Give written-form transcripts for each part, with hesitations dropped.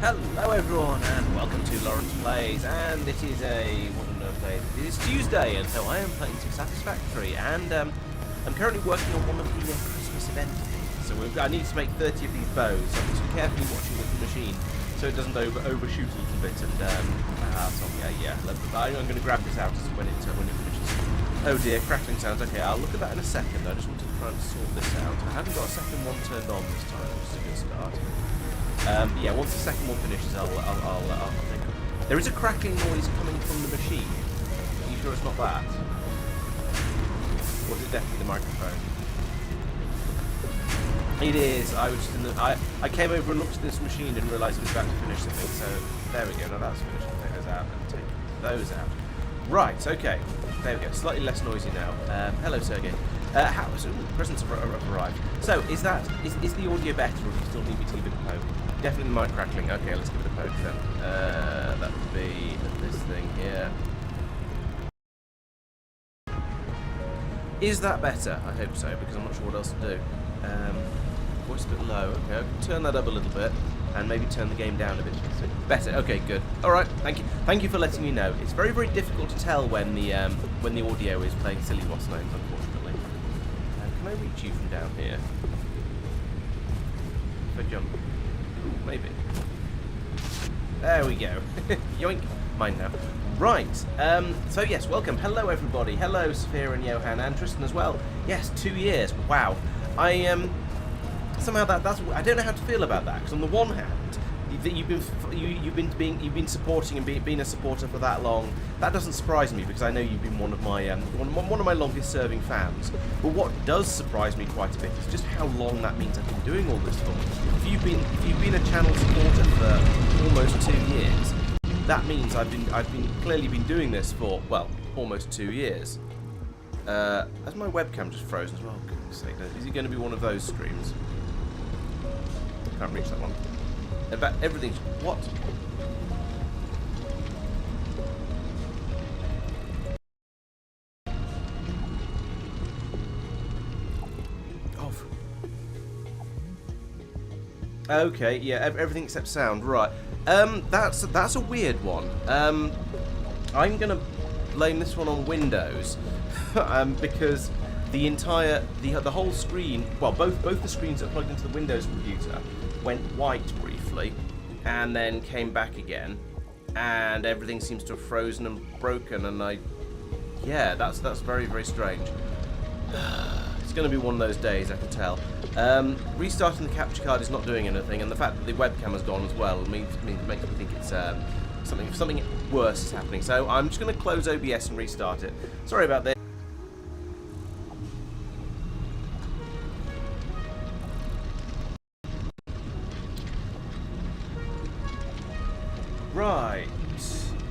Hello everyone and welcome to Laurence Plays, and it is what on earth day? It is Tuesday, and so I am playing some Satisfactory, and I'm currently working on one of the Christmas event things. So I need to make 30 of these bows, so I'm just carefully watching with the machine so it doesn't overshoot a little bit, and I'm going to grab this out when it finishes. Oh dear, crackling sounds. Okay, I'll look at that in a second. I just want to try and sort this out. I haven't got a second one turned on this time, which is a good start. Yeah, once the second one finishes, I'll think. There is a crackling noise coming from the machine. Are you sure it's not that? Or is it definitely the microphone? It is. I was just in the. I came over and looked at this machine and realised it was about to finish something. So there we go. Now that's finished. I'll take those out and take those out. Right. Okay. There we go. Slightly less noisy now. Hello, Sergey. Presents have arrived. So is the audio better, or do you still need me to give it a poke? Definitely mic crackling. Okay, let's give it a poke then. That would be this thing here. Is that better? I hope so, because I'm not sure what else to do. Voice a bit low. Okay, I can turn that up a little bit, and maybe turn the game down a bit. Better. Okay, good. All right. Thank you. Thank you for letting me know. It's very, very difficult to tell when the audio is playing silly what's names, unfortunately. Can I reach you from down here? If I jump. Maybe. There we go. Yoink. Mine now. Right. So yes, welcome. Hello everybody. Hello Sophia and Johan and Tristan as well. Yes, 2 years. Wow. Somehow that's I don't know how to feel about that, because on the one hand, you've been supporting and being a supporter for that long. That doesn't surprise me, because I know you've been one of my longest serving fans. But what does surprise me quite a bit is just how long that means I've been doing all this for. If you've been a channel supporter for almost 2 years, that means I've clearly been doing this for, well, almost 2 years. Has my webcam just frozen as well? For goodness sake, is it going to be one of those streams? Can't reach that one. About everything's what? Oh. Okay, yeah, everything except sound, right. That's a weird one. I'm gonna blame this one on Windows, because the whole screen, well, both the screens that are plugged into the Windows computer went white briefly, and then came back again, and everything seems to have frozen and broken, and yeah, that's very, very strange. It's going to be one of those days, I can tell. Restarting the capture card is not doing anything, and the fact that the webcam has gone as well makes me think it's something worse is happening. So I'm just going to close OBS and restart it. Sorry about this. Right.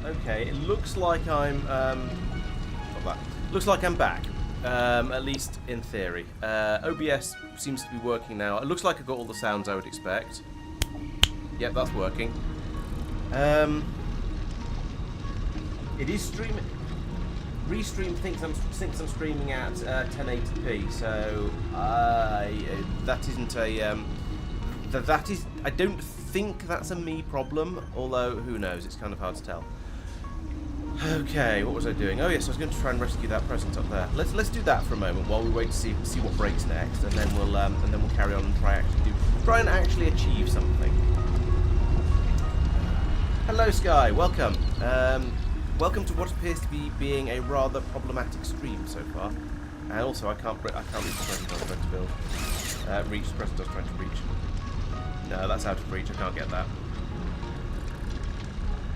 Okay. It looks like I'm looks like I'm back. At least in theory. OBS seems to be working now. It looks like I've got all the sounds I would expect. Yep, that's working. It is streaming. Restream thinks I'm streaming at 1080p. So that isn't a that is. I don't think that's a me problem. Although who knows? It's kind of hard to tell. Okay, what was I doing? Oh yes, I was going to try and rescue that present up there. Let's do that for a moment while we wait to see what breaks next, and then we'll carry on and try and actually achieve something. Hello, Sky. Welcome. Welcome to what appears to be being a rather problematic stream so far. And also, I can't reach the present I was trying to build. Reach the present I was trying to reach. No, that's out of reach. I can't get that.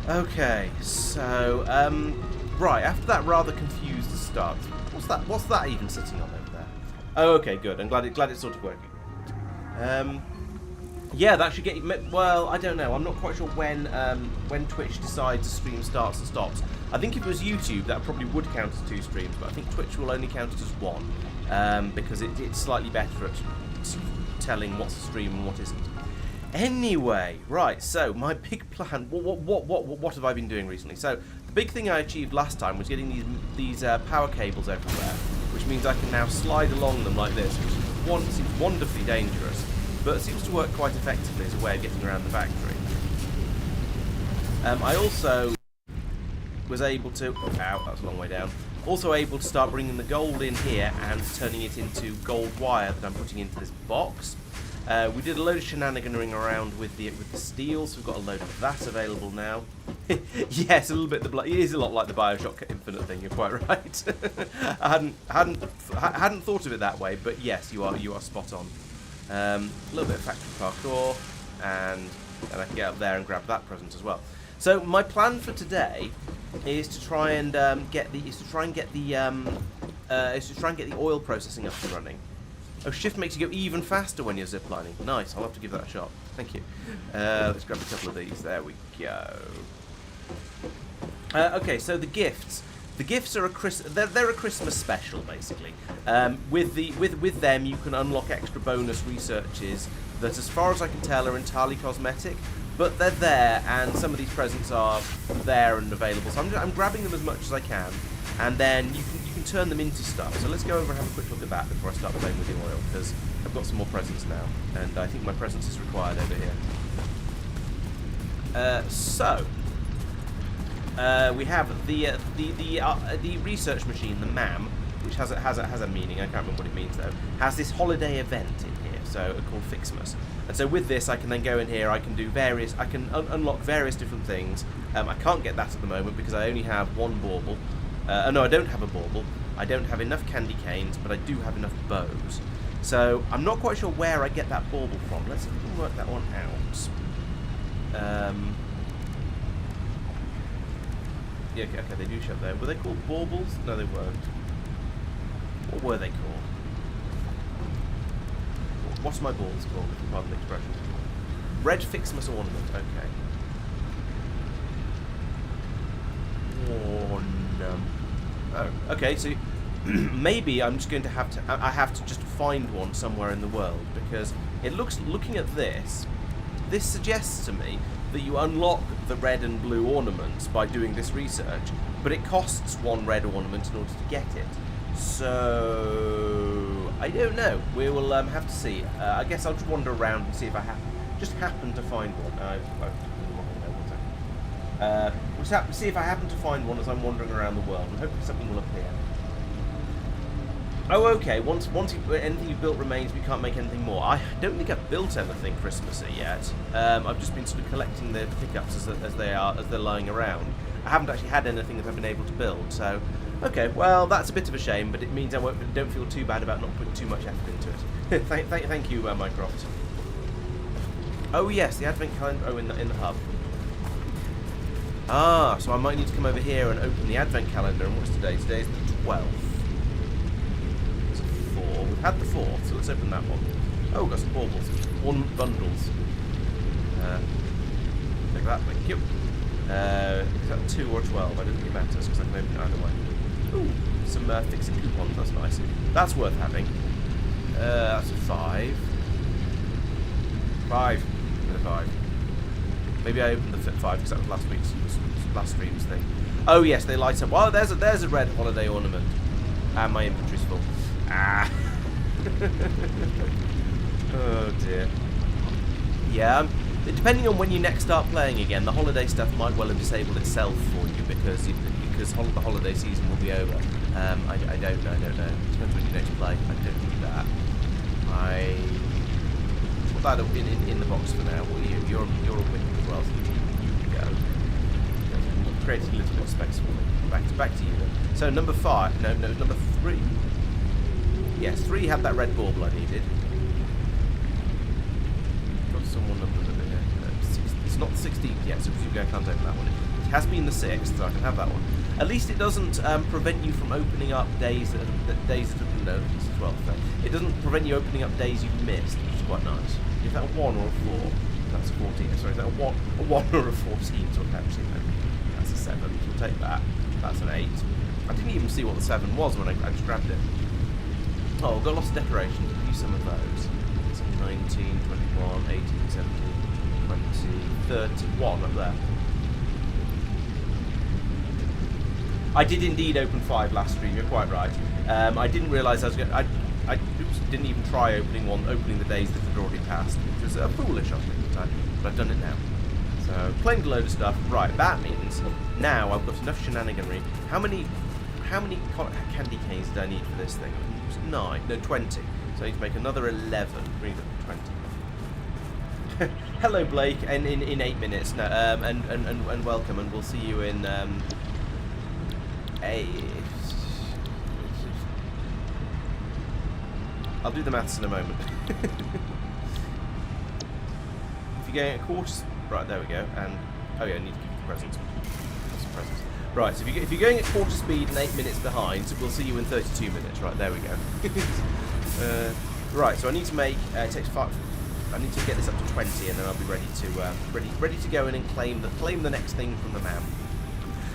Okay, so right, after that rather confused start, what's that even sitting on over there? Oh, okay, good. I'm glad it's sort of working. Yeah, that should get you. Well, I don't know. I'm not quite sure when Twitch decides a stream starts and stops. I think if it was YouTube, that probably would count as 2 streams, but I think Twitch will only count it as 1, because it's slightly better at telling what's a stream and what isn't. Anyway, right, so my big plan, what have I been doing recently? So, the big thing I achieved last time was getting these power cables everywhere, which means I can now slide along them like this, which seems wonderfully dangerous, but it seems to work quite effectively as a way of getting around the factory. I also was able to... Ow, that was a long way down. Also able to start bringing the gold in here and turning it into gold wire that I'm putting into this box. We did a load of shenaniganing around with the steel, so we've got a load of that available now. Yes, a little bit. It is a lot like the Bioshock Infinite thing. You're quite right. I hadn't thought of it that way, but yes, you are spot on. A little bit of factory parkour, and I can get up there and grab that present as well. So my plan for today is to try and get the oil processing up and running. Oh, shift makes you go even faster when you're ziplining. Nice, I'll have to give that a shot. Thank you. Let's grab a couple of these. There we go. Okay, so the gifts. The gifts are they're a Christmas special, basically. With them, you can unlock extra bonus researches that, as far as I can tell, are entirely cosmetic. But they're there, and some of these presents are there and available. So I'm grabbing them as much as I can, and then you can turn them into stuff. So let's go over and have a quick look at that before I start playing with the oil, because I've got some more presents now, and I think my presence is required over here. We have the research machine, the MAM, which has a meaning. I can't remember what it means though. Has this holiday event in here, so called Fixmas. And so with this, I can then go in here. I can do various. I can unlock various different things. I can't get that at the moment because I only have one bauble. No, I don't have a bauble. I don't have enough candy canes, but I do have enough bows. So I'm not quite sure where I get that bauble from. Let's see if we can work that one out. Yeah, okay, they do show up there. Were they called baubles? No, they weren't. What were they called? What's my balls called, if you pardon the expression? Red Fixmas ornament, okay. Oh, okay, so maybe I'm just going to have to... I have to just find one somewhere in the world, because it looks... Looking at this suggests to me that you unlock the red and blue ornaments by doing this research, but it costs one red ornament in order to get it. So I don't know. We will have to see. I guess I'll just wander around and see if I just happen to find one. We'll see if I happen to find one as I'm wandering around the world, and hopefully something will appear. Oh, okay. Once anything you've built remains, we can't make anything more. I don't think I've built anything Christmassy yet. I've just been sort of collecting the pickups as they're lying around. I haven't actually had anything that I've been able to build. So, okay. Well, that's a bit of a shame, but it means I don't feel too bad about not putting too much effort into it. Thank you, Mycroft. Oh yes, the advent calendar. Oh, in the hub. Ah, so I might need to come over here and open the advent calendar. And what's today? Today's the 12th. We've had the 4th, so let's open that one. Oh, we've got some baubles. Ornament bundles. Take that, thank you. Is that 2 or 12? I don't think it matters because I can open it either way. Ooh, some fixing coupons, that's nice. That's worth having. That's a 5. 5. 5. Maybe I opened the 5 because that was last stream's thing. Oh yes, they light up. Well, there's a red holiday ornament. And my inventory's full. Ah. Oh dear. Yeah, depending on when you next start playing again, the holiday stuff might well have disabled itself for you because the holiday season will be over. I don't know. Depends when you next play. I don't need that. I put that up in the box for now. Well, you're a winner as well, so you can go. Creating a little bit of space for me. Back to you then. So number 5. No, number 3. Yes, 3 had that red bauble I needed. Got some more numbers over here. It's not the 16th yet, so presumably I can't open that one. It has been the 6th, so I can have that one. At least it doesn't prevent you from opening up days that no, it's the 12th. So it doesn't prevent you opening up days you've missed, which is quite nice. Is that a 1 or a 4? That's a 14. Sorry, is that a 1 or a 14? So actually, no. That's a 7. So we'll take that. That's an 8. I didn't even see what the 7 was when I just grabbed it. Oh, we've got lots of decorations. We'll use some of those. So 19, 21, 18, 17, 20, 31 up there. I did indeed open 5 last stream, you're quite right. I didn't realise I was going to... I didn't even try opening the days that had already passed, which was foolish, I think, at the time. But I've done it now. So, claimed a load of stuff. Right, that means now I've got enough shenaniganry. How many candy canes did I need for this thing? It was 9. No, 20. So I need to make another 11. Bring it up to 20. Hello, Blake, and in 8 minutes. No, and welcome, and we'll see you in I'll do the maths in a moment. If you're going at quarters, right, there we go. And oh yeah, I need to give you the presents. Some presents. Right, so if you're going at quarter speed and 8 minutes behind, so we'll see you in 32 minutes. Right, there we go. Right, so I need to make it takes 5. I need to get this up to 20, and then I'll be ready to go in and claim the next thing from the man.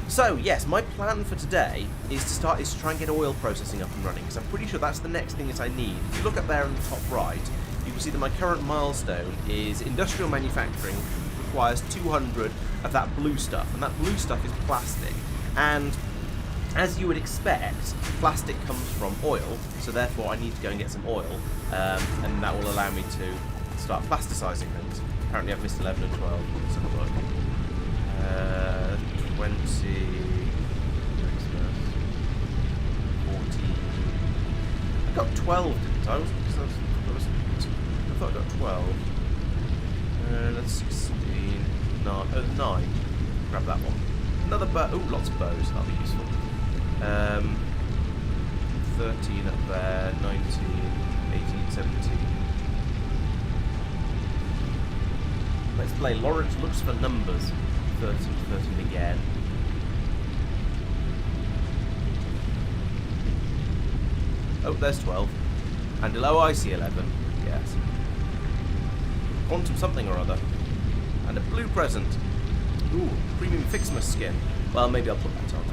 So yes, my plan for today is to try and get oil processing up and running, because I'm pretty sure that's the next thing that I need. If you look up there in the top right, you can see that my current milestone is industrial manufacturing requires 200 of that blue stuff, and that blue stuff is plastic. And as you would expect, plastic comes from oil, so therefore I need to go and get some oil, and that will allow me to start plasticizing things. Apparently I've missed 11 and 12. Let's have a look. 20, 40. I got 12, didn't I? I thought I got 12. That's 16. 9. 9. Grab that one. Another bow. Oh, lots of bows. That'll be useful. 13 up there. 19, 18, 17. Let's play Laurence looks for numbers. 13 again. Oh, there's 12. And oh, I see 11. Yes. Quantum something or other. And a blue present. Ooh, premium Fixmas skin. Well, maybe I'll put that on.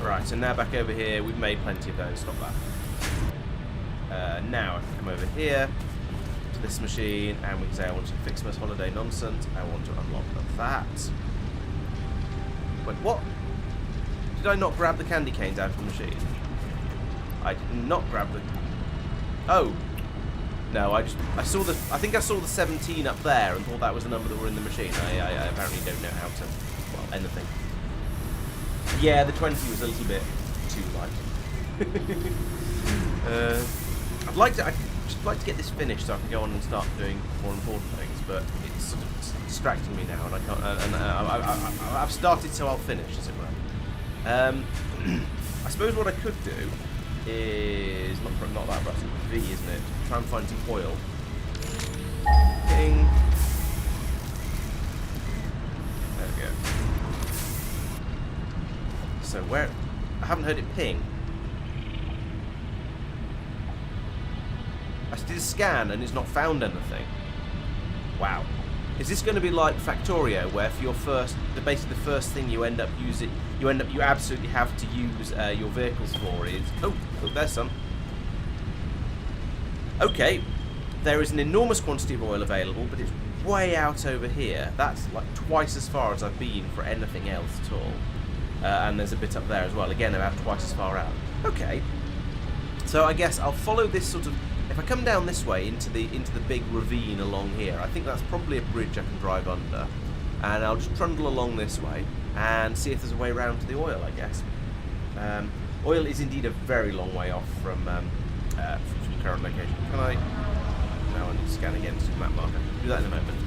Right, so now back over here. We've made plenty of those. Stop that. Now I can come over here to this machine, and we can say I want to Fixmas holiday nonsense. I want to unlock that. Wait, what? Did I not grab the candy canes out of the machine? I did not grab the... Oh. No, I saw the... I think I saw the 17 up there and thought that was the number that were in the machine. I apparently don't know how to... Well, anything. Yeah, the 20 was a little bit too light. I'd like to get this finished so I can go on and start doing more important things, but it's sort of distracting me now, and I can't. And I've started, so I'll finish, as it were. I suppose what I could do is not that button, V, isn't it? Try and find some oil. Ping. There we go. So where? I haven't heard it ping. I did a scan and it's not found anything. Wow. Is this going to be like Factorio, where for your basically the first thing you end up using, you absolutely have to use your vehicles for is... Oh, there's some. Okay, there is an enormous quantity of oil available, but it's way out over here. That's like twice as far as I've been for anything else at all. And there's a bit up there as well. Again, about twice as far out. Okay. So I guess I'll follow this sort of... If I come down this way into the big ravine along here, I think that's probably a bridge I can drive under. And I'll just trundle along this way and see if there's a way around to the oil, I guess. Oil is indeed a very long way off from the current location. Can I... No, I need to scan again to the map marker. Do that in a moment.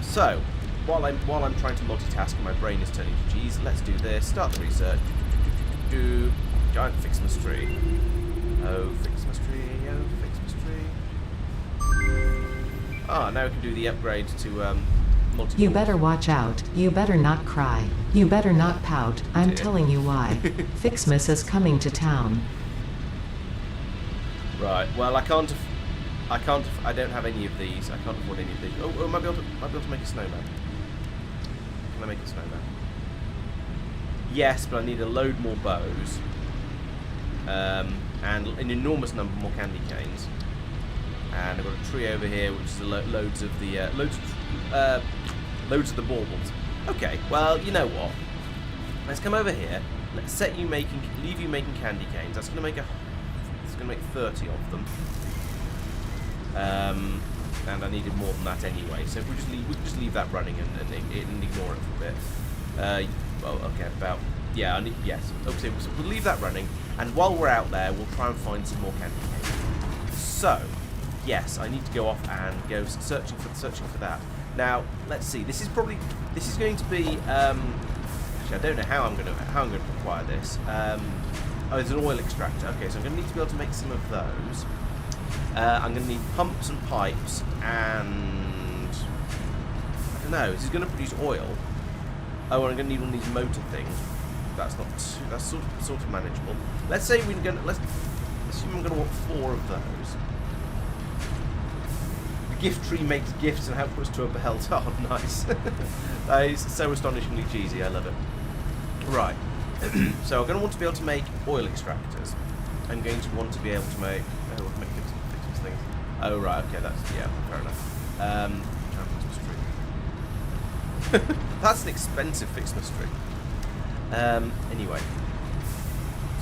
So, while I'm trying to multitask and my brain is turning to cheese, let's do this. Start the research. Do giant Fixmas tree. Oh, Fixmas tree. Oh, Fixmas tree. Ah, now we can do the upgrade to multi. You better watch out. You better not cry. You better not pout. I'm telling you why. Fixmas is coming to town. Right. Well, I don't have any of these. I can't afford any of these. Oh, I might be able to make a snowman. Can I make a snowman? Yes, but I need a load more bows. And an enormous number more candy canes. And I've got a tree over here, which is loads of the baubles. Okay, well, you know what? Let's come over here. Let's leave you making candy canes. That's gonna make 30 of them. and I needed more than that anyway. So if we can just leave that running and ignore it for a bit. Well, okay, about yeah, yes. Okay, so we'll leave that running, and while we're out there, we'll try and find some more candy canes. So, yes, I need to go off and go searching for that. Now, let's see. This is going to be. Actually, I don't know how I'm going to acquire this. Oh, there's an oil extractor. Okay, so I'm going to need to be able to make some of those. I'm going to need pumps and pipes, and I don't know. This is going to produce oil. Oh, and I'm going to need one of these motor things. That's sort of manageable. Let's say let's assume I'm going to want 4 of those. The gift tree makes gifts and helps us to a belt. Oh, nice. That is so astonishingly cheesy. I love it. Right. So I'm going to want to be able to make oil extractors. I'm going to want to be able to make... Oh, I can make fix things. Oh, right, okay, that's... Yeah, fair enough. That's an expensive fixmas tree. Anyway.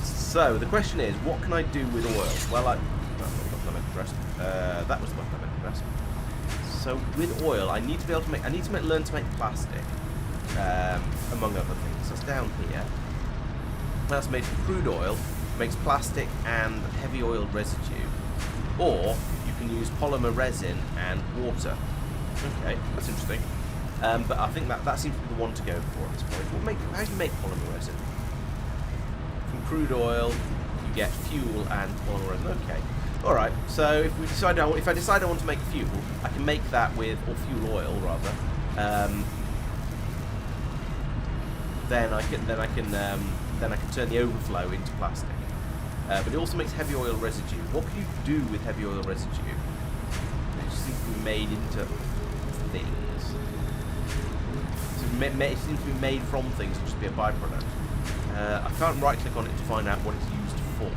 So, the question is, what can I do with oil? Well, that was the one I meant to press. So, with oil, I need to be able to make... learn to make plastic. Among other things. So, it's down here. That's made from crude oil, makes plastic and heavy oil residue. Or you can use polymer resin and water. Okay, that's interesting. But I think that seems to be the one to go for at this point. How do you make polymer resin? From crude oil, you get fuel and polymer resin. Okay. Alright, so if I decide I want to make fuel, I can make that with, or fuel oil rather. Then I can turn the overflow into plastic. But it also makes heavy oil residue. What can you do with heavy oil residue? It just seems to be made into things. It seems to be made from things and just be a byproduct. I can't right click on it to find out what it's used for.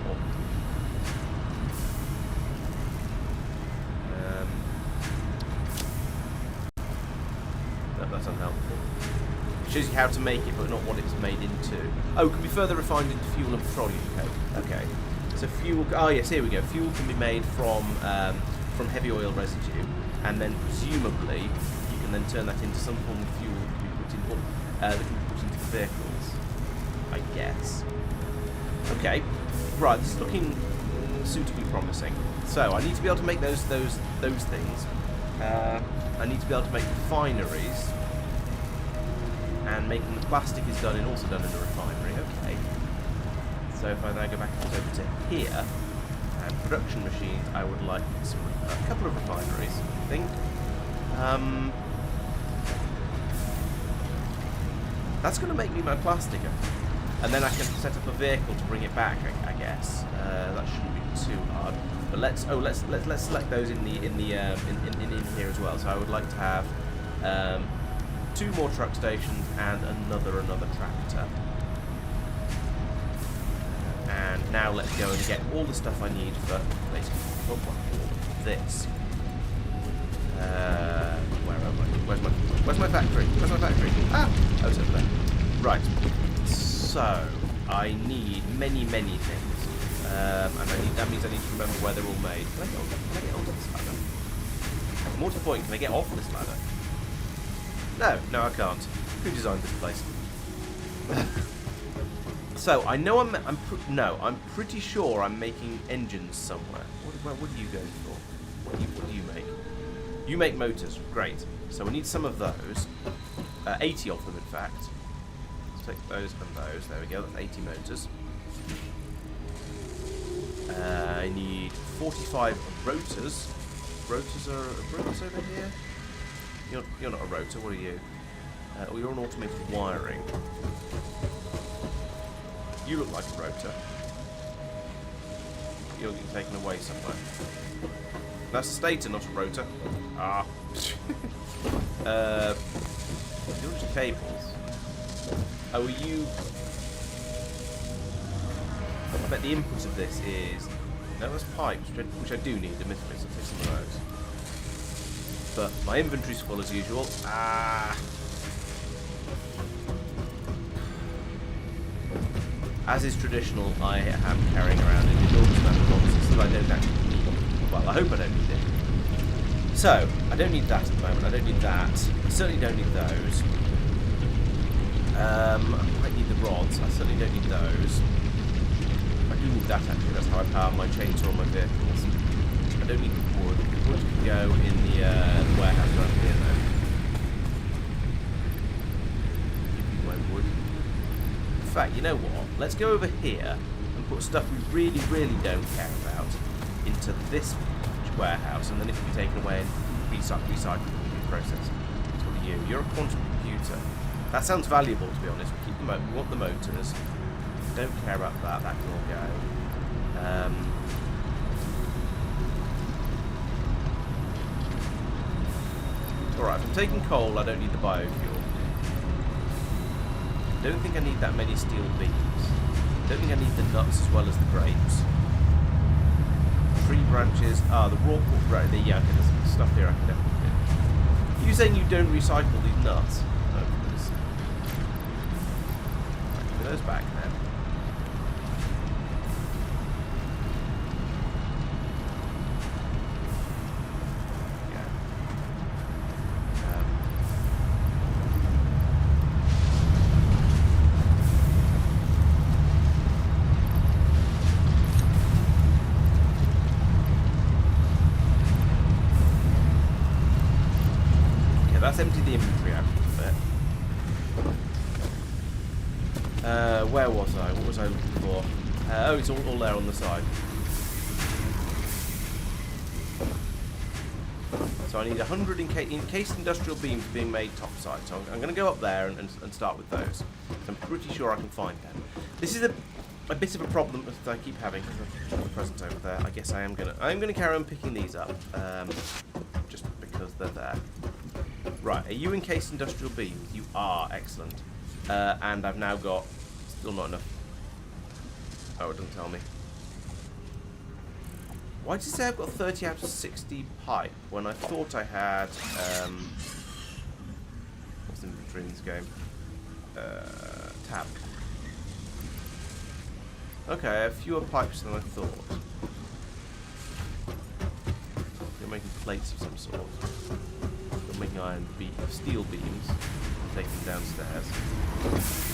That's unhelpful. Shows you how to make it, but not what it's made into. Oh, it can be further refined into fuel and petroleum coke. Okay. So fuel. Oh yes, here we go. Fuel can be made from heavy oil residue, and then presumably you can then turn that into some form of fuel that can be put into vehicles. I guess. Okay. Right. This is looking suitably promising. So I need to be able to make those things. I need to be able to make refineries. And making the plastic is also done in a refinery. Okay. So if I now go back over to here, and production machines, I would like a couple of refineries, I think. That's going to make me my plastic, and then I can set up a vehicle to bring it back. I guess that shouldn't be too hard. But let's select those in here as well. So I would like to have 2 more truck stations and another tractor. And now let's go and get all the stuff I need for basically all of this. Where am I? Where's my factory? Where's my factory? Ah! Oh, it's over there. Right. So I need many things. And that means I need to remember where they're all made. Can I get onto this ladder? More to the point, can I get off this ladder? No, I can't. Who designed this place? So I know I'm pretty sure I'm making engines somewhere. What are you going for? What do you make? You make motors. Great. So we need some of those. 80 of them, in fact. Let's take those and those. There we go. That's 80 motors. I need 45 rotors. Rotors over here. You're not a rotor, what are you? Or you're an automated wiring. You look like a rotor. You're getting taken away somewhere. That's a stator, not a rotor. Ah. You're just cables. Oh, are you... I bet the input of this is... No, that's pipes, which I do need, admittedly, so I'll take some of those. But my inventory's full as usual. Ah! As is traditional, I am carrying around an enormous amount of boxes that I don't actually need. Well, I hope I don't need it. So, I don't need that at the moment. I don't need that. I certainly don't need those. I might need the rods. I certainly don't need those. I do need that, actually. That's how I power my chainsaw and my vehicles. I don't need the wood. The wood can go in the warehouse around here, though. Give me my wood. In fact, you know what? Let's go over here and put stuff we really, really don't care about into this warehouse, and then it can be taken away and recycled and reprocessed. So what are you? You're a quantum computer. That sounds valuable, to be honest. We want the motors. Don't care about that. That can all go. Alright, if I'm taking coal, I don't need the biofuel. Don't think I need that many steel beams. Don't think I need the nuts as well as the grapes. Tree branches. Ah, the raw pork. Right, there, yeah, okay, there's some stuff here I can definitely do. You saying you don't recycle these nuts? No, please. Right, give me those back then. Let's empty the inventory out a bit. Where was I? What was I looking for? Oh, it's all there on the side. So I need 100 encased industrial beams being made topside. So I'm going to go up there and start with those. I'm pretty sure I can find them. This is a bit of a problem that I keep having because of the presents over there. I guess I'm gonna carry on picking these up, just because they're there. Right, are you encased industrial beams? You are, excellent. And I've now got, still not enough. Oh, it doesn't tell me. Why does it say I've got 30 out of 60 pipe when I thought I had, what's the inventory in this game? Tab. Okay, I have fewer pipes than I thought. You're making plates of some sort. Making steel beams, take them downstairs.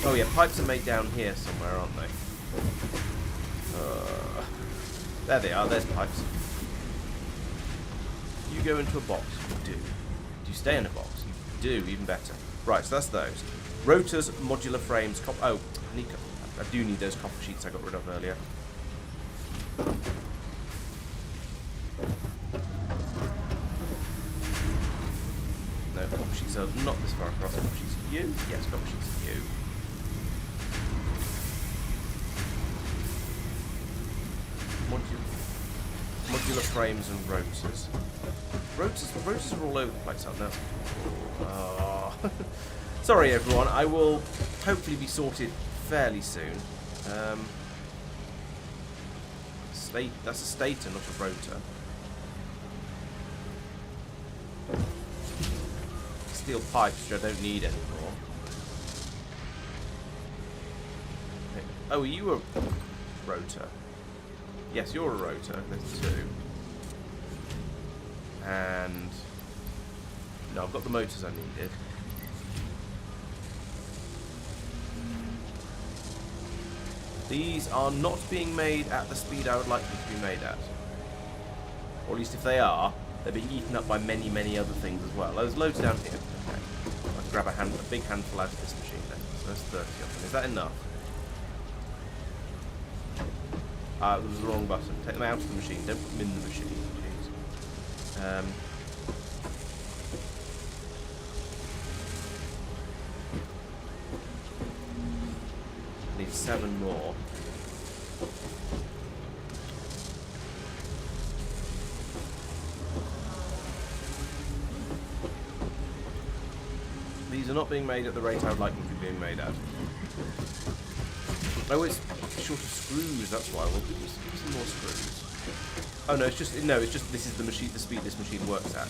Oh yeah, pipes are made down here somewhere, aren't they? There they are, there's pipes. You go into a box, you do. Do you stay in a box? You do, even better. Right, so that's those. Rotors, modular frames, I do need those copper sheets I got rid of earlier. Copper sheets are not this far across. Copper sheets of you? Yes, copper sheets of you. Modular frames and rotors. Rotors are all over the place, aren't they? Oh. Sorry everyone, I will hopefully be sorted fairly soon. That's a stator, not a rotor. Steel pipes, which I don't need anymore. Oh, are you a rotor? Yes, you're a rotor. There's two. And no, I've got the motors I needed. These are not being made at the speed I would like them to be made at. Or at least if they are, they're being eaten up by many, many other things as well. There's loads down here. Okay. I can grab a big handful out of this machine then. So there's 30 of them. Is that enough? It was the wrong button. Take them out of the machine. Don't put them in the machine. Jeez. Need 7 more. These are not being made at the rate I would like them to be being made at. Oh, it's short of screws. That's why. Well, give me some more screws. Oh no, it's just this is the machine. The speed this machine works at.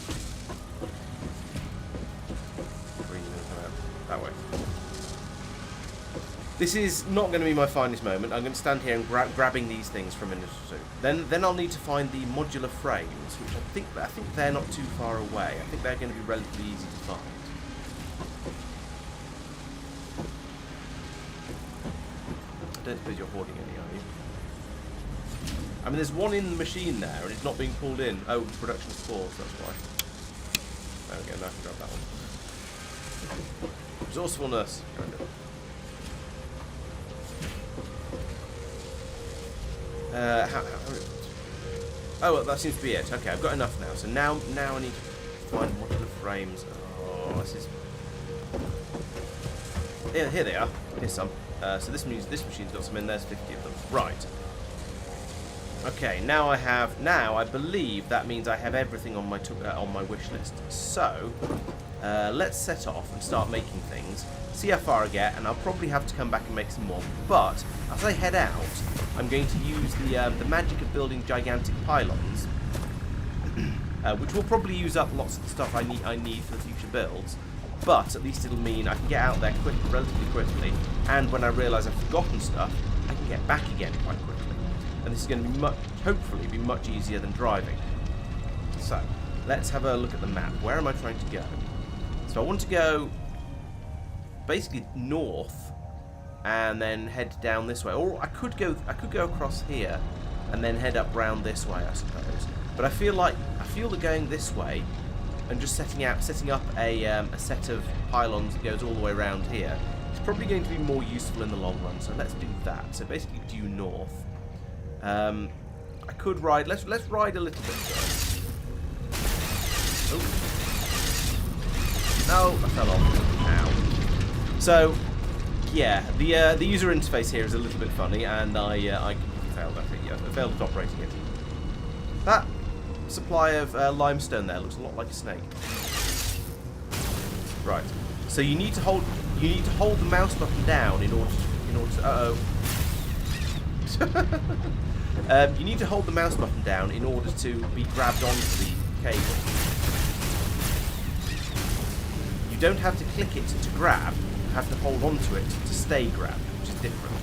Green, that way. This is not going to be my finest moment. I'm going to stand here and grabbing these things for a minute or two. Then I'll need to find the modular frames, which I think they're not too far away. I think they're going to be relatively easy to find. I don't suppose you're hoarding any, are you? I mean, there's one in the machine there, and it's not being pulled in. Oh, production is 4, so that's why. There we go, now I can grab that one. Resourcefulness. Kind of. Oh, well, that seems to be it. Okay, I've got enough now. So now I need to find modular frames. Oh, this is... Here they are. Here's some. So this means this machine's got some in. There's 50 of them. Right. Okay, now I believe that means I have everything on my wish list. So, let's set off and start making things. See how far I get, and I'll probably have to come back and make some more. But as I head out, I'm going to use the magic of building gigantic pylons, which will probably use up lots of the stuff I need for the future builds. But at least it'll mean I can get out there relatively quickly, and when I realise I've forgotten stuff, I can get back again quite quickly. And this is going to be hopefully be much easier than driving. So, let's have a look at the map. Where am I trying to go? So I want to go basically north and then head down this way. Or I could go across here and then head up round this way, I suppose. But I feel that going this way and just setting up a set of pylons that goes all the way around here is probably going to be more useful in the long run. So let's do that. So basically due north. I could ride. Let's ride a little bit first. Oh. No, I fell off. Ow. So, yeah, the user interface here is a little bit funny, and I completely failed at it. Yeah, I failed at operating it. That supply of limestone there looks a lot like a snake. Right. So you need to hold the mouse button down in order to. You need to hold the mouse button down in order to be grabbed onto the cable. You don't have to click it to grab, you have to hold onto it to stay grabbed, which is different.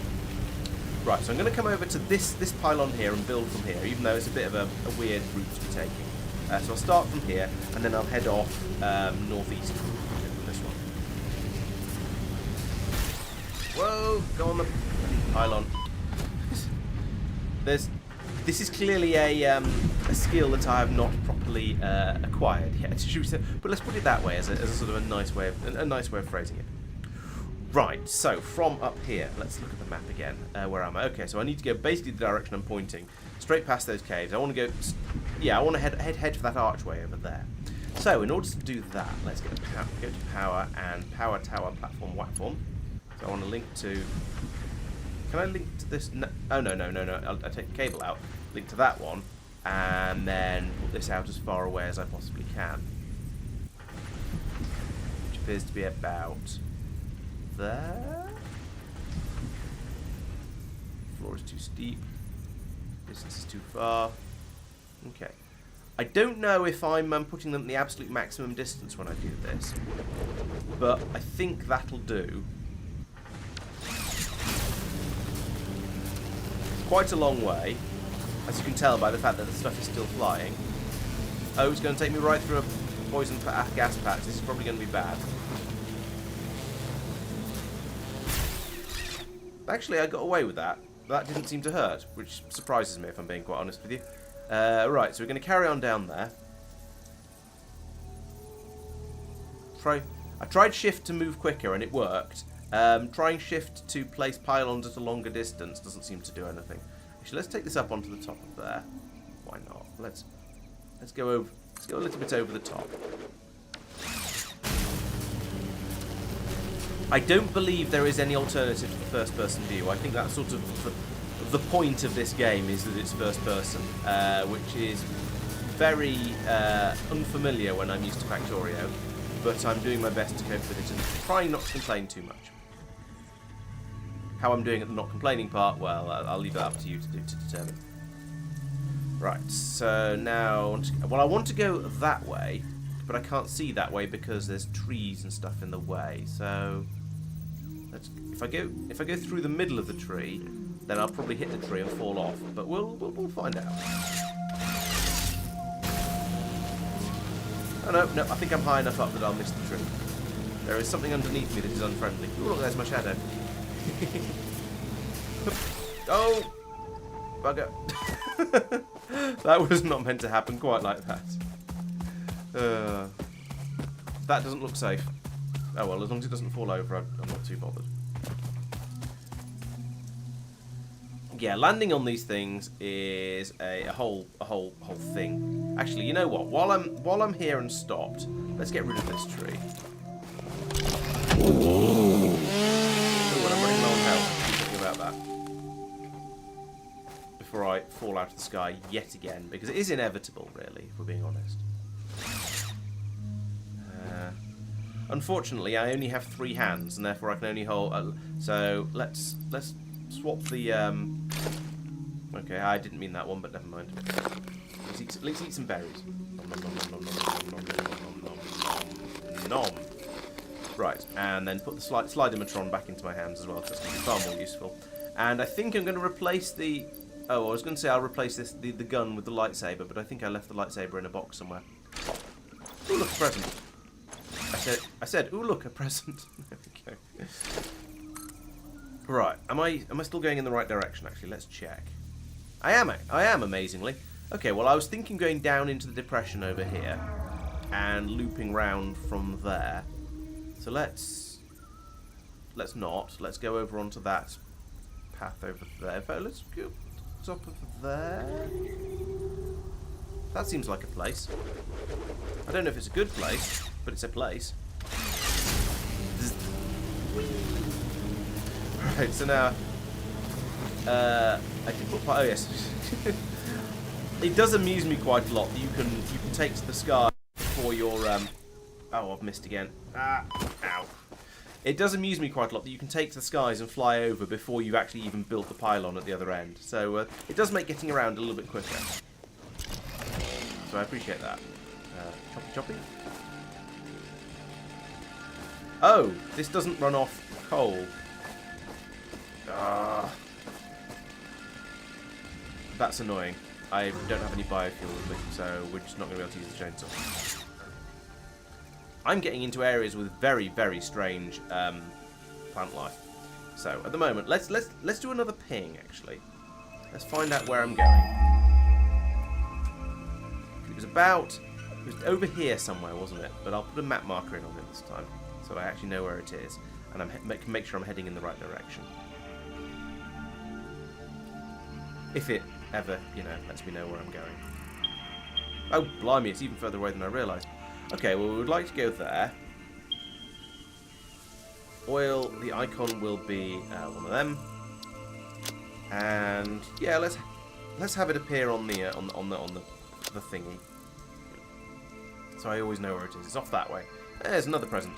Right, so I'm going to come over to this pylon here and build from here, even though it's a bit of a weird route to be taking. So I'll start from here, and then I'll head off northeast from this one. Whoa, go on the pylon. This is clearly a skill that I have not properly acquired yet, but let's put it that way as a sort of a nice way of phrasing it. Right, so from up here, let's look at the map again. Where am I? Okay, so I need to go basically the direction I'm pointing, straight past those caves. I want to go, yeah, I want to head for that archway over there. So in order to do that, let's go to power and power tower platform platform. So I want to link to. Can I link to this? No. Oh, no. I'll take the cable out, link to that one, and then put this out as far away as I possibly can. Which appears to be about there. Floor is too steep. Distance is too far. Okay. I don't know if I'm putting them at the absolute maximum distance when I do this, but I think that'll do. Quite a long way, as you can tell by the fact that the stuff is still flying. Oh, it's going to take me right through a poison gas patch. This is probably going to be bad. Actually, I got away with that. That didn't seem to hurt, which surprises me if I'm being quite honest with you. Right, so we're going to carry on down there. I tried shift to move quicker and it worked. Trying shift to place pylons at a longer distance doesn't seem to do anything. Actually, let's take this up onto the top of there. Why not? Let's go over. Let's go a little bit over the top. I don't believe there is any alternative to the first-person view. I think that's sort of the point of this game is that it's first-person, which is very unfamiliar when I'm used to Factorio. But I'm doing my best to cope with it and trying not to complain too much. How I'm doing at the not complaining part, well, I'll leave it up to you to determine. Right, so now, I want to go that way, but I can't see that way because there's trees and stuff in the way. So If I go through the middle of the tree, then I'll probably hit the tree and fall off. But we'll find out. Oh no, I think I'm high enough up that I'll miss the tree. There is something underneath me that is unfriendly. Ooh, look, there's my shadow. Oh! Bugger. That was not meant to happen quite like that. That doesn't look safe. Oh well, as long as it doesn't fall over, I'm not too bothered. Yeah, landing on these things is a whole thing. Actually, you know what? While I'm here and stopped, let's get rid of this tree. Ooh, and I'm running low on health. Thinking about that before I fall out of the sky yet again, because it is inevitable, really, if we're being honest. Unfortunately, I only have 3 hands, and therefore I can only hold. So let's swap the. Okay, I didn't mean that one, but never mind. Let's eat some berries. Nom. Right, and then put the Slidomatron back into my hands as well, because that's going to be far more useful. And I think I'm going to replace the. Oh, I was going to say I'll replace the gun with the lightsaber, but I think I left the lightsaber in a box somewhere. Ooh, look, a present. I said, ooh, look, a present. There we go. Right, am I still going in the right direction? Actually, let's check. I am, amazingly. Okay, well, I was thinking going down into the depression over here and looping round from there. So let's not. Let's go over onto that path over there. In fact, let's go top of there. That seems like a place. I don't know if it's a good place, but it's a place. Right, so now I can put. Oh yes, it does amuse me quite a lot that you can take to the sky before your Oh, I've missed again. Ow. It does amuse me quite a lot that you can take to the skies and fly over before you've actually even built the pylon at the other end. So it does make getting around a little bit quicker. So I appreciate that. Choppy. Oh, this doesn't run off coal. That's annoying. I don't have any biofuel with me, so we're just not going to be able to use the chainsaw. I'm getting into areas with very, very strange plant life. So at the moment, let's do another ping. Actually, let's find out where I'm going. It was over here somewhere, wasn't it? But I'll put a map marker in on it this time, so I actually know where it is, and I can make sure I'm heading in the right direction. If it ever, lets me know where I'm going. Oh, blimey, it's even further away than I realised. Okay, well, we would like to go there. Oil, the icon will be one of them. And yeah, let's have it appear on the thingy. So I always know where it is. It's off that way. There's another present.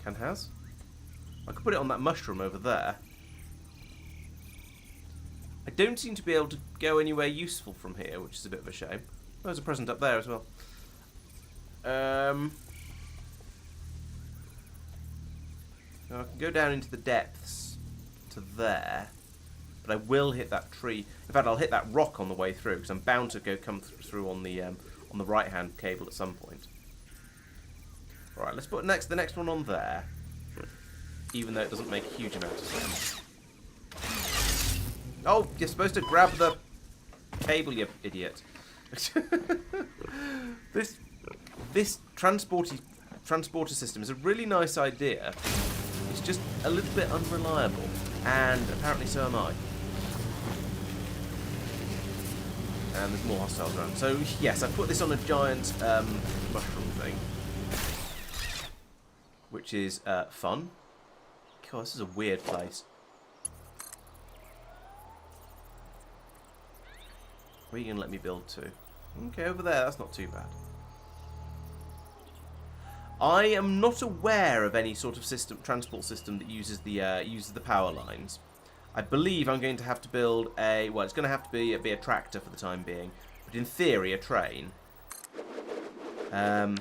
Can has? I could put it on that mushroom over there. I don't seem to be able to go anywhere useful from here, which is a bit of a shame. Oh, there's a present up there as well. Now I can go down into the depths to there, but I will hit that tree. In fact, I'll hit that rock on the way through because I'm bound to come through on the right-hand cable at some point. All right, let's put the next one on there, even though it doesn't make a huge amount of sense. Oh, you're supposed to grab the cable, you idiot. This transporter system is a really nice idea. It's just a little bit unreliable, and apparently so am I. And there's more hostiles around. So yes, I put this on a giant mushroom thing, which is fun. God, this is a weird place. Where are you going to let me build to? Okay, over there. That's not too bad. I am not aware of any sort of transport system that uses the power lines. I believe I'm going to have to build a... Well, it's going to have to be a tractor for the time being. But in theory, a train. I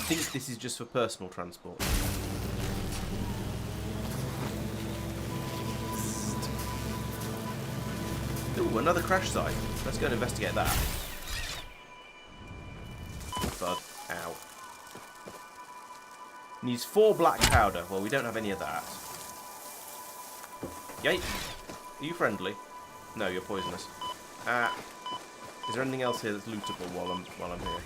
think this is just for personal transport. Ooh, another crash site. Let's go and investigate that. Bud. Ow. Needs 4 black powder. Well, we don't have any of that. Yay. Are you friendly? No, you're poisonous. Is there anything else here that's lootable while I'm here?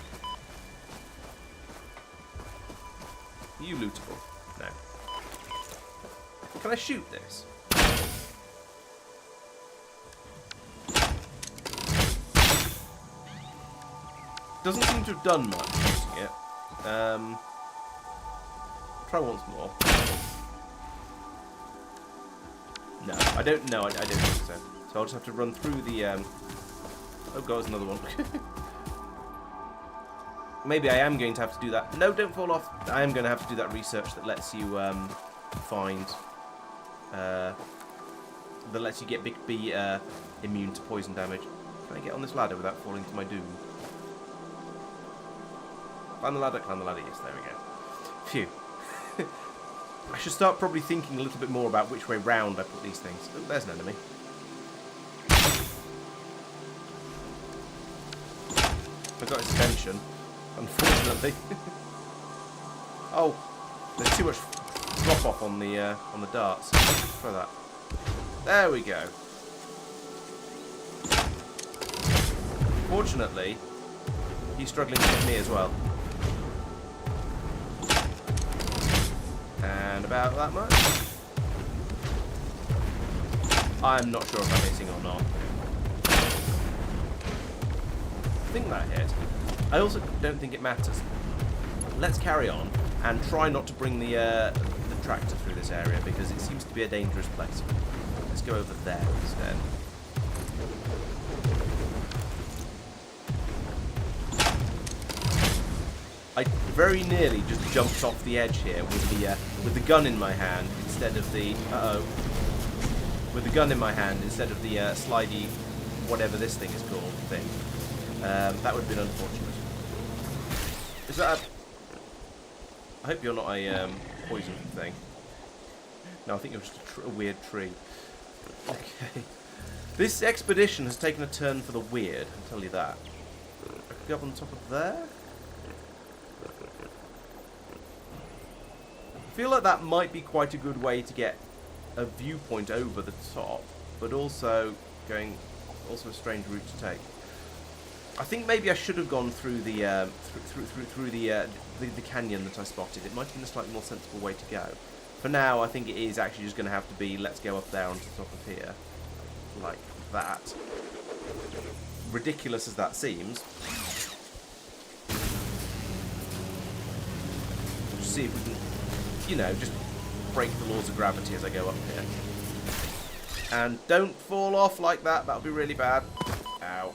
Are you lootable? No. Can I shoot this? Doesn't seem to have done much using it. Try once more. No, I don't. No, I don't think so. So I'll just have to run through the. Oh god, there's another one. Maybe I am going to have to do that. No, don't fall off. I am going to have to do that research that lets you find. That lets you get Big B immune to poison damage. Can I get on this ladder without falling to my doom? Climb the ladder, climb the ladder. Yes, there we go. Phew. I should start probably thinking a little bit more about which way round I put these things. Oh, there's an enemy. I got his attention, unfortunately. Oh, there's too much drop off on the darts. Try that. There we go. Fortunately, he's struggling to hit me as well. And about that much. I'm not sure if I'm hitting or not. I think that hit. I also don't think it matters. Let's carry on and try not to bring the tractor through this area because it seems to be a dangerous place. Let's go over there instead. I very nearly just jumped off the edge here with the gun in my hand instead of the with the gun in my hand instead of the slidey whatever this thing is called thing. That would have been unfortunate. Is that I hope you're not a poison thing. No, I think it was just a weird tree. Okay. This expedition has taken a turn for the weird, I'll tell you that. I could go up on top of there. I feel like that might be quite a good way to get a viewpoint over the top, but also a strange route to take. I think maybe I should have gone through the through the canyon that I spotted. It might have been a slightly more sensible way to go. For now, I think it is actually just going to have to be let's go up there onto the top of here, like that. Ridiculous as that seems. Just see if we can, you know, just break the laws of gravity as I go up here. And don't fall off like that. That'll be really bad. Ow.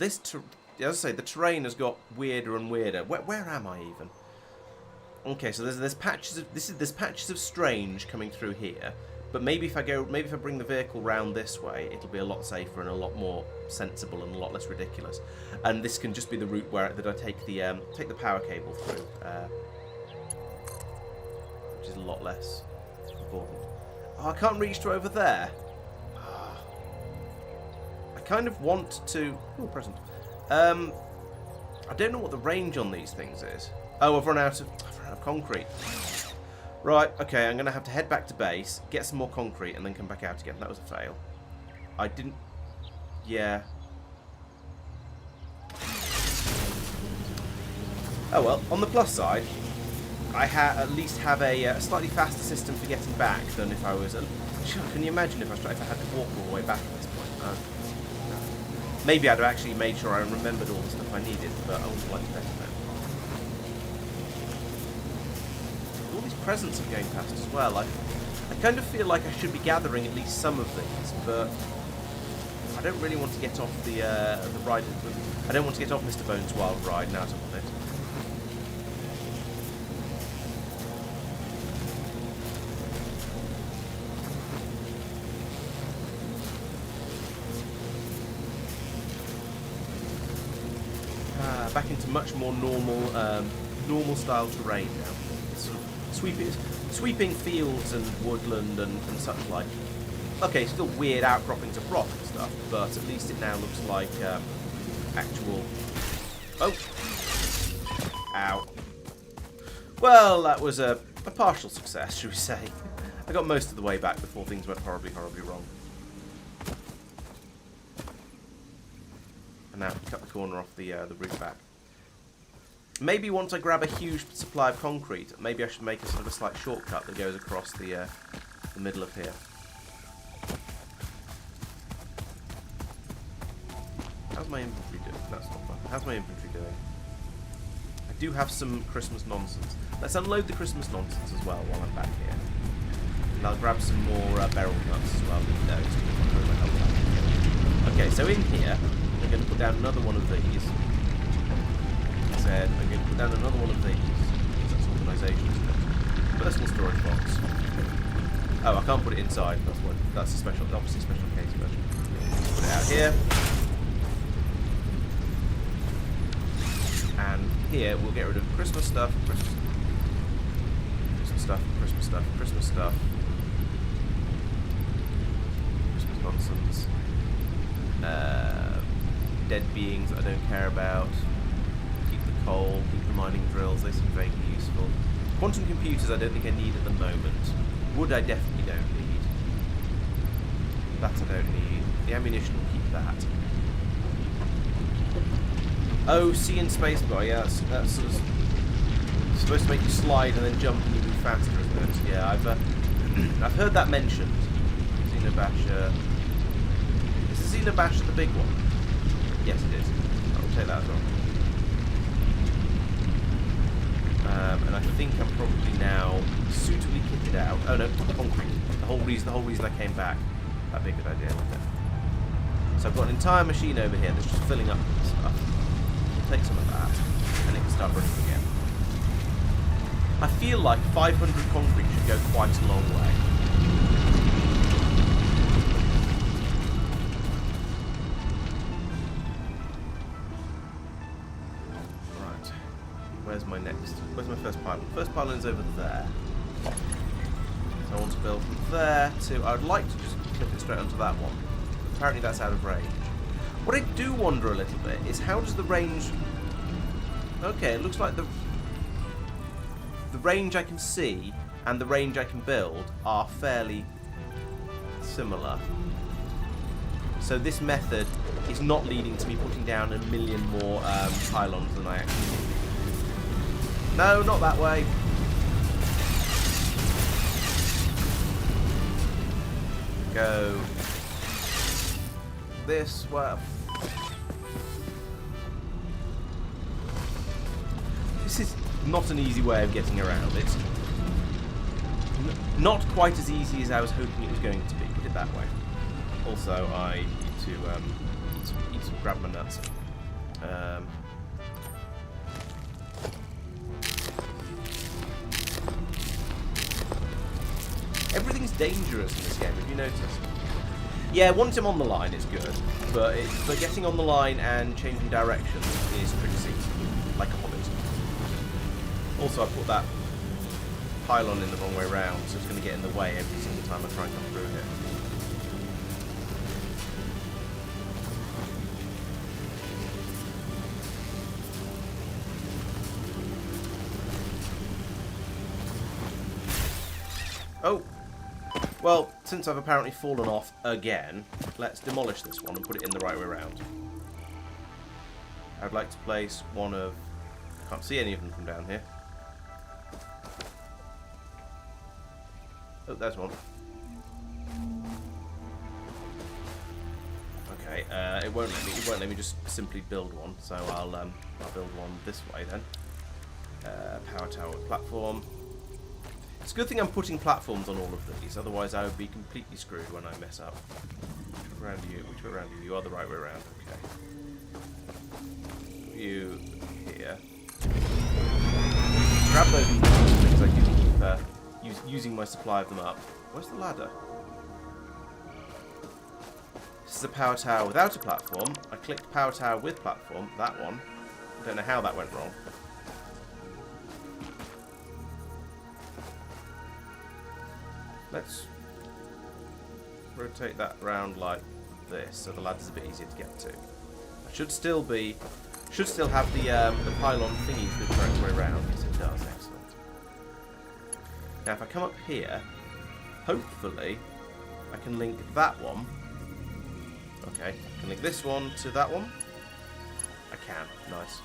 As I say, the terrain has got weirder and weirder. Where am I even? Okay, so there's patches of there's patches of strange coming through here. But maybe if I bring the vehicle round this way, it'll be a lot safer and a lot more sensible and a lot less ridiculous. And this can just be the route that I take the power cable through, which is a lot less important. Oh, I can't reach to over there. I kind of want to. Oh, present. I don't know what the range on these things is. Oh, I've run out of concrete. Right, okay, I'm going to have to head back to base, get some more concrete, and then come back out again. That was a fail. I didn't... Yeah. Oh well, on the plus side, I at least have a slightly faster system for getting back than if I was... Sure, can you imagine if I had to walk all the way back at this point? No. Maybe I'd have actually made sure I remembered all the stuff I needed, but I wouldn't like to bet on it. All these presents are going past as well. I kind of feel like I should be gathering at least some of these, but I don't really want to get off the ride. I don't want to get off Mr. Bones' wild ride now. Top of it. back into much more normal style terrain now. Sort of sweeping fields and woodland and such like. Okay, still weird outcroppings of rock and stuff, but at least it now looks like actual... Oh! Ow. Well, that was a partial success, should we say. I got most of the way back before things went horribly, horribly wrong. And now cut the corner off the roof back. Maybe once I grab a huge supply of concrete, maybe I should make a sort of a slight shortcut that goes across the middle of here. How's my inventory doing? That's not fun. How's my inventory doing? I do have some Christmas nonsense. Let's unload the Christmas nonsense as well while I'm back here. And I'll grab some more barrel nuts as well. Okay, so in here, I'm going to put down another one of these. I'm going to put down another one of these. That's organisation, isn't it? Personal storage box. Oh, I can't put it inside. That's a special, obviously special case, but put it out here. And here we'll get rid of Christmas stuff, Christmas stuff, Christmas stuff, Christmas stuff, Christmas nonsense, dead beings I don't care about. Keep the coal, keep the mining drills, they seem vaguely useful. Quantum computers I don't think I need at the moment. Wood I definitely don't need. That I don't need. The ammunition will keep that. Oh, C and spacebar, yeah, that's sort of supposed to make you slide and then jump and you move faster, isn't it? Yeah, I've heard that mentioned. Xenobasher. Is the Xenobasher the big one? Yes, it is. I'll take that as well. And I think I'm probably now suitably kitted out. Oh no, concrete. The whole reason I came back. That'd be a good idea, wouldn't it? So I've got an entire machine over here that's just filling up with stuff. Take some of that, and it can start running again. I feel like 500 concrete should go quite a long way. Right. Where's my first pylon? First pylon's over there. So I want to build from there to... I would like to just clip it straight onto that one. Apparently that's out of range. What I do wonder a little bit is how does the range... Okay, it looks like the range I can see and the range I can build are fairly similar. So this method is not leading to me putting down a million more pylons than I actually need. No, not that way. Go this way. This is not an easy way of getting around. It's not quite as easy as I was hoping it was going to be, put it that way. Also, I need to grab my nuts. Everything's dangerous in this game, have you noticed? Yeah, once I'm on the line, it's good, but getting on the line and changing direction is tricky, like a hobbit. Also, I put that pylon in the wrong way round, so it's going to get in the way every single time I try and come through here. Oh! Well, since I've apparently fallen off again, let's demolish this one and put it in the right way around. I'd like to place one of... I can't see any of them from down here. Oh, there's one. Okay, it won't let me just simply build one, so I'll build one this way then. Power tower platform. It's a good thing I'm putting platforms on all of these, otherwise I would be completely screwed when I mess up. Which way around are you? Which way around are you? You are the right way around, okay. You here. Grab those because I do keep using my supply of them up. Where's the ladder? This is a power tower without a platform. I clicked power tower with platform, that one. I Don't know how that went wrong. Let's rotate that round like this, so the ladder's a bit easier to get to. I should still have the pylon thingies the correct way around. Yes, it does. Excellent. Now, if I come up here, hopefully I can link that one. Okay, I can link this one to that one. I can. Nice.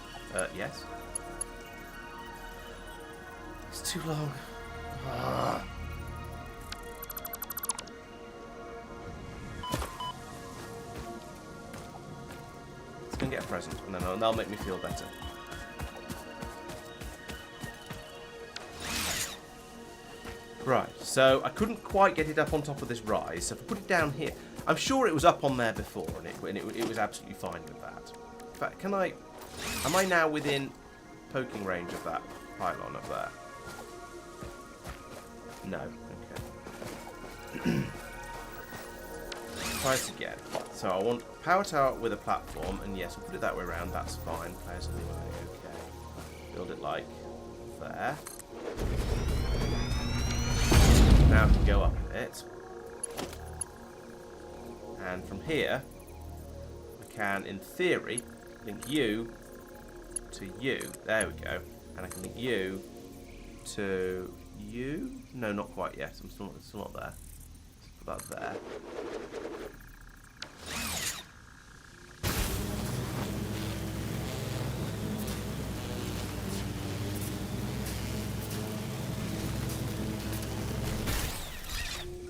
Yes. It's too long. Ah. It's gonna get a present, and then that'll make me feel better. Right, so I couldn't quite get it up on top of this rise, so if I put it down here, I'm sure it was up on there before, and it was absolutely fine with that. In fact, am I now within poking range of that pylon up there? No, okay. Try it again. So I want a power tower with a platform, and yes, we'll put it that way around, that's fine. Players anyway, okay. Build it like there. Now I can go up it. And from here, I can, in theory, link you to you. There we go. And I can link you to you? No, not quite yet. I'm still not there. Let's put that there.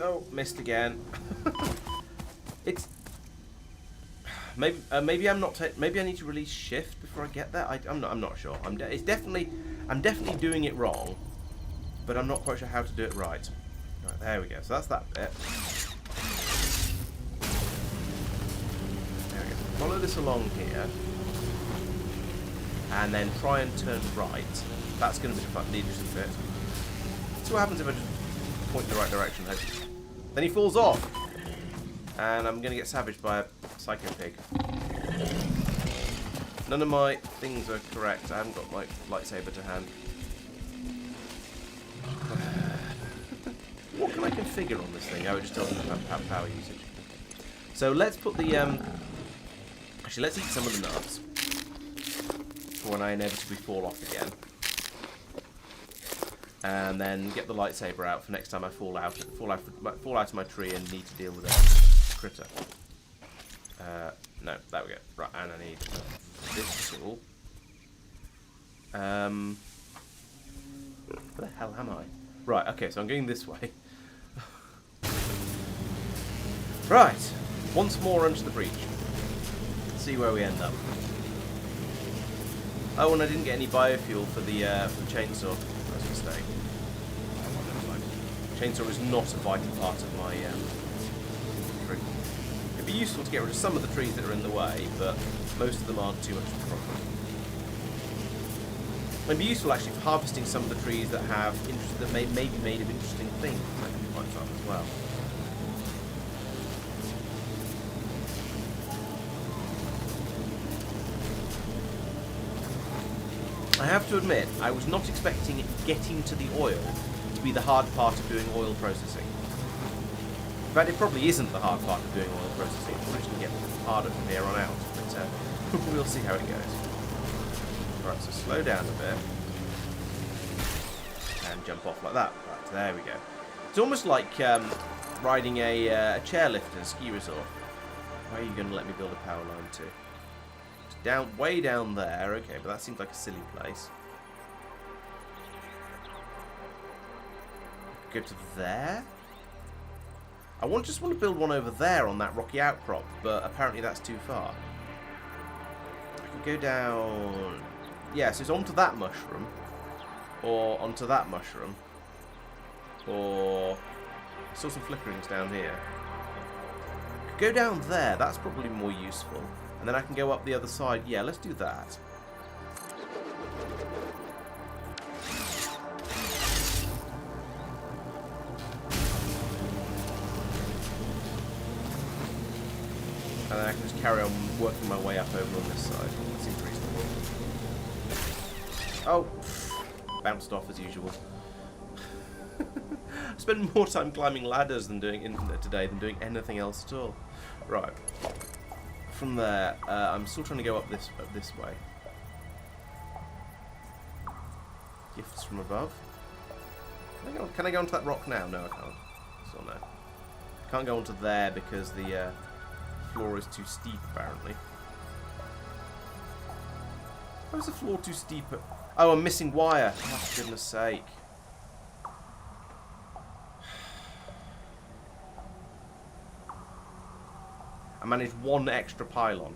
Oh, missed again. It's maybe I'm not. Maybe I need to release shift before I get there. I'm not sure. I'm definitely doing it wrong, but I'm not quite sure how to do it right. Right, there we go. So that's that bit. There we go. Follow this along here, and then try and turn right. That's going to be the interesting bit. See what happens if I just point in the right direction. Then he falls off. And I'm going to get savaged by a psycho pig. None of my things are correct. I haven't got my lightsaber to hand. What can I configure on this thing? Oh, it just tells me about power usage. So let's put the... Actually, let's eat some of the nuts. For when I inevitably fall off again. And then get the lightsaber out for next time I fall out of my tree and need to deal with a critter. No, there we go. Right, and I need this tool. Where the hell am I? Right, okay, so I'm going this way. Right, once more under the breach. Let's see where we end up. Oh, and I didn't get any biofuel for the chainsaw. That's a mistake. Chainsaw is not a vital part of my tree. It'd be useful to get rid of some of the trees that are in the way, but most of them aren't too much of a problem. It'd be useful actually for harvesting some of the trees that have that may be made of interesting things. That could be quite fun as well. I have to admit, I was not expecting getting to the oil to be the hard part of doing oil processing. In fact, it probably isn't the hard part of doing oil processing. It's actually get harder from here on out, but we'll see how it goes. Right, so slow down a bit. And jump off like that. Right, there we go. It's almost like riding a chairlift in a ski resort. Where are you going to let me build a power line to? It's way down there. Okay, but that seems like a silly place. Go to there? I just want to build one over there on that rocky outcrop, but apparently that's too far. I can go down... Yeah, so it's onto that mushroom, or onto that mushroom, or... I saw some flickerings down here. I could go down there, that's probably more useful. And then I can go up the other side. Yeah, let's do that. And then I can just carry on working my way up over on this side. That seems reasonable. Oh, bounced off as usual. I spend more time climbing ladders than today than doing anything else at all. Right. From there, I'm still trying to go up this way. Gifts from above. Can I go onto that rock now? No, I can't. Still no. Can't go onto there because the floor is too steep, apparently. Why is the floor too steep? Oh, I'm missing wire. Oh, for goodness sake. I managed one extra pylon.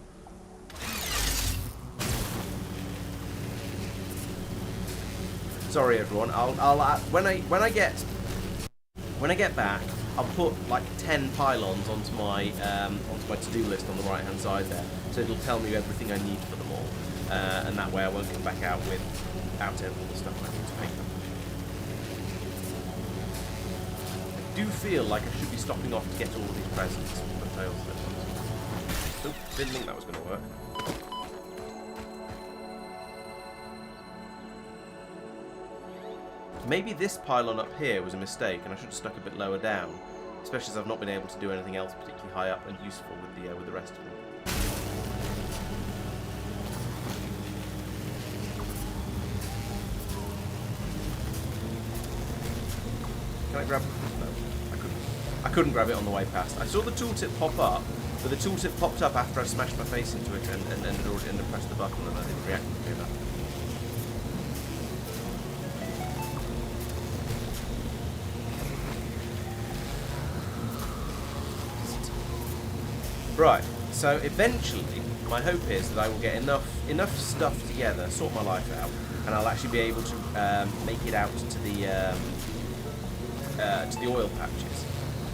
Sorry, everyone. I'll when I get back, I'll put like 10 pylons onto my to-do list on the right-hand side there, so it'll tell me everything I need for them all, and that way I won't come back out without all the stuff I need to make them. I do feel like I should be stopping off to get all of these presents, but I also don't. Oh, didn't think that was going to work. Maybe this pylon up here was a mistake, and I should have stuck a bit lower down, especially as I've not been able to do anything else particularly high up and useful with the rest of them. Can I grab it? No, I couldn't. I couldn't grab it on the way past. I saw the tooltip pop up, but the tooltip popped up after I smashed my face into it and pressed the button, and I didn't react to that. Right, so eventually, my hope is that I will get enough stuff together, sort my life out, and I'll actually be able to make it out to the oil patches.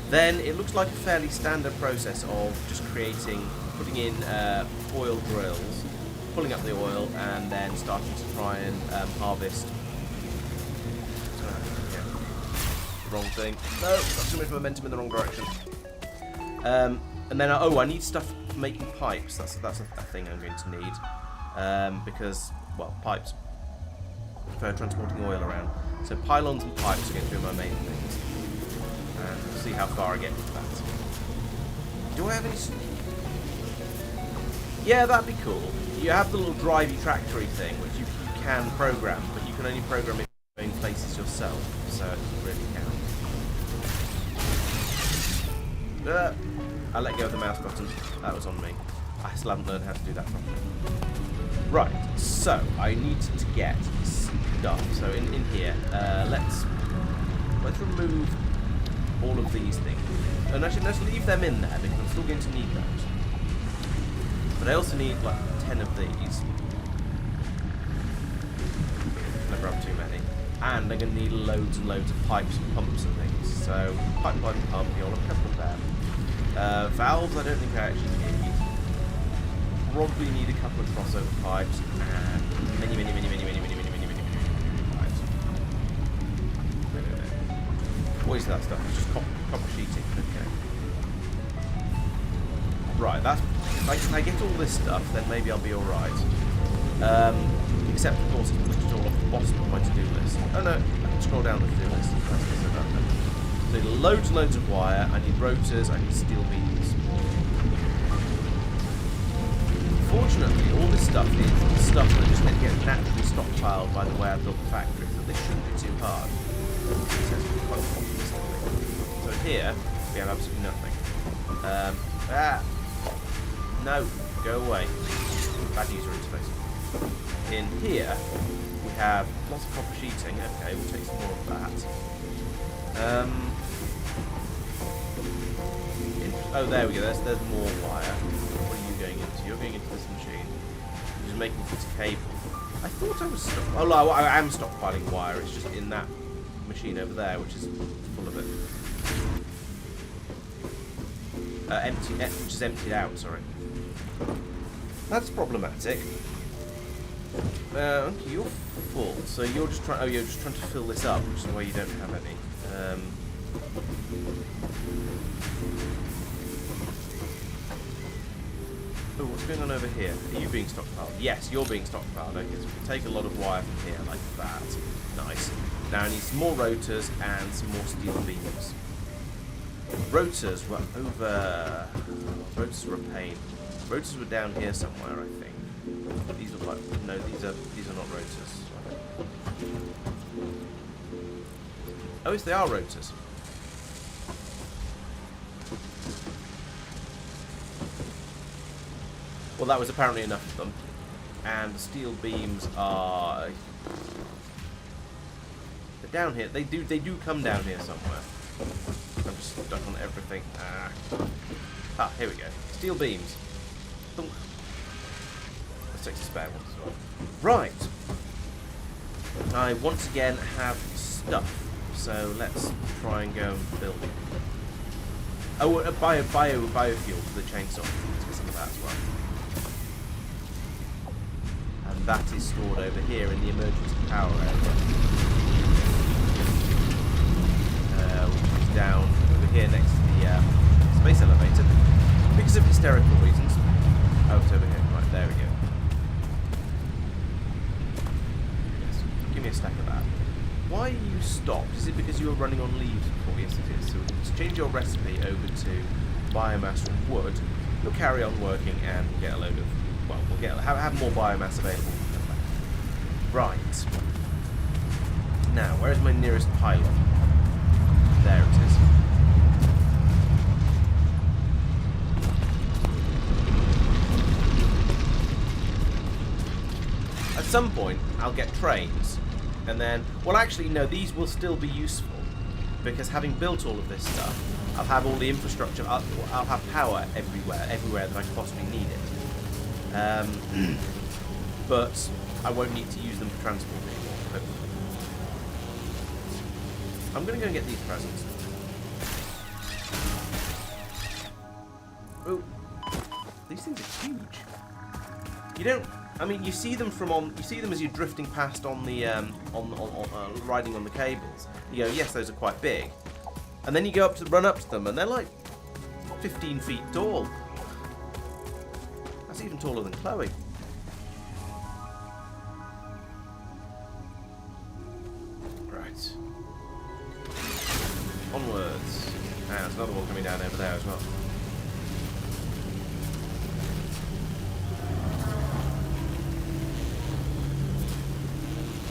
Then it looks like a fairly standard process of just putting in oil drills, pulling up the oil, and then starting to try and harvest. Wrong thing. No, got too much momentum in the wrong direction. And then, I need stuff for making pipes. That's a thing I'm going to need. Because, well, pipes for transporting oil around. So pylons and pipes are going to be my main things. And we'll see how far I get with that. Do I have any... Yeah, that'd be cool. You have the little drivey tractory thing, which you can program, but you can only program it in places yourself, so it doesn't really count. I let go of the mouse button. That was on me. I still haven't learned how to do that properly. Right, so I need to get stuff. So in here, let's remove all of these things. And actually, let's leave them in there because I'm still going to need those. But I also need like 10 of these. I grab too many. And I'm going to need loads and loads of pipes and pumps and things. So pipeline pump, you'll have a couple of them. Valves, I don't think I actually need. Probably need a couple of crossover pipes and many pipes. What is that stuff? It's just copper sheeting. Okay. Right, that's. If I get all this stuff, then maybe I'll be alright. Except, of course, it's pushed it all off the bottom of my to-do list. Oh no, I can scroll down the to-do list. So loads and loads of wire, I need rotors, I need steel beams. Fortunately, all this stuff is stuff that just gets naturally stockpiled by the way I built the factory, so this shouldn't be too hard. So here, we have absolutely nothing. No, go away. Bad user interface. In here, we have lots of copper sheeting. Okay, we'll take some more of that. Oh, there we go. There's more wire. What are you going into? You're going into this machine. You're just making this cable. I thought I was oh no, I am stockpiling wire. It's just in that machine over there, which is full of it. Which is emptied out. Sorry. That's problematic. Okay, you're full. So you're just trying. Oh, you're just trying to fill this up, which is why you don't have any. Oh, what's going on over here? Are you being stockpiled? Yes, you're being stockpiled. Okay, so we can take a lot of wire from here like that. Nice. Now I need some more rotors and some more steel beams. Rotors were over... Rotors were a pain. Rotors were down here somewhere, I think. These look like... No, these are not rotors. Oh, yes, they are rotors. Well, that was apparently enough of them. And the steel beams are... They're down here. They do come down here somewhere. I'm just stuck on everything. Ah, here we go. Steel beams. Thunk. Let's take the spare ones as well. Right. I once again have stuff. So let's try and go and build it. Oh, a biofuel for the chainsaw. Let's get some of that as well. And that is stored over here in the emergency power area. Which is down over here next to the space elevator. Because of hysterical reasons. Oh, it's over here. Right, there we go. Yes. Give me a stack of that. Why are you stopped? Is it because you were running on leaves before? Yes, it is. So let's change your recipe over to biomass from wood. You'll carry on working and get a load of... Well, we'll have more biomass available. Right. Now, where is my nearest pylon? There it is. At some point, I'll get trains. And then, well actually no, these will still be useful. Because having built all of this stuff, I'll have all the infrastructure, I'll have power everywhere that I can possibly need it. But I won't need to use them for transport anymore, hopefully. I'm going to go and get these presents. Oh, these things are huge. You don't... I mean, you see them from on. You see them as you're drifting past on the riding on the cables. You go, yes, those are quite big, and then you go run up to them, and they're like 15 feet tall. That's even taller than Chloe. Right. Onwards. Ah, there's another one coming down over there as well.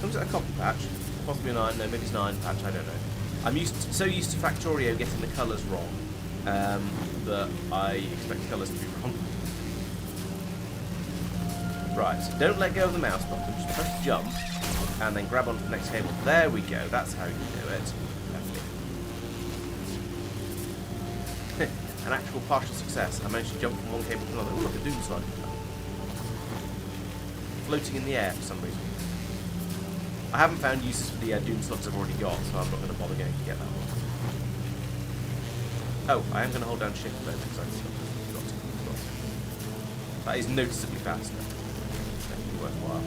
Looks like a copper patch, possibly an iron. No, maybe it's an iron patch. I don't know. I'm so used to Factorio getting the colours wrong that I expect the colours to be wrong. Right, so don't let go of the mouse button. Just press jump and then grab onto the next cable. There we go. That's how you do it. An actual partial success. I managed to jump from one cable to another. Ooh, look, a doom slide. Floating in the air for some reason. I haven't found uses for the doom slots I've already got, so I'm not going to bother going to get that one. Oh, I am going to hold down shift though, because I forgot to. That is noticeably faster. Definitely worthwhile.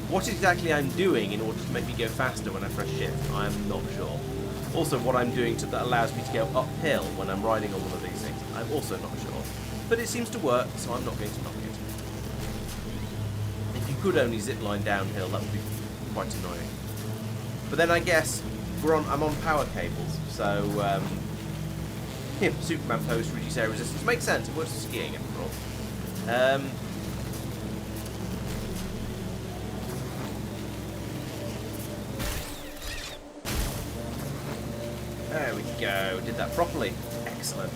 What exactly I'm doing in order to make me go faster when I press shift, I'm not sure. Also, what I'm doing that allows me to go uphill when I'm riding on one of these things, I'm also not sure. But it seems to work, so I'm not going to knock it. Could only zip line downhill, that would be quite annoying. But then I guess I'm on power cables, so Superman pose to reduce air resistance makes sense. It works for skiing after all. There we go. Did that properly. Excellent.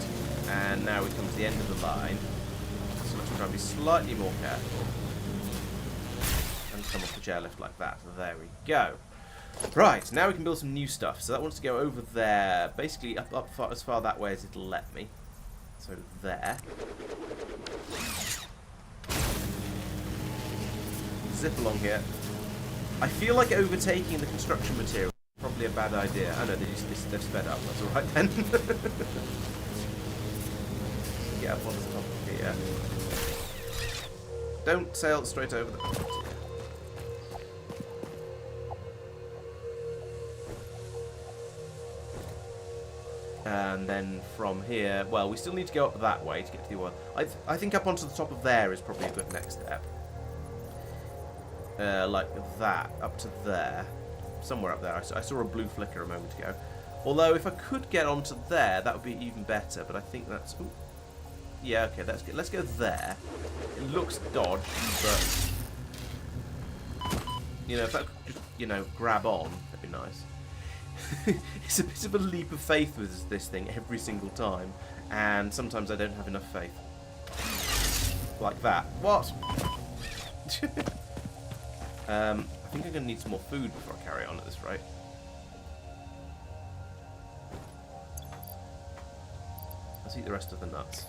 And now we come to the end of the line. So let's try and be slightly more careful. Come off the chairlift like that. There we go. Right, now we can build some new stuff. So that wants to go over there, basically up as far that way as it'll let me. So there. Zip along here. I feel like overtaking the construction material is probably a bad idea. I know they've sped up. That's all right then. Get up onto the top of here. Don't sail straight over the top. And then from here, well, we still need to go up that way to get to the oil. I think up onto the top of there is probably a good next step. Like that, up to there. Somewhere up there. I saw a blue flicker a moment ago. Although, if I could get onto there, that would be even better. But I think that's... Ooh. Yeah, okay, let's go there. It looks dodgy, but... You know, if that could just, you know, grab on, that'd be nice. It's a bit of a leap of faith with this thing every single time. And sometimes I don't have enough faith. Like that. What? I think I'm going to need some more food before I carry on at this rate. Let's eat the rest of the nuts.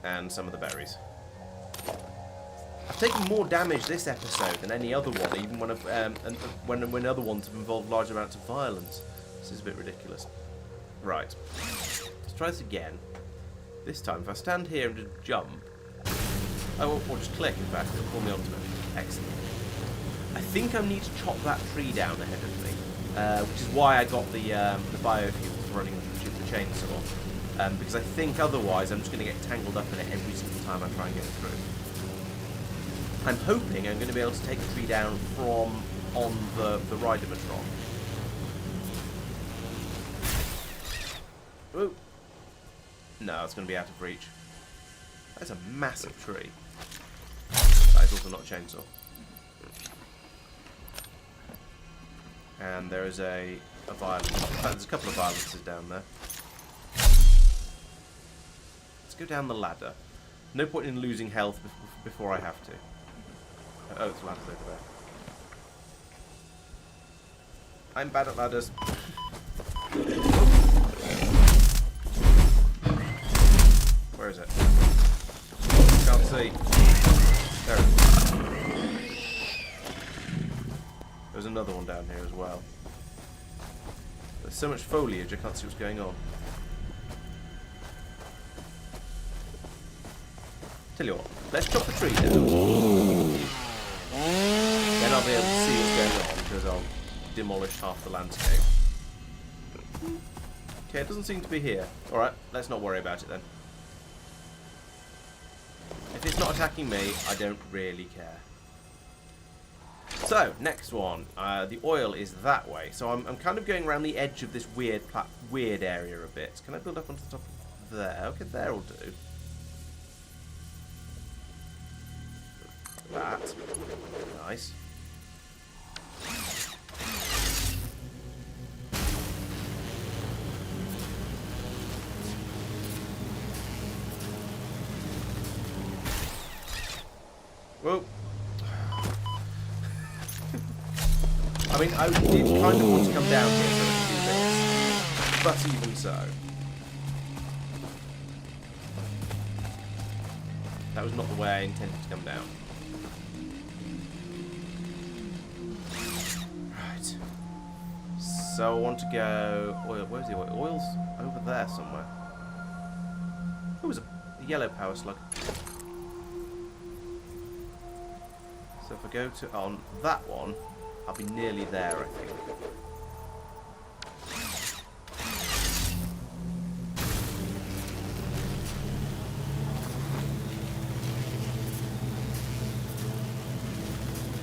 And some of the berries. I've taken more damage this episode than any other one, even when when other ones have involved large amounts of violence. This is a bit ridiculous. Right. Let's try this again. This time, if I stand here and just jump... Oh, or just click, in fact, it'll pull me onto it. Excellent. I think I need to chop that tree down ahead of me, which is why I got the biofuels running the chainsaw. Because I think otherwise I'm just going to get tangled up in it every single time I try and get through. I'm hoping I'm going to be able to take the tree down from on the Ridermatron. Ooh. No, it's going to be out of reach. That's a massive tree. That is also not a chainsaw. And there is a violence. In fact, there's a couple of violences down there. Let's go down the ladder. No point in losing health before I have to. Oh, it's ladders over there. I'm bad at ladders. Where is it? Can't see. There it is. There's another one down here as well. There's so much foliage I can't see what's going on. Tell you what, let's chop the tree down. Then I'll be able to see what's going on because I'll demolish half the landscape. Okay, it doesn't seem to be here. Alright, let's not worry about it then. If it's not attacking me, I don't really care. So, next one. The oil is that way. So I'm kind of going around the edge of this weird area a bit. Can I build up onto the top of there? Okay, there will do. That. Nice. Whoa. I mean, I did kind of want to come down here so I could do this, but even so. That was not the way I intended to come down. Right. So I want to go... Oil. Where's the oil? Oil's over there somewhere. Oh, there's a yellow power slug. So if I go to on that one, I'll be nearly there, I think.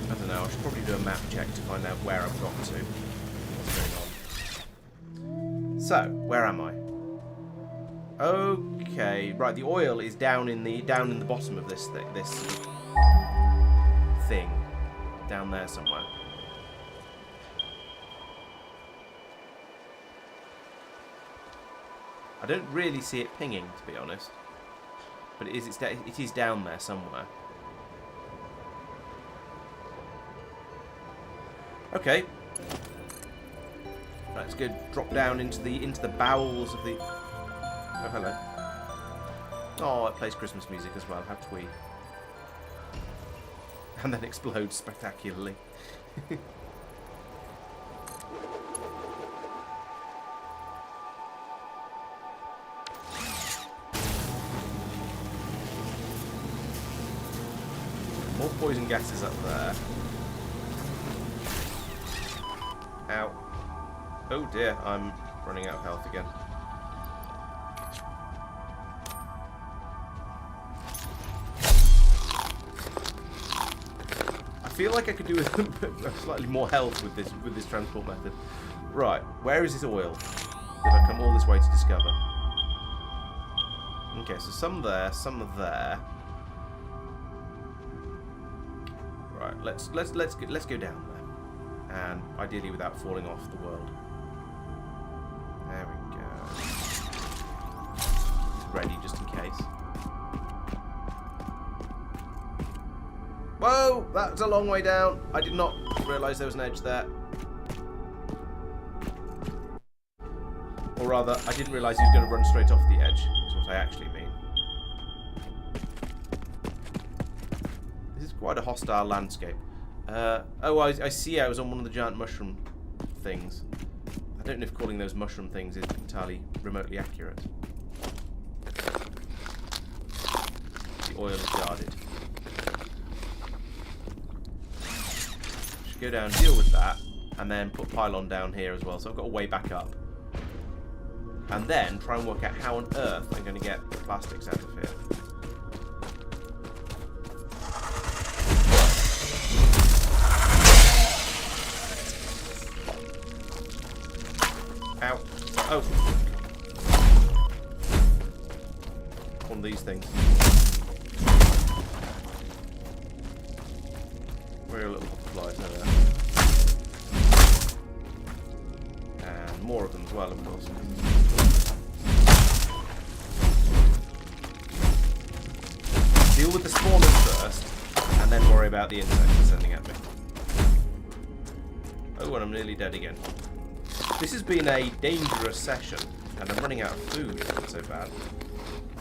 I don't know, I should probably do a map check to find out where I've got to. What's going on? So, where am I? Okay, right, the oil is down in the bottom of this thing. Down there somewhere. I don't really see it pinging, to be honest. But it is down there somewhere. Okay. Right, let's go drop down into the bowels of the... Oh, hello. Oh, it plays Christmas music as well. How twee. And then explodes spectacularly. More poison gases up there. Ow. Oh dear, I'm running out of health again. I feel like I could do with slightly more health with this transport method. Right, where is this oil that I've come all this way to discover? Okay, so some there, some are there. Right, let's go down there, and ideally without falling off the world. There we go. Ready just in case. Whoa, that's a long way down. I did not realise there was an edge there. Or rather, I didn't realise he was going to run straight off the edge, is what I actually mean. This is quite a hostile landscape. Oh, I see I was on one of the giant mushroom things. I don't know if calling those mushroom things is entirely remotely accurate. The oil is guarded. Should go down, deal with that, and then put pylon down here as well, so I've got a way back up. And then try and work out how on earth I'm going to get the plastics out of here. Ow. Oh. One of these things. Where are little butterflies there? And more of them as well, of course. Deal with the spawners first, and then worry about the insects descending at me. Oh, and I'm nearly dead again. This has been a dangerous session, and I'm running out of food. Not so bad.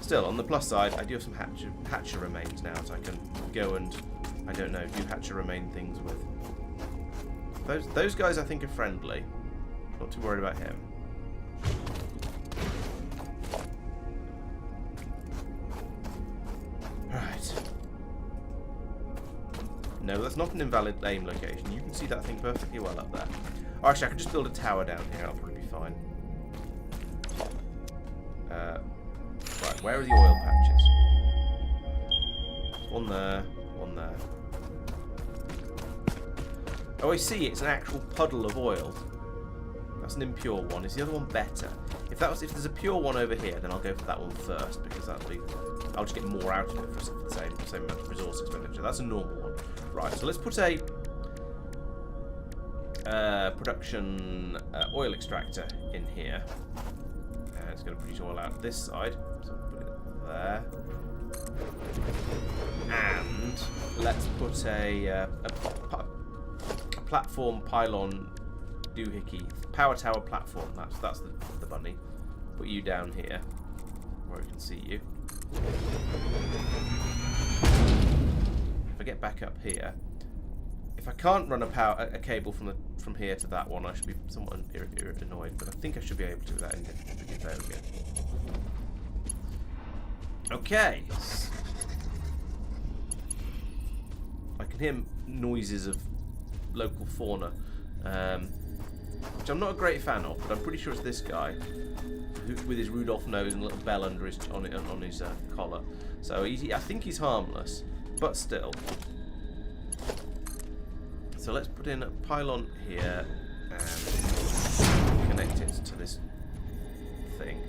Still, on the plus side, I do have some hatcher remains now, so I can go and, I don't know, do hatcher remain things with. Those guys I think are friendly. Not too worried about him. Right. No, that's not an invalid aim location. You can see that thing perfectly well up there. Or actually, I could just build a tower down here. That'll probably be fine. Right, where are the oil patches? One there, one there. Oh, I see. It's an actual puddle of oil. That's an impure one. Is the other one better? If there's a pure one over here, then I'll go for that one first because I'll just get more out of it for the same amount of resource expenditure. That's a normal one. Right. So let's put a production oil extractor in here. And it's going to produce oil out this side. So I'll put it there. And let's put a platform pylon doohickey power tower platform. That's the bunny. Put you down here where we can see you. If I get back up here, if I can't run a cable from here to that one, I should be somewhat annoyed. But I think I should be able to with that engine. There we go. Okay. I can hear noises of local fauna, which I'm not a great fan of, but I'm pretty sure it's this guy with his Rudolph nose and a little bell under his collar. So I think he's harmless, but still. So let's put in a pylon here and connect it to this thing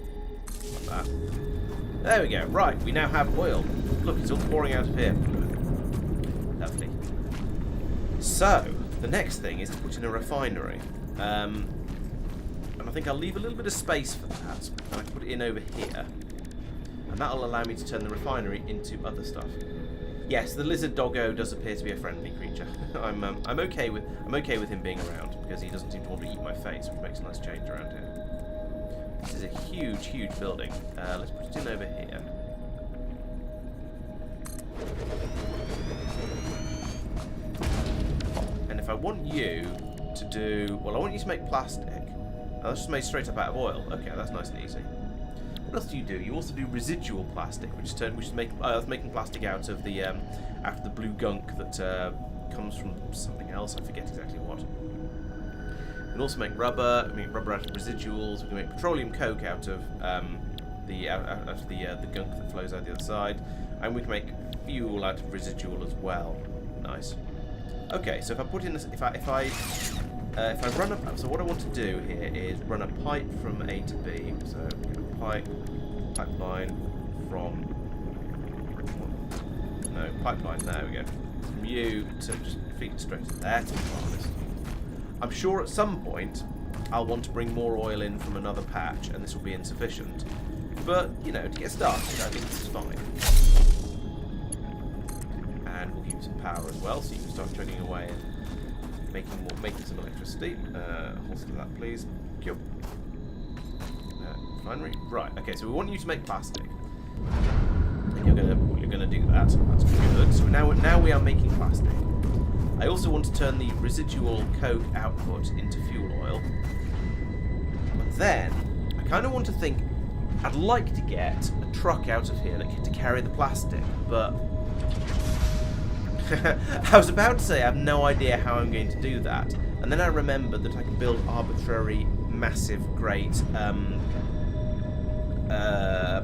like that. There we go. Right, we now have oil. Look, it's all pouring out of here. Lovely. So the next thing is to put in a refinery. And I think I'll leave a little bit of space for that. And I can put it in over here. And that'll allow me to turn the refinery into other stuff. Yes, the lizard doggo does appear to be a friendly creature. I'm okay with him being around because he doesn't seem to want to eat my face, which makes a nice change around here. This is a huge, huge building. Let's put it in over here. And if I want you to do... Well, I want you to make plastic. That's just made straight up out of oil. Okay, that's nice and easy. What else do? You also do residual plastic, which is making plastic out of the blue gunk that comes from something else. I forget exactly what. We can also make rubber. We make rubber out of residuals. We can make petroleum coke out of the gunk that flows out the other side, and we can make fuel out of residual as well. Nice. Okay, so if I put in if I run a, so what I want to do here is run a pipe from A to B. So pipeline from pipeline. There we go. From you to just feed it straight to there to the harvest. I'm sure at some point I'll want to bring more oil in from another patch, and this will be insufficient. But you know, to get started, I think this is fine. And we'll give you some power as well, so you can start chugging away and making some electricity. Holster that, please. Cool. Refinery. Right. Okay. So we want you to make plastic, and you're gonna do that. That's good. So now we are making plastic. I also want to turn the residual coke output into fuel oil. But then I kind of want to think. I'd like to get a truck out of here to carry the plastic, but I was about to say I have no idea how I'm going to do that, and then I remembered that I can build arbitrary, massive, great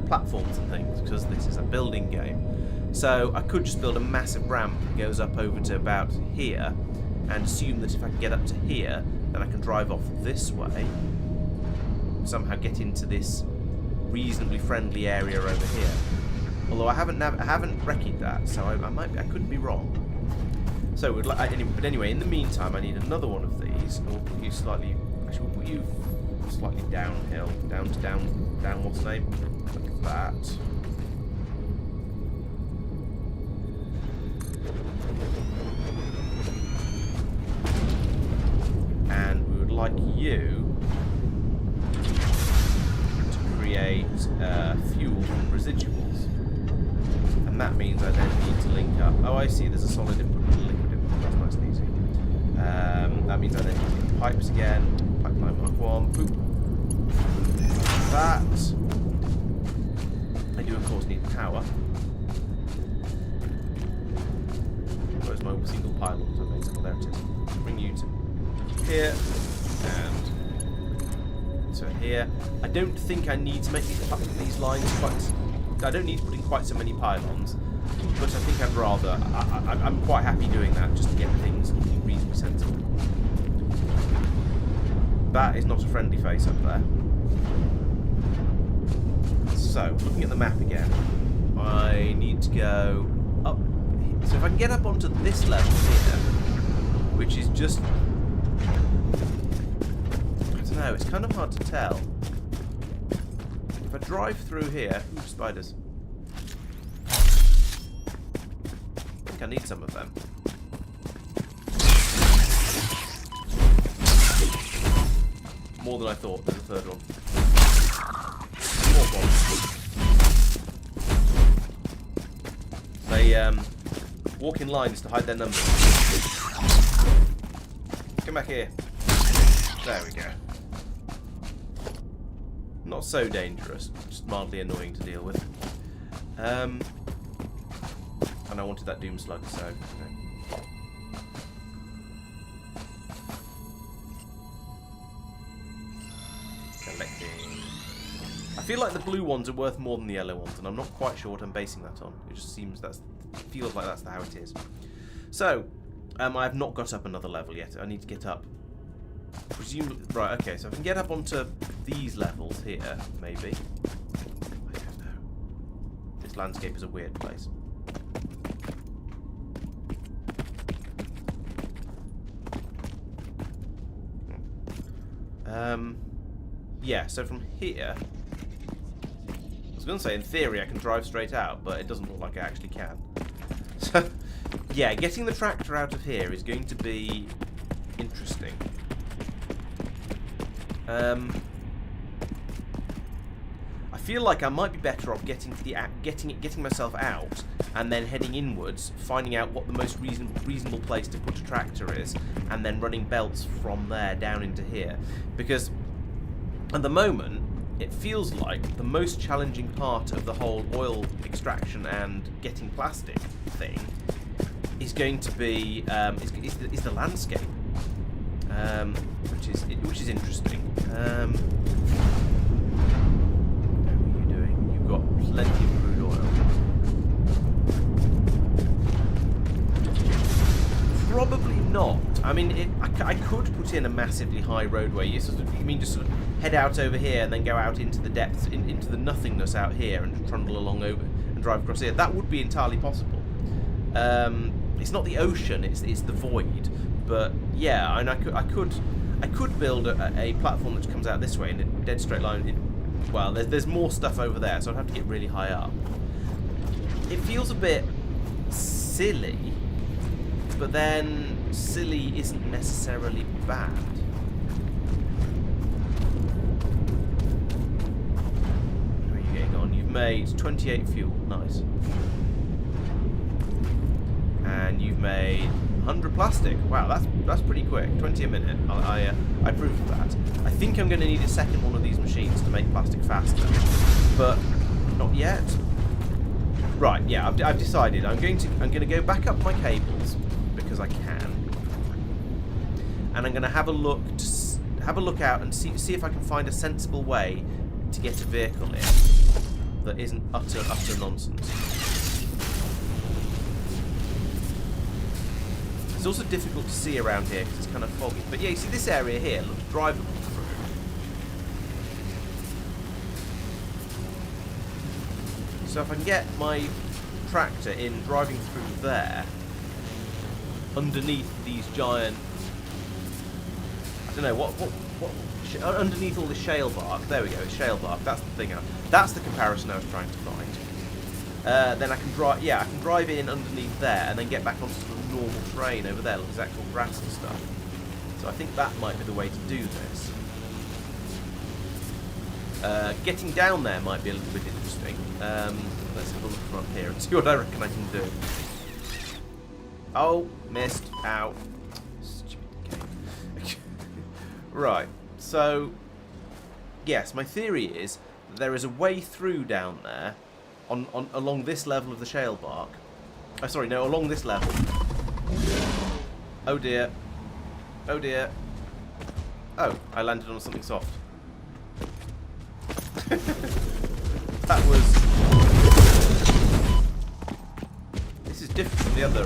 platforms and things, because this is a building game. So I could just build a massive ramp that goes up over to about here, and assume that if I can get up to here, then I can drive off this way, somehow get into this reasonably friendly area over here. Although I haven't recce'd that, so I could be wrong. So but anyway, in the meantime, I need another one of these. And we'll put you slightly. Actually, we'll put you slightly downhill, down. What's the name? Like that. And we would like you create fuel from residuals, and that means I then need to link up. Oh, I see. There's a solid input and a liquid input. That's nice and easy. That means I then need to get pipes again. Pipeline Mark 1. Boop. That. I do, of course, need power. Where's my single pylons? I made some. There it is. Bring you to here and. So here, I don't think I need to make these lines quite. I don't need to put in quite so many pylons, but I think I'd rather. I'm quite happy doing that just to get things looking reasonably sensible. That is not a friendly face up there. So, looking at the map again, I need to go up. So if I can get up onto this level here, which is just. No, it's kind of hard to tell. If I drive through here... Ooh, spiders. I think I need some of them. More than I thought. There's a third one. More bombs. They walk in lines to hide their numbers. Come back here. There we go. Not so dangerous, just mildly annoying to deal with. And I wanted that doom slug, so. Okay. Collecting. I feel like the blue ones are worth more than the yellow ones, and I'm not quite sure what I'm basing that on. It just seems feels like that's how it is. So, I have not got up another level yet. I need to get up. Presumably, right, okay, so if I can get up onto these levels here, maybe. I don't know. This landscape is a weird place. Yeah, so from here, I was going to say in theory I can drive straight out, but it doesn't look like I actually can. So, yeah, getting the tractor out of here is going to be interesting. I feel like I might be better off getting myself out and then heading inwards, finding out what the most reasonable place to put a tractor is, and then running belts from there down into here. Because at the moment, it feels like the most challenging part of the whole oil extraction and getting plastic thing is going to be is the landscape, which is interesting. How are you doing? You've got plenty of crude oil. Probably not. I mean, I could put in a massively high roadway. You mean just sort of head out over here and then go out into the depths, into the nothingness out here, and trundle along over and drive across here. That would be entirely possible. It's not the ocean; it's the void. But yeah, and I could build a platform that comes out this way in a dead straight line. Well, there's more stuff over there, so I'd have to get really high up. It feels a bit silly. But then, silly isn't necessarily bad. How are you getting on? You've made 28 fuel. Nice. And you've made 100 plastic. Wow, that's pretty quick. 20 a minute. I approve of that. I think I'm going to need a second one of these machines to make plastic faster. But not yet. Right, yeah, I've decided. I'm going to go back up my cables. Because I can, and I'm going to have a look out and see if I can find a sensible way to get a vehicle in that isn't utter nonsense. It's also difficult to see around here because it's kind of foggy. But yeah, you see this area here looks drivable through. So if I can get my tractor in driving through there. Underneath these giant, I don't know what underneath all the shale bark. There we go, it's shale bark. That's the thing. That's the comparison I was trying to find. Then I can drive. Yeah, I can drive in underneath there and then get back onto sort of normal terrain over there, like there's actual grass and stuff. So I think that might be the way to do this. Getting down there might be a little bit interesting. Let's have a look from up here and see what I reckon I can do. Oh, missed. Ow. Stupid game. Right, so yes, my theory is that there is a way through down there along this level of the shale bark. Oh, sorry, no, along this level. Oh dear. Oh dear. Oh, I landed on something soft. That was... This is different from the other...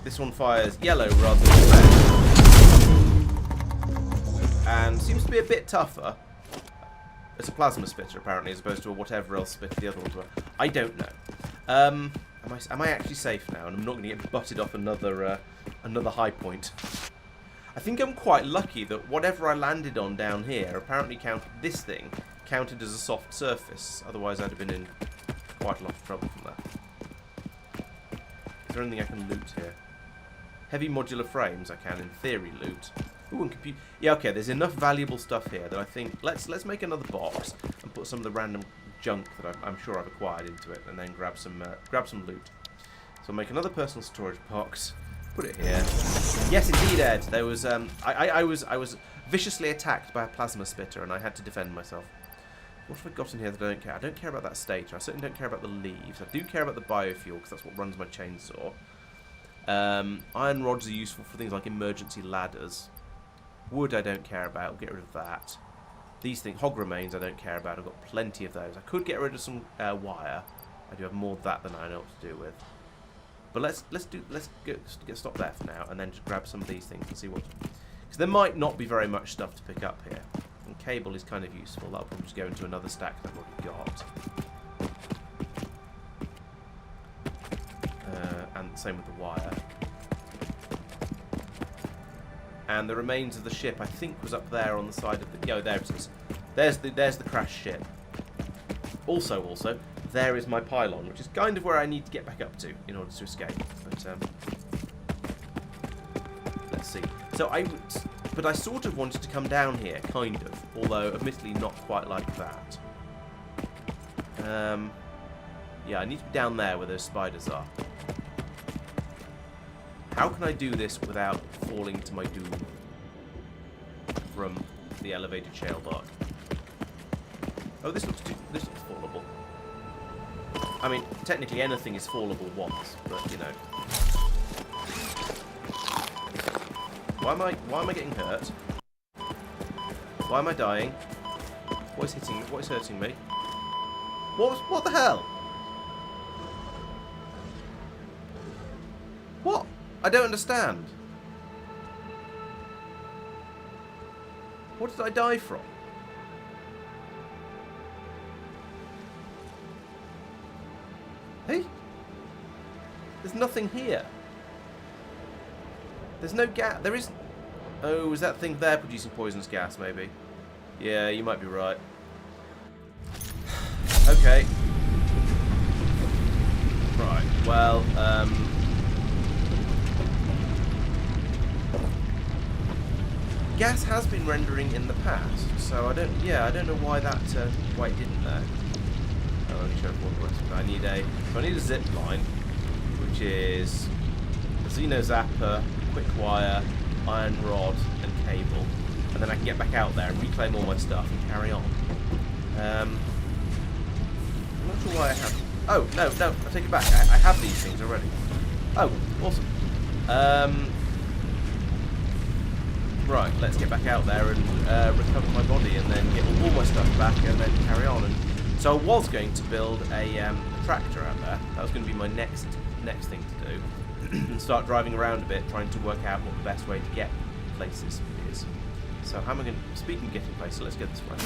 This one fires yellow rather than red. And seems to be a bit tougher. It's a plasma spitter, apparently, as opposed to whatever else spitter the other ones were. I don't know. Am I actually safe now? And I'm not going to get butted off another high point. I think I'm quite lucky that whatever I landed on down here apparently counted as a soft surface. Otherwise, I'd have been in quite a lot of trouble from that. Is there anything I can loot here? Heavy modular frames I can, in theory, loot. Ooh, and compute. Yeah, okay. There's enough valuable stuff here that I think let's make another box and put some of the random junk that I'm sure I've acquired into it, and then grab some loot. So I'll make another personal storage box. Put it here. Yes, indeed, Ed. There was I was viciously attacked by a plasma spitter, and I had to defend myself. What have I got in here that I don't care? I don't care about that stator. I certainly don't care about the leaves. I do care about the biofuel because that's what runs my chainsaw. Iron rods are useful for things like emergency ladders. Wood I don't care about. I'll get rid of that. These things, hog remains, I don't care about. I've got plenty of those. I could get rid of some wire. I do have more of that than I know what to do with. But let's get stopped there for now, and then just grab some of these things and see what. Because there might not be very much stuff to pick up here. And cable is kind of useful. That'll probably just go into another stack that I've already got. And same with the wire. And the remains of the ship, I think, was up there on the side of the... Oh, there it is. There's the crashed ship. Also, there is my pylon, which is kind of where I need to get back up to in order to escape. But let's see. So I sort of wanted to come down here, kind of, although admittedly not quite like that. Yeah, I need to be down there where those spiders are. How can I do this without falling to my doom from the elevated shale bark. Oh, this looks fallable. I mean, technically anything is fallable once, but you know. Why am I getting hurt? Why am I dying? What is hitting me? What is hurting me? What the hell? What? I don't understand. What did I die from? Hey? There's nothing here. There's no gas. There isn't. Oh, is that thing there producing poisonous gas, maybe? Yeah, you might be right. Okay. Right, well, gas has been rendering in the past, so I don't know why why it didn't there. I'll only show one rest. I need a zip line, which is a Xeno Zapper, quick wire, iron rod, and cable, and then I can get back out there and reclaim all my stuff and carry on. I'm not sure why I have. Oh no, I take it back. I have these things already. Oh, awesome. Right, let's get back out there and recover my body, and then get all my stuff back, and then carry on. And so I was going to build a tractor out there. That was going to be my next thing to do. And start driving around a bit, trying to work out what the best way to get places is. So how am I going to... Speaking of getting places, let's get this way.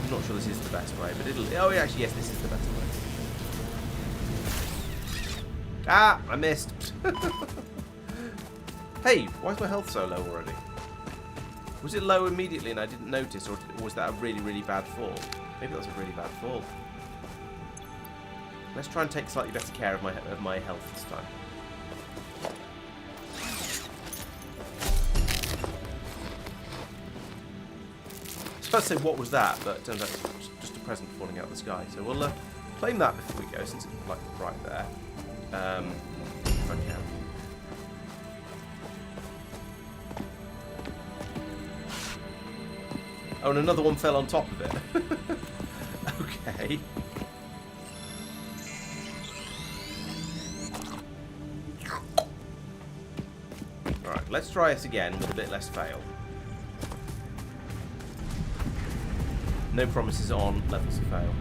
I'm not sure this is the best way, but it'll... Oh, yeah, actually, yes, this is the best way. Ah! I missed. Hey, why is my health so low already? Was it low immediately and I didn't notice, or was that a really, really bad fall? Maybe that was a really bad fall. Let's try and take slightly better care of my health this time. I was supposed to say what was that, but it turns out it's just a present falling out of the sky. So we'll claim that before we go, since it's like right there. If I can. Oh, and another one fell on top of it. Okay. Alright, let's try this again with a bit less fail. No promises on levels of fail.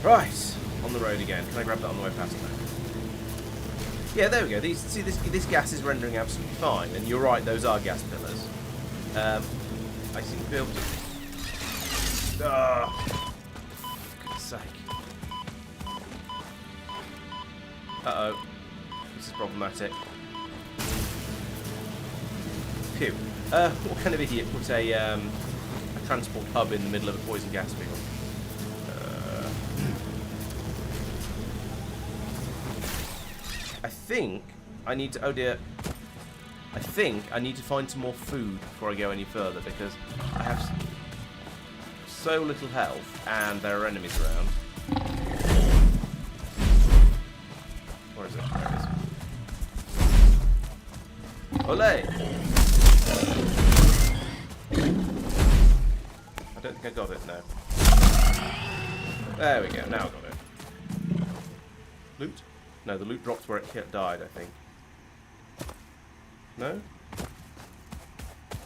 Right, on the road again. Can I grab that on the way past now? Yeah, there we go. This gas is rendering absolutely fine, and you're right, those are gas pillars. I seem to be able to... Ah, for goodness sake. Uh-oh. This is problematic. Phew. What kind of idiot put a transport hub in the middle of a poison gas field? I think I need to... Oh dear. I think I need to find some more food before I go any further, because I have so little health and there are enemies around. Where is it? There it is. Olé! I don't think I got it, no. There we go, now I got it. Loot? No, the loot dropped where it died, I think. No?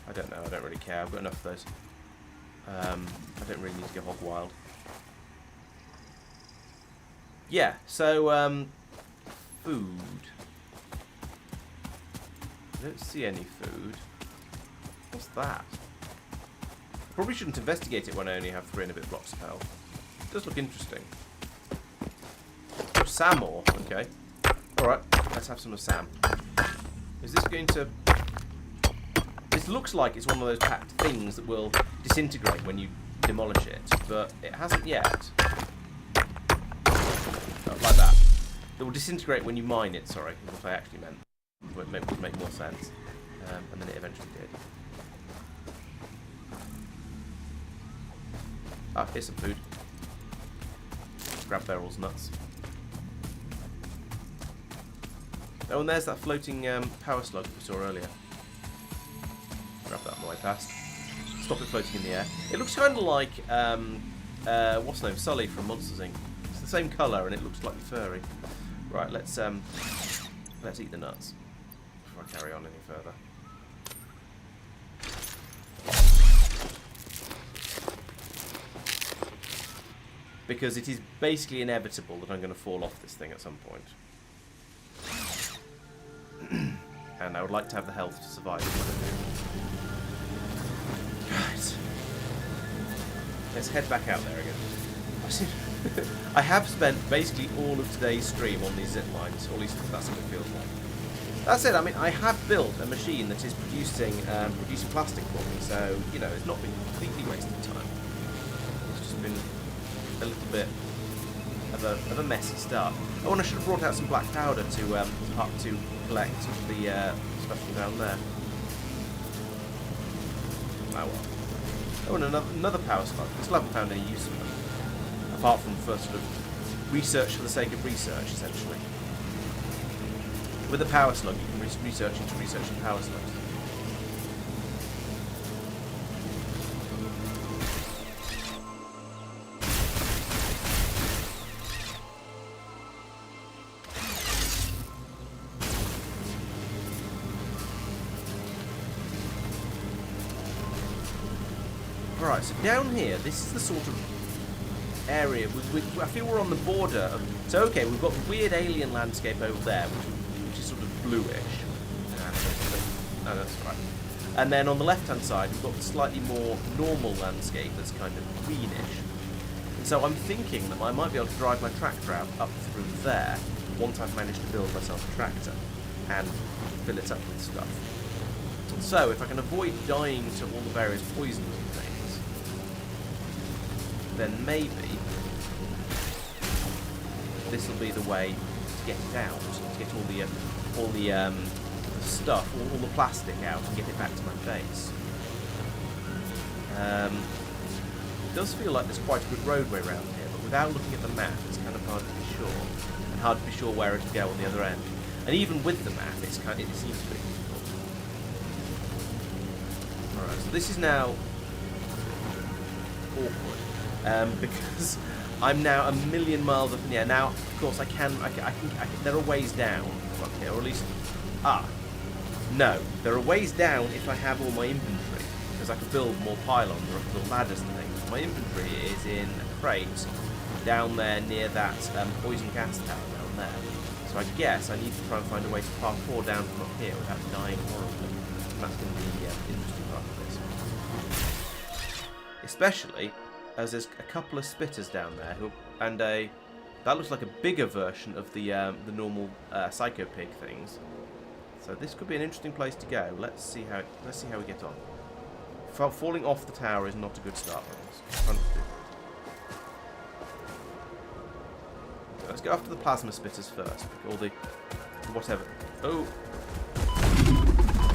I don't know, I don't really care. I've got enough of those. I don't really need to go hog wild. Yeah, so, food. I don't see any food. What's that? Probably shouldn't investigate it when I only have 3 and a bit blocks of health. It does look interesting. Sam ore, okay. Alright, let's have some of Sam. Is this going to... This looks like it's one of those packed things that will disintegrate when you demolish it, but it hasn't yet. Oh, like that. It will disintegrate when you mine it, sorry, is what I actually meant. It would make more sense. And then it eventually did. Ah, here's some food. grab Beryl's nuts. Oh, and there's that floating power slug we saw earlier. Grab that on the way past. Stop it floating in the air. It looks kind of like, what's the name? Sully from Monsters Inc. It's the same colour and it looks slightly furry. Right, let's eat the nuts before I carry on any further. Because it is basically inevitable that I'm going to fall off this thing at some point. And I would like to have the health to survive when I do. Right. Let's head back out there again. I have spent basically all of today's stream on these zip lines, or at least that's what it feels like. That said, I mean, I have built a machine that is producing plastic for me, so, you know, it's not been completely wasted time. It's just been a little bit of a messy start. Oh, and I should have brought out some black powder to collect the stuff from down there. Oh well. Oh, and another power slug. I still haven't found any use for them, apart from for sort of research for the sake of research, essentially. With a power slug, you can research into researching power slugs. Right, so down here, this is the sort of area, I feel we're on the border of, so okay, we've got the weird alien landscape over there, which is sort of bluish. No, that's right. And then on the left-hand side, we've got the slightly more normal landscape that's kind of greenish. So I'm thinking that I might be able to drive my tractor out up through there, once I've managed to build myself a tractor, and fill it up with stuff. So, if I can avoid dying to all the various poisons and things, then maybe this will be the way to get it out, to get all the stuff, all the plastic out, and get it back to my base. It does feel like there's quite a good roadway around here, but without looking at the map, it's kind of hard to be sure, and hard to be sure where it'll go on the other end. And even with the map, it seems to be. Alright, so this is now awkward, because I'm now a million miles up in the air. Now, of course, I can there are ways down from here, or at least, no, there are ways down if I have all my inventory, because I can build more pylons, or I can build ladders and things. My inventory is in a crate down there near that poison gas tower down there. So I guess I need to try and find a way to parkour down from up here without dying horribly. And that's going to be the interesting part of this. Especially as there's a couple of spitters down there that looks like a bigger version of the normal psycho pig things. So this could be an interesting place to go. Let's see how we get on. Falling off the tower is not a good start for us. So let's go after the plasma spitters first, or the whatever. Oh.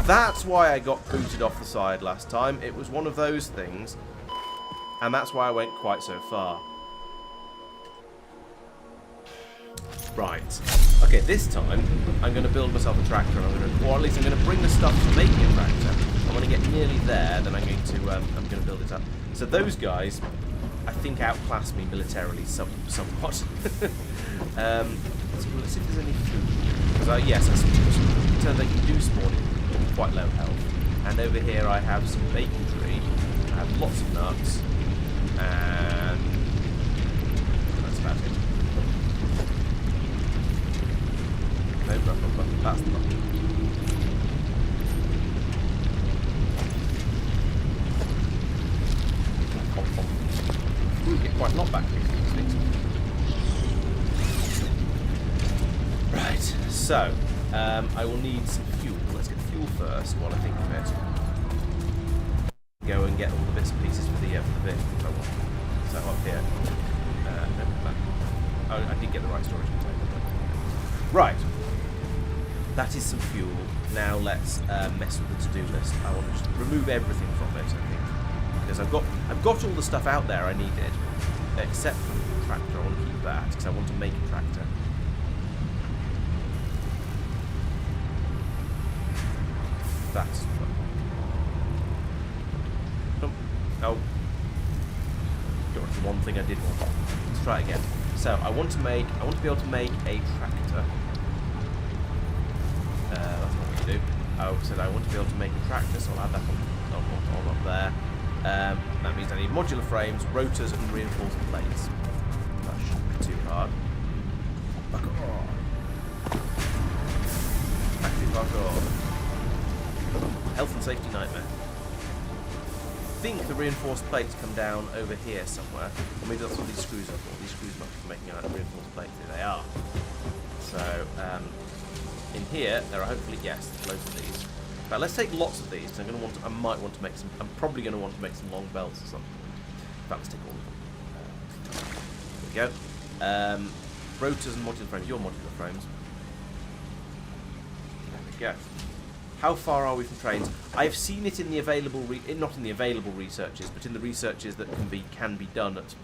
That's why I got booted off the side last time. It was one of those things, and that's why I went quite so far. Right. Okay, this time I'm going to build myself a tractor, and or at least I'm going to bring the stuff to make a tractor. And when I get nearly there, then I'm going to build it up. So those guys, I think, outclass me militarily somewhat. So let's see if there's any food. Because yes, it turns out you do spawn in quite low health. And over here I have some bacon tree. I have lots of nuts, and that's about it. No, that's the button. Ooh, get quite a lot back here. Right, so I will need some fuel. Let's get fuel first while I think of it. Go and get all the bits and pieces for the vehicle if I want. So up here. No, I did get the right storage container. Right. That is some fuel. Now let's mess with the to-do list. I want to just remove everything from it, I think, because I've got all the stuff out there I needed. except for the tractor. I want to keep that because I want to make a tractor. That's oh, got the one thing I did want. Let's try it again. So I want to be able to make a tractor. That's what we do. I said I want to be able to make a tractor, so I'll add that on up there. That means I need modular frames, rotors, and reinforced plates. That shouldn't be too hard. Back on. Factory parkour. Health and safety nightmare. I think the reinforced plates come down over here somewhere. Or maybe that's what these screws are for. These screws must be making a reinforced plate. There they are. So, in here, there are hopefully, yes, loads of these. But let's take lots of these. I'm probably going to want to make some long belts or something. In fact, let's take all of them. There we go. Rotors and modular frames. Your modular frames. There we go. How far are we from trains? I've seen it in the available, not in the available researches, but in the researches that can be done at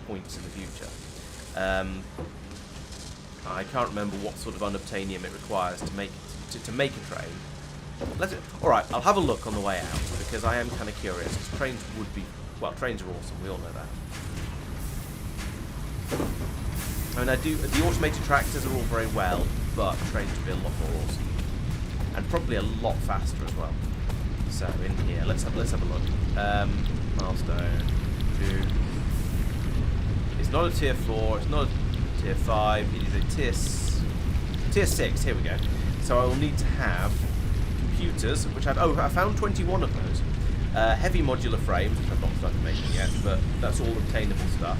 points in the future. I can't remember what sort of unobtainium it requires to make a train. All right, I'll have a look on the way out because I am kind of curious. Because trains would be trains are awesome. We all know that. I mean, the automated tractors are all very well, but trains would be a lot more awesome. And probably a lot faster as well. So in here, let's have a look. Milestone 2. It's not a tier 4. It's not a tier 5. It is a tier 6. Here we go. So I will need to have computers, which I found 21 of those. Heavy modular frames, which I've not started making yet, but that's all obtainable stuff.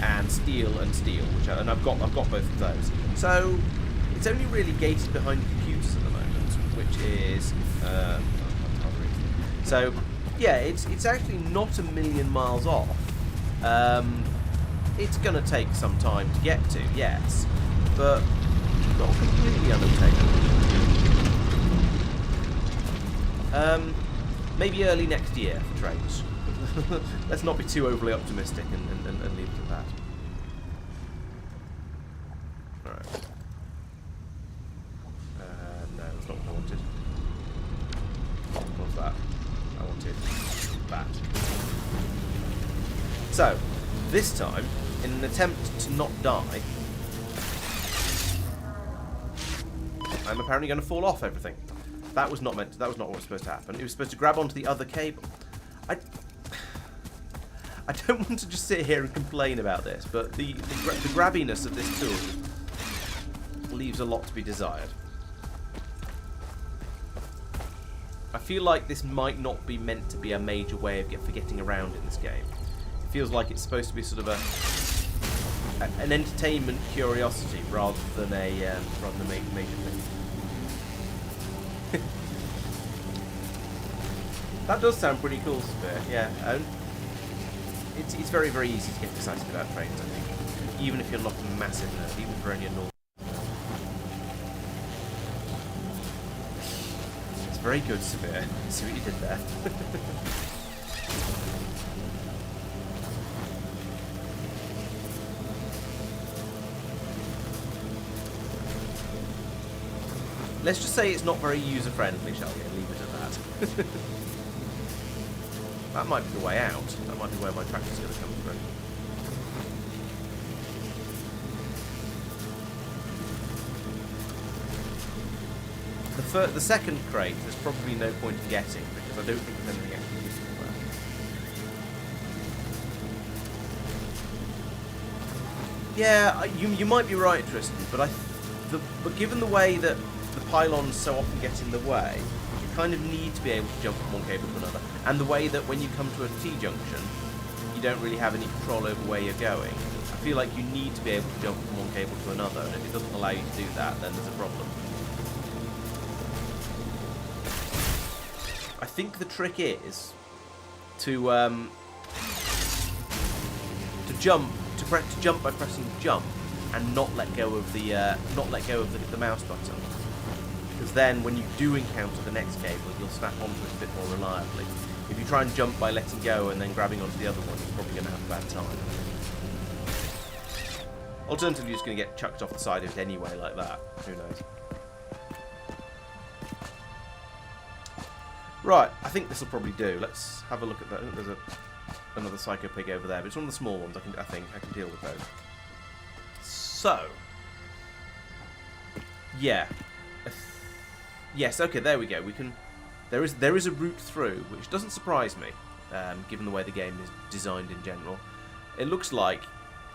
And steel, which I've got both of those. So it's only really gated behind the computers at the moment. Which is so yeah, it's actually not a million miles off. It's going to take some time to get to, yes, but not completely unobtainable. Maybe early next year for trains. Let's not be too overly optimistic and leave it at that. Alright. No, that's not what I wanted. What's that? I wanted that. So, this time, in an attempt to not die, I'm apparently going to fall off everything. That was not what was supposed to happen. It was supposed to grab onto the other cable. I don't want to just sit here and complain about this, but the grabbiness of this tool leaves a lot to be desired. I feel like this might not be meant to be a major way of getting around in this game. It feels like it's supposed to be sort of an entertainment curiosity rather than a major thing. That does sound pretty cool, Spear. Yeah, it's very, very easy to get excited about trains, I think. Even if you're not a massive nerd, even for only a normal. It's very good, Spear. See what you did there. Let's just say it's not very user-friendly, shall we? And leave it at that. That might be the way out. That might be where my tractor's going to come through. The second crate, there's probably no point in getting, because I don't think there's anything actually useful there. Yeah, you might be right, Tristan, but given the way that the pylons so often get in the way, you kind of need to be able to jump from one cable to another. And the way that when you come to a T-junction, you don't really have any control over where you're going. I feel like you need to be able to jump from one cable to another, and if it doesn't allow you to do that, then there's a problem. I think the trick is to jump by pressing jump and not let go of the mouse button. Because then, when you do encounter the next cable, you'll snap onto it a bit more reliably. If you try and jump by letting go and then grabbing onto the other one, you're probably going to have a bad time. Alternatively, you're just going to get chucked off the side of it anyway, like that. Who knows? Right, I think this will probably do. Let's have a look at that. I think there's another Psycho Pig over there, but it's one of the small ones. I think I can deal with those. So, yeah, yes. Okay, there we go. We can. There is a route through, which doesn't surprise me, given the way the game is designed in general. It looks like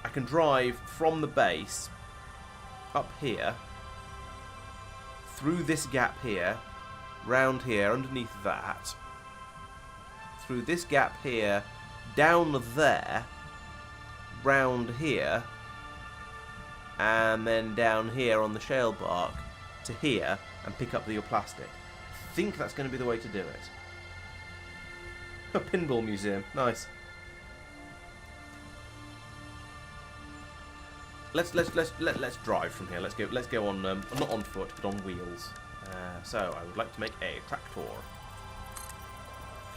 I can drive from the base up here, through this gap here, round here, underneath that, through this gap here, down there, round here, and then down here on the shale bark to here and pick up the plastic. I think that's going to be the way to do it. A pinball museum, nice. Let's drive from here. Let's go on not on foot but on wheels. So I would like to make a tractor.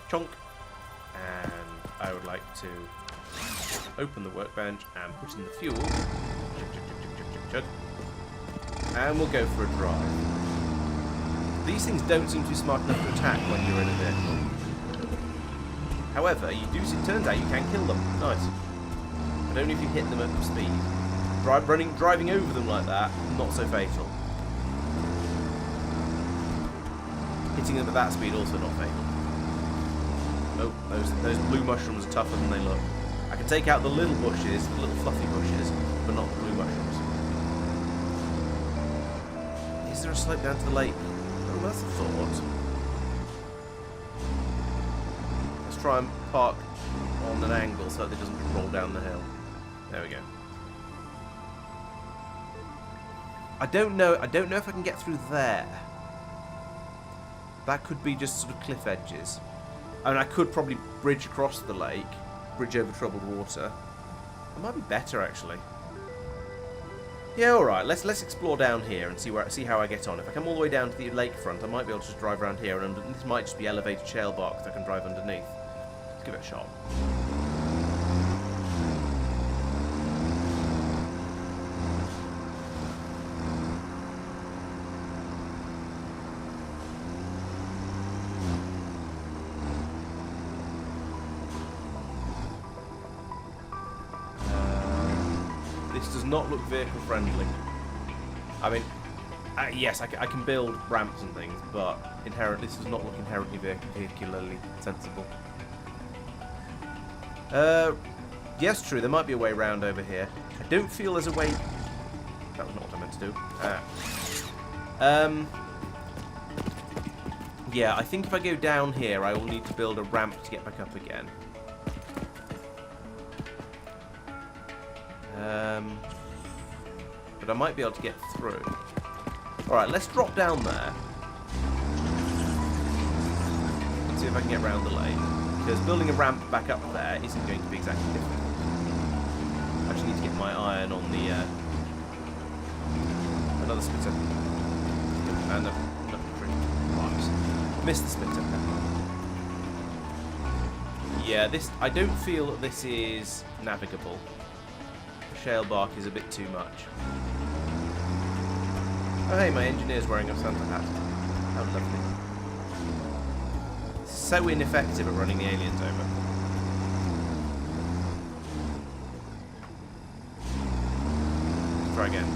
Chonk. And I would like to open the workbench and put in the fuel. And we'll go for a drive. These things don't seem to be smart enough to attack when you're in a vehicle. However, it turns out you can kill them. Nice. But only if you hit them at speed. Driving over them like that, not so fatal. Hitting them at that speed, also not fatal. Oh, those blue mushrooms are tougher than they look. I can take out the little bushes, the little fluffy bushes, but not the blue mushrooms. Is there a slope down to the lake? Oh, that's a thought. Let's try and park on an angle so that it doesn't roll down the hill. There we go. I don't know if I can get through there. That could be just sort of cliff edges. I mean, I could probably bridge across the lake, bridge over troubled water. It might be better, actually. Yeah, all right. Let's explore down here and see how I get on. If I come all the way down to the lakefront, I might be able to just drive around here, and this might just be elevated shale bark that I can drive underneath. Let's give it a shot. Not look vehicle friendly. I mean, yes, I can build ramps and things, but this does not look inherently vehicularly sensible. Yes, true. There might be a way around over here. I don't feel there's a way. That was not what I meant to do. Yeah, I think if I go down here, I will need to build a ramp to get back up again. But I might be able to get through. Alright, let's drop down there. Let's see if I can get around the lake. Because building a ramp back up there isn't going to be exactly difficult. I just need to get my iron on the... another splitter. And another tree. Right. Missed the splitter. Yeah, I don't feel that this is navigable. Shale bark is a bit too much. Oh hey, my engineer's wearing a Santa hat. How lovely. It's so ineffective at running the aliens over. Let's try again.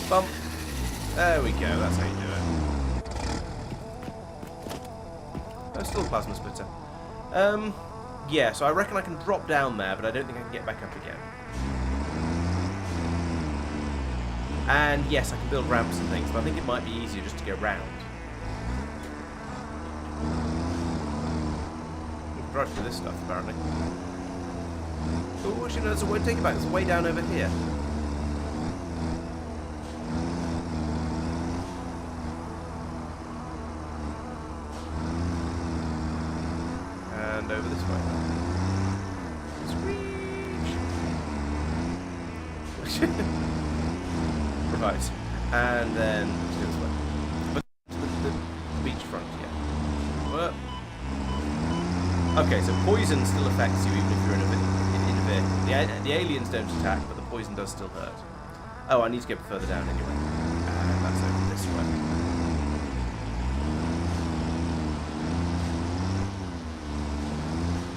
Bump. There we go, that's how you do it. Oh, still a plasma splitter. Yeah, so I reckon I can drop down there, but I don't think I can get back up again. And yes, I can build ramps and things, but I think it might be easier just to go round. We can drive through this stuff, apparently. Oh, actually, no, there's a way to take it back. There's a way down over here. And over this way. Screech! Right. And then let's go this way. But the beachfront, yeah. Well, okay, so poison still affects you even if you're in a vehicle. here. The aliens don't attack, but the poison does still hurt. Oh, I need to get further down anyway. And that's over this way.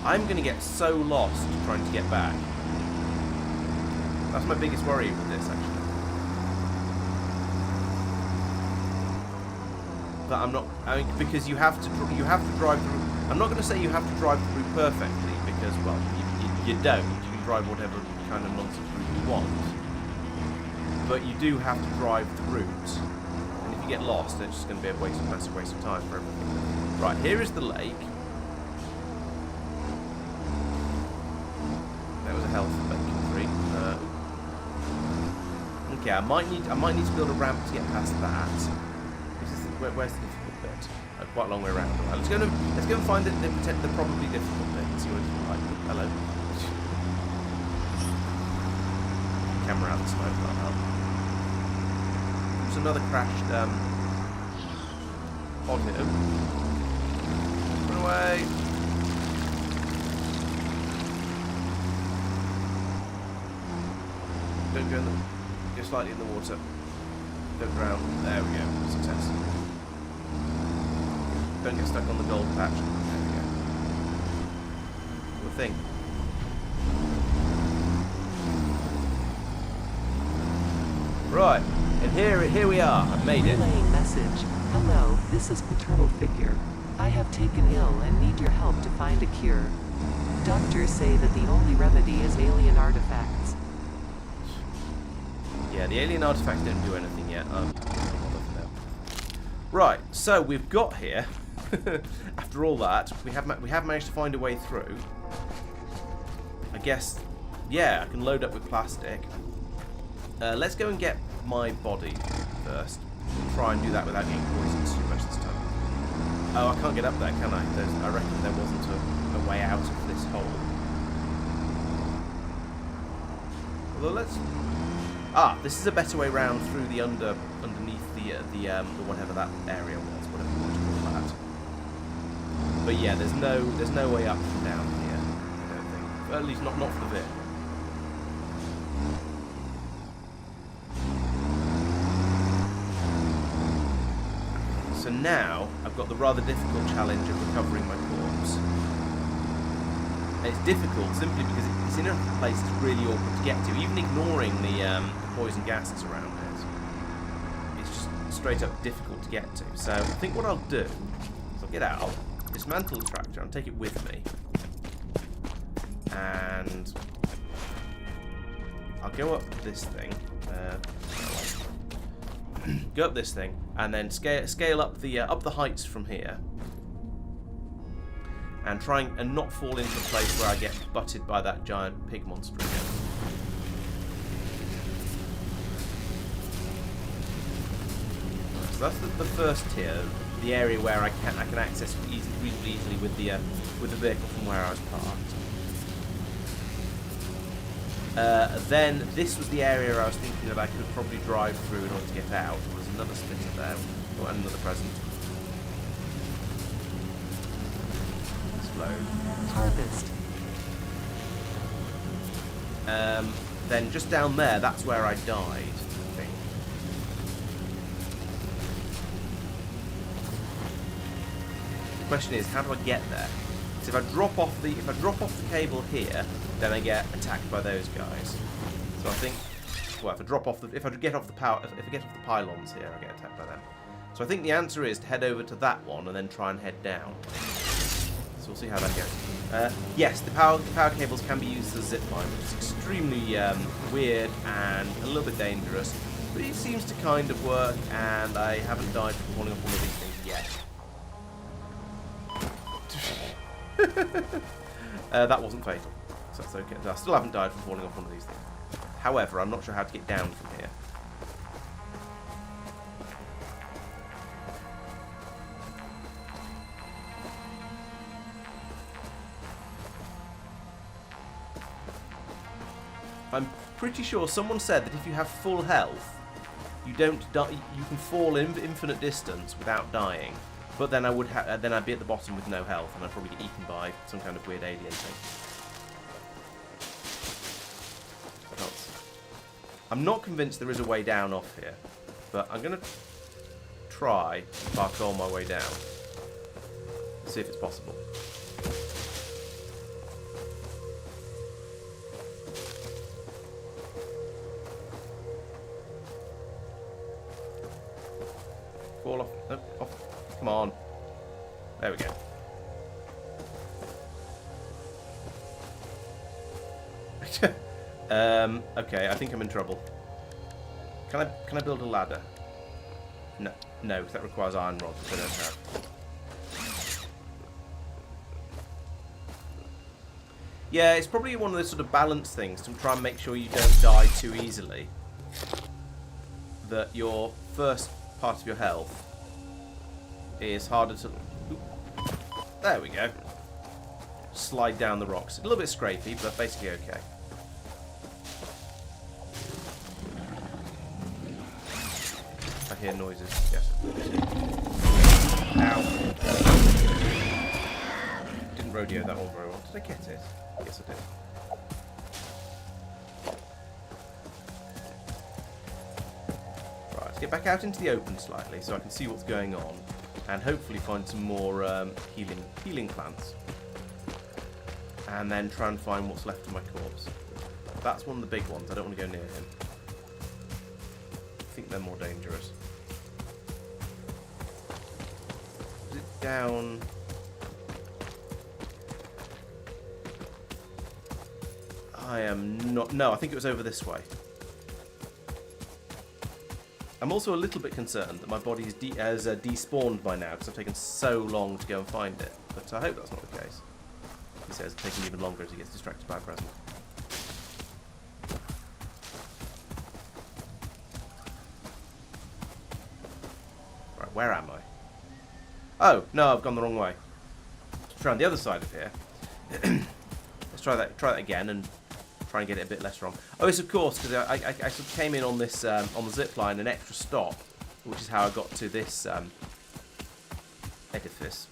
I'm going to get so lost trying to get back. That's my biggest worry with this, actually. But I'm not. I mean, because you have to drive through. I'm not going to say you have to drive through perfectly, because well, you don't. You can drive whatever kind of nonsense route you want. But you do have to drive the route, and if you get lost, then it's just going to be a massive waste of time for everything. Right, here is the lake. That was a health bacon 3. Okay, I might need to build a ramp to get past that. This is where's the difficult bit? Quite a long way around. Right, let's go and find the probably difficult bit and see what it's like. Hello. Camera out the smoke, that'll help. There's another crashed pod here. Run away! Don't go in the... Go slightly in the water. Don't drown. There we go. Success. Don't get stuck on the gold patch. There we go. Good thing. Right. And here we are. I've made it. Relaying message. Hello, this is Paternal Figure. I have taken ill and need your help to find a cure. Doctors say that the only remedy is alien artifacts. Yeah, the alien artifacts don't do anything yet. Right, so we've got here. After all that, we have managed to find a way through. I guess, yeah, I can load up with plastic. Let's go and get my body first. Try and do that without getting poisoned too much this time. Oh, I can't get up there, can I? I reckon there wasn't a way out of this hole. Although let's... Ah, this is a better way round through the underneath the whatever that area was, whatever you want to call that. But yeah, there's no way up from down here. I don't think. Well, at least not for the vehicle. So now I've got the rather difficult challenge of recovering my corpse. And it's difficult simply because it's in a place that's really awkward to get to, even ignoring the poison gases around it. It's just straight up difficult to get to. So I think what I'll do is I'll get out, dismantle the tractor, and take it with me. And I'll go up this thing. Go up this thing, and then scale up the heights from here, and try and not fall into a place where I get butted by that giant pig monster again. So that's the first tier, the area where I can access reasonably easily with the vehicle from where I was parked. Then this was the area I was thinking that I could probably drive through in order to get out. There was another splitter there, or another present. Explode. Harvest. Then just down there, that's where I died, I think. The question is, how do I get there? So if I drop off the cable here, then I get attacked by those guys. So I think, well, if I get off the pylons here, I get attacked by them. So I think the answer is to head over to that one and then try and head down. So we'll see how that goes. Yes, the power cables can be used as a zip line, which is extremely weird and a little bit dangerous, but it seems to kind of work, and I haven't died from falling off one of these things yet. That wasn't fatal, so that's okay. I still haven't died from falling off one of these things. However, I'm not sure how to get down from here. I'm pretty sure someone said that if you have full health, you don't die. You can fall infinite distance without dying. But then then I'd be at the bottom with no health, and I'd probably get eaten by some kind of weird alien thing. I'm not convinced there is a way down off here, but I'm going to try to parkour my way down. See if it's possible. Fall off. Nope, off. Come on. There we go. Okay, I think I'm in trouble. Can I build a ladder? No, no, because that requires iron rods, which I don't have. Yeah, it's probably one of those sort of balance things to try and make sure you don't die too easily. That your first part of your health is harder to... There we go. Slide down the rocks. A little bit scrapey, but basically okay. I hear noises. Yes. Ow. Didn't rodeo that one very well. Did I get it? Yes, I did. Right, let's get back out into the open slightly so I can see what's going on and hopefully find some more healing plants. And then try and find what's left of my corpse. That's one of the big ones. I don't want to go near him. I think they're more dangerous. Is it down? I am not... No, I think it was over this way. I'm also a little bit concerned that my body is despawned by now because I've taken so long to go and find it. But I hope that's not the case. He says it's taking even longer as he gets distracted by a present. Right, where am I? Oh, no, I've gone the wrong way. Let's try on the other side of here. Let's try that again and try and get it a bit less wrong. Oh, yes, of course, because I sort of came in on this on the zip line, an extra stop, which is how I got to this edifice.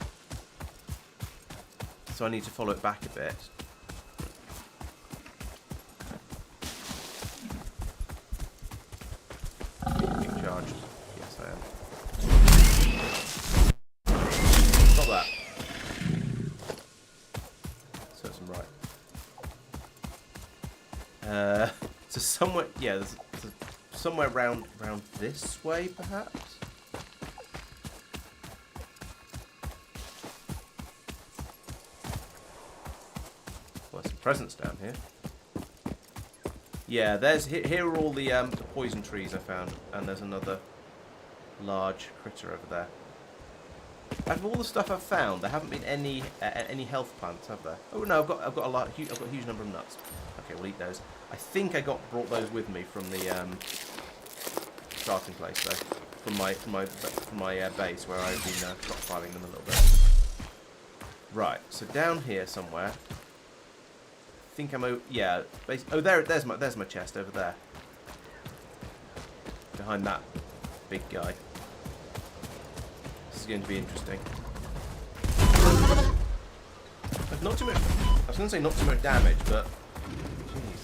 So I need to follow it back a bit. Being charged. Yes, I am. Stop that. Serves him right. So somewhere, yeah, there's somewhere round this way, perhaps. Presents down here. Yeah, here are all the poison trees I found, and there's another large critter over there. Out of all the stuff I've found, there haven't been any health plants, have there? Oh no, I've got a huge number of nuts. Okay, we'll eat those. I think I brought those with me from the starting place, though, from my base where I've been stockpiling them a little bit. Right, so down here somewhere. I think I'm yeah. Oh, there's my chest over there, behind that big guy. This is going to be interesting. Not too much. I was going to say not too much damage, but jeez.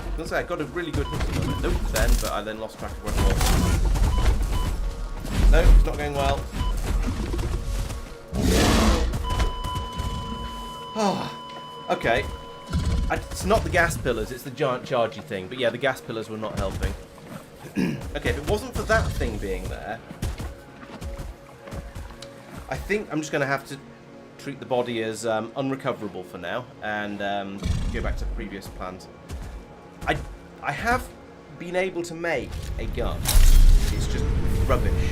I was going to say I got a really good hit on it. Nope, then, but I then lost track of where it was. No, it's not going well. Oh, okay. It's not the gas pillars, it's the giant chargy thing. But yeah, the gas pillars were not helping. Okay, if it wasn't for that thing being there, I think I'm just going to have to treat the body as unrecoverable for now and go back to previous plans. I have been able to make a gun. It's just rubbish.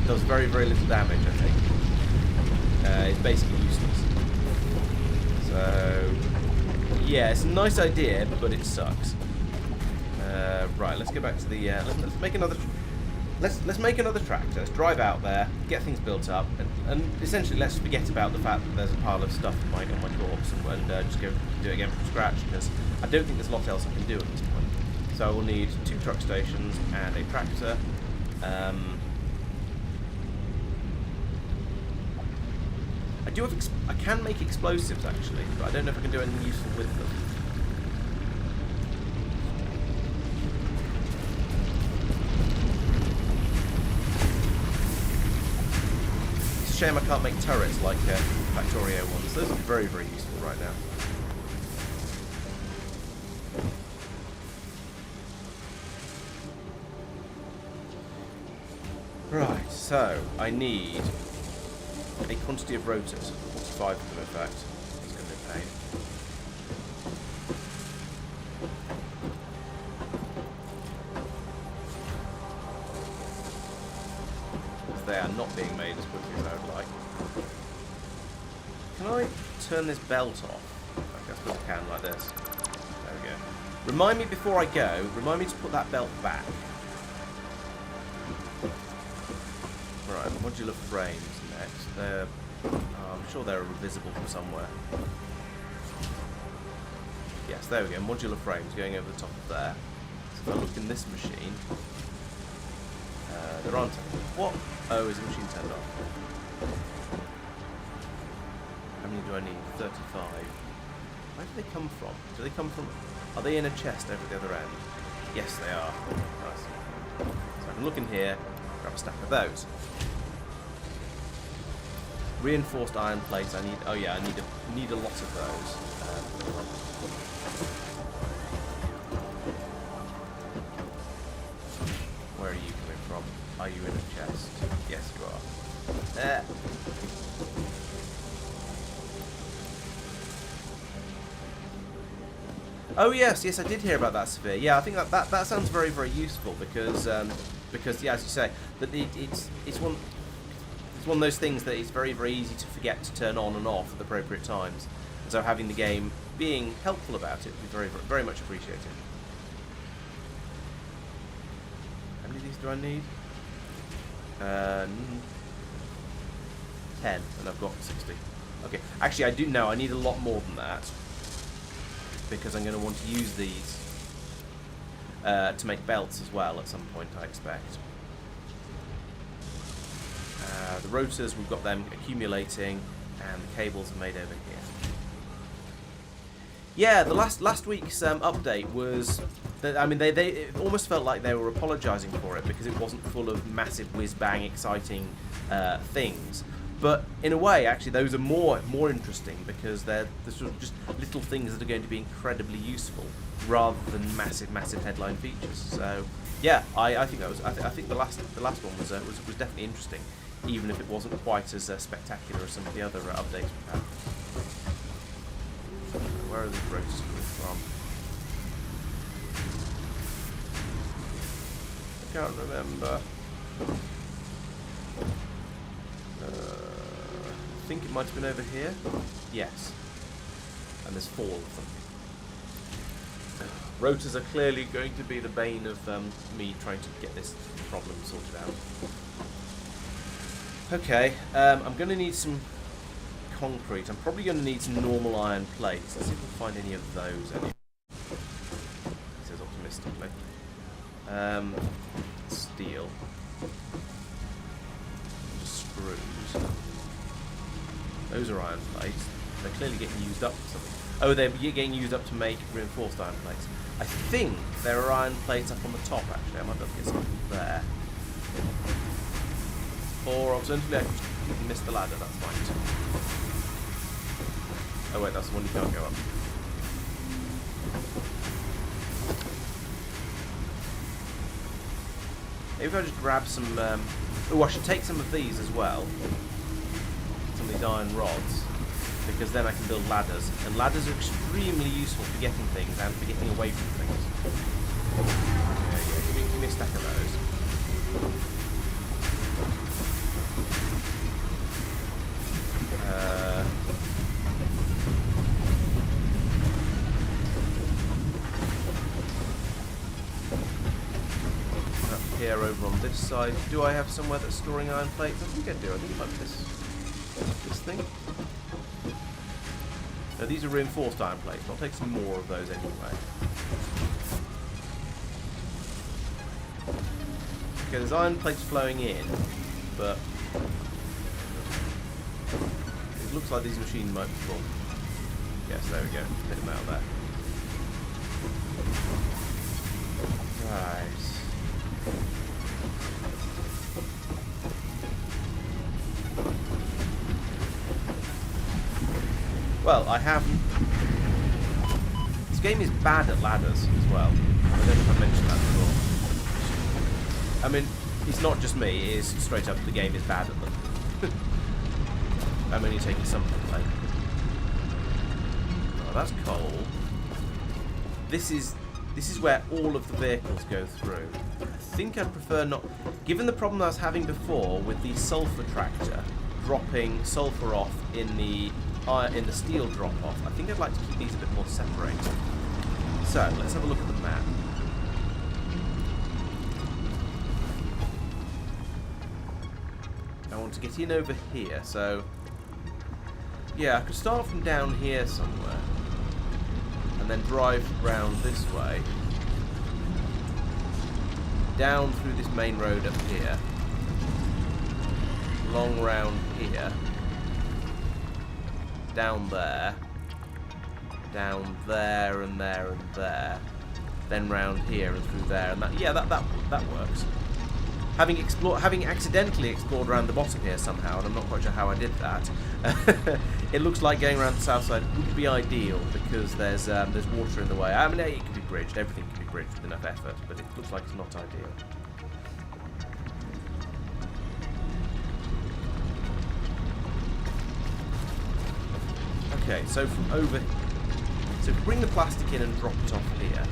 Does very, very little damage, I think. It's basically useless. So, yeah, it's a nice idea, but it sucks. Right, let's go back to the. Let's make another. Let's make another tractor. Let's drive out there, get things built up, and essentially let's forget about the fact that there's a pile of stuff on my corpse and just go do it again from scratch because I don't think there's a lot else I can do at this point. So I will need 2 truck stations and a tractor. I can make explosives actually, but I don't know if I can do anything useful with them. It's a shame I can't make turrets like Factorio ones. Those are very, very useful right now. Right, so I need a quantity of rotors, 45 of them in fact. It's going to be a pain. Because they are not being made as quickly as I would like. Can I turn this belt off? Okay, I suppose I can, like this. There we go. Remind me before I go, remind me to put that belt back. Right, modular frames next. They're, I'm sure they're visible from somewhere. Yes, there we go. Modular frames going over the top of there. So if I look in this machine, there aren't. What? Oh, is the machine turned off? How many do I need? 35. Where do they come from? Do they come from? Are they in a chest over the other end? Yes, they are. Nice. So I can look in here, grab a stack of those. Reinforced iron plates. I need. Oh yeah, I need a lot of those. Where are you coming from? Are you in a chest? Yes, you are. There. Oh yes, I did hear about that sphere. Yeah, I think that sounds very, very useful because yeah, as you say, that it's one of those things that it's very, very easy to forget to turn on and off at the appropriate times. And so having the game being helpful about it would be very, very much appreciated. How many of these do I need? 10, and I've got 60. Okay, actually I do know I need a lot more than that, because I'm going to want to use these to make belts as well at some point, I expect. The rotors, we've got them accumulating, and the cables are made over here. Yeah, the last week's update was, I mean, it almost felt like they were apologising for it because it wasn't full of massive whiz-bang exciting things. But in a way, actually, those are more interesting because they're sort of just little things that are going to be incredibly useful rather than massive headline features. So yeah, I think that was I think the last one was definitely interesting, even if it wasn't quite as spectacular as some of the other updates we've had. Where are these rotors coming from? I can't remember. I think it might have been over here. Yes. And there's 4 of them. Rotors are clearly going to be the bane of me trying to get this problem sorted out. Okay, I'm going to need some concrete. I'm probably going to need some normal iron plates. Let's see if we can find any of those anyway. He says optimistically. Steel. Just screws. Those are iron plates. They're clearly getting used up for something. Oh, they're getting used up to make reinforced iron plates. I think there are iron plates up on the top, actually. I might be able to get something there. Or alternatively, I can miss the ladder, that's fine. Oh wait, that's the one you can't go up. Maybe if I just grab some... oh, I should take some of these as well. Some of these iron rods. Because then I can build ladders. And ladders are extremely useful for getting things and for getting away from things. Yeah, give me a stack of those. Up here over on this side. Do I have somewhere that's storing iron plates? I think I do. I think like this thing. No, these are reinforced iron plates. I'll take some more of those anyway. Okay, there's iron plates flowing in, but looks like these machines might be full. Yes, there we go. Hit them out there. Right. Well, I haven't. This game is bad at ladders as well. I don't know if I mentioned that before. I mean, it's not just me, it is straight up the game is bad at them. I'm only taking some complaint. Oh, that's coal. This is where all of the vehicles go through. I think I'd prefer not... Given the problem I was having before with the sulfur tractor dropping sulfur off in the steel drop-off, I think I'd like to keep these a bit more separated. So, let's have a look at the map. I want to get in over here, so... Yeah, I could start from down here somewhere. And then drive round this way. Down through this main road up here. Long round here. Down there. Down there and there and there. Then round here and through there and that. Yeah, that works. Having accidentally explored around the bottom here somehow, and I'm not quite sure how I did that. It looks like going around the south side would be ideal because there's water in the way. I mean, it can be bridged. Everything can be bridged with enough effort, but it looks like it's not ideal. Okay, so from over, so if we bring the plastic in and drop it off here,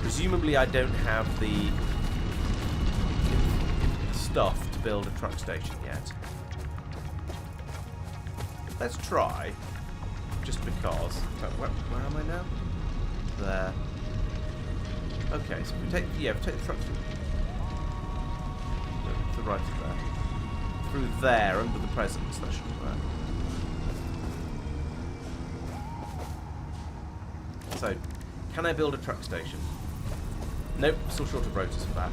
presumably I don't have the stuff to build a truck station yet. Let's try, just because. Where am I now? There. Okay, so we take the truck to the right of there, through there under the presents. That should work. So, can I build a truck station? Nope, still short of rotors for that.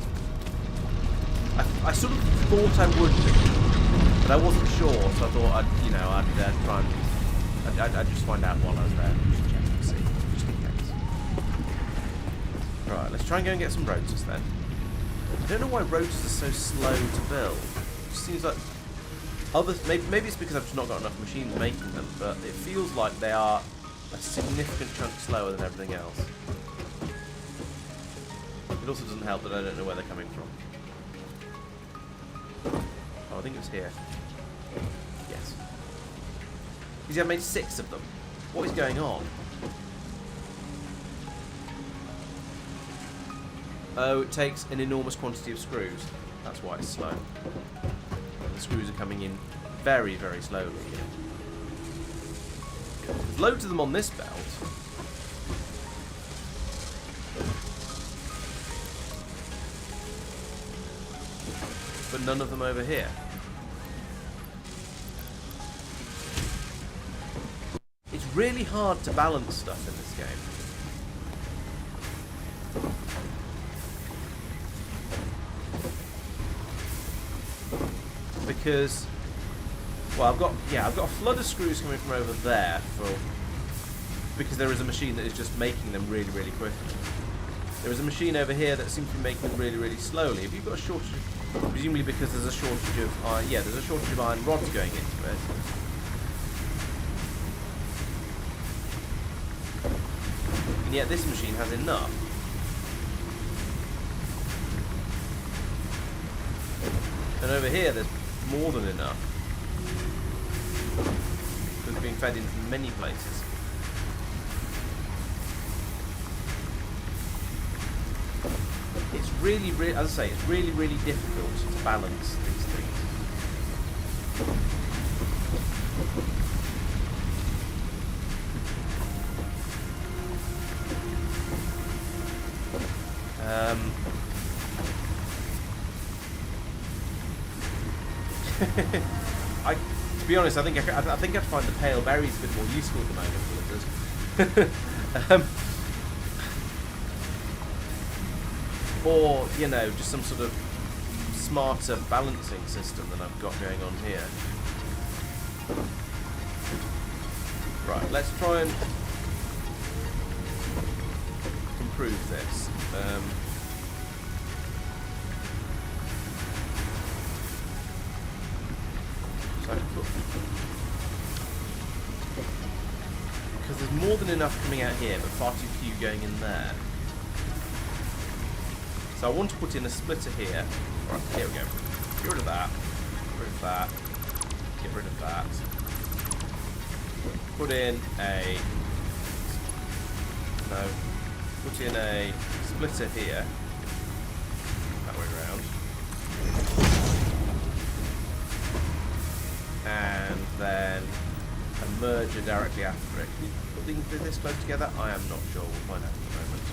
I sort of thought I would be, but I wasn't sure, so I thought I'd try and I'd just find out while I was there, just check and see, just in case. Right, let's try and go and get some rotors then. I don't know why rotors are so slow to build. It just seems like maybe it's because I've just not got enough machines making them, but it feels like they are a significant chunk slower than everything else. It also doesn't help that I don't know where they're coming from. Oh, I think it was here. Yes. You see, I've made 6 of them. What is going on? Oh, it takes an enormous quantity of screws. That's why it's slow. The screws are coming in very, very slowly here. There's loads of them on this belt. But none of them over here. It's really hard to balance stuff in this game. Because, well, I've got a flood of screws coming from over there because there is a machine that is just making them really, really quickly. There is a machine over here that seems to be making them really, really slowly. Have you got a shortage? Presumably because there's a shortage of there's a shortage of iron rods going into it. And yet this machine has enough. And over here there's more than enough. So it's being fed in from many places. It's really, really, as I say, it's really, really difficult to balance these things. To be honest, I think I'd find the pale berries a bit more useful at the moment. Or, just some sort of smarter balancing system than I've got going on here. Right, let's try and improve this. So I can put... Because there's more than enough coming out here, but far too few going in there. So I want to put in a splitter here. Right, here we go. Get rid of that. Get rid of that. Get rid of that. Put in a... No. Put in a splitter here. That way around. And then a merger directly after it. Can you put things this close together? I am not sure. We'll find out in a moment.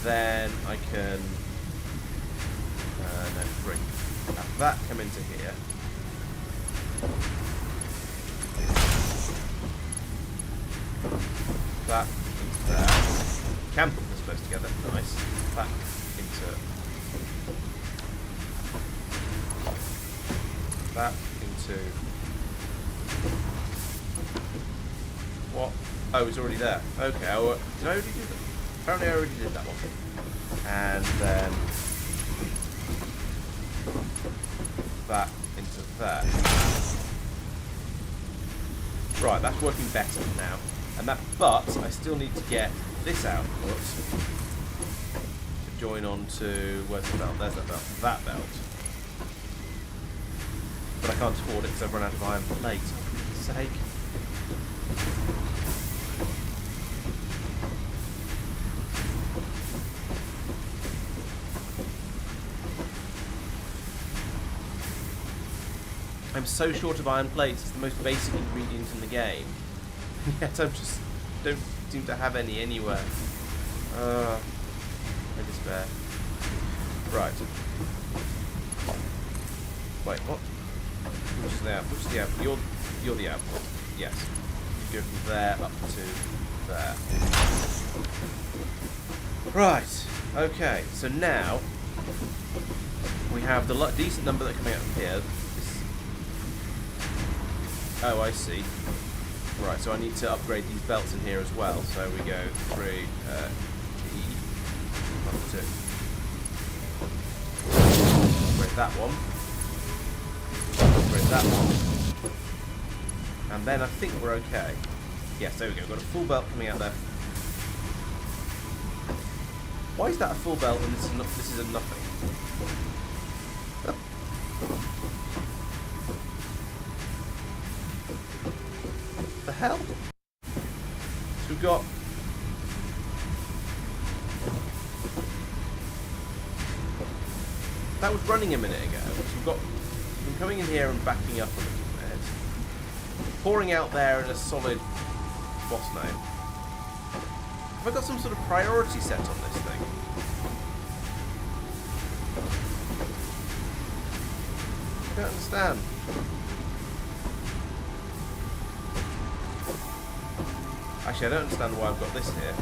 Then I can... no, 3. Have that come into here. That into there. Can put this close together. Nice. That into... That into... What? Oh, it's already there. Okay, did I already do that? Apparently I already did that one. And then... that into there. Right, that's working better now. And that, but I still need to get this output to join on to... Where's the belt? There's that belt. That belt. But I can't afford it because I've run out of iron plate. For goodness sake. I'm so short of iron plates. It's the most basic ingredient in the game. Yet I just don't seem to have any anywhere. I despair. Right. Wait, what? Which is the output? Which is the output? You're the output. Yes. You go from there up to there. Right. Okay. So now we have the decent number that are coming out of here. Oh, I see. Right, so I need to upgrade these belts in here as well. So we go 3, E, up to 2. Upgrade that one. Upgrade that one. And then I think we're okay. Yes, there we go. We've got a full belt coming out there. Why is that a full belt and this is a nothing? The hell? So we've got... That was running a minute ago. So we've got... I'm coming in here and backing up a little bit. Pouring out there in a solid boss name. Have I got some sort of priority set on this thing? I don't understand. Actually, I don't understand why I've got this here.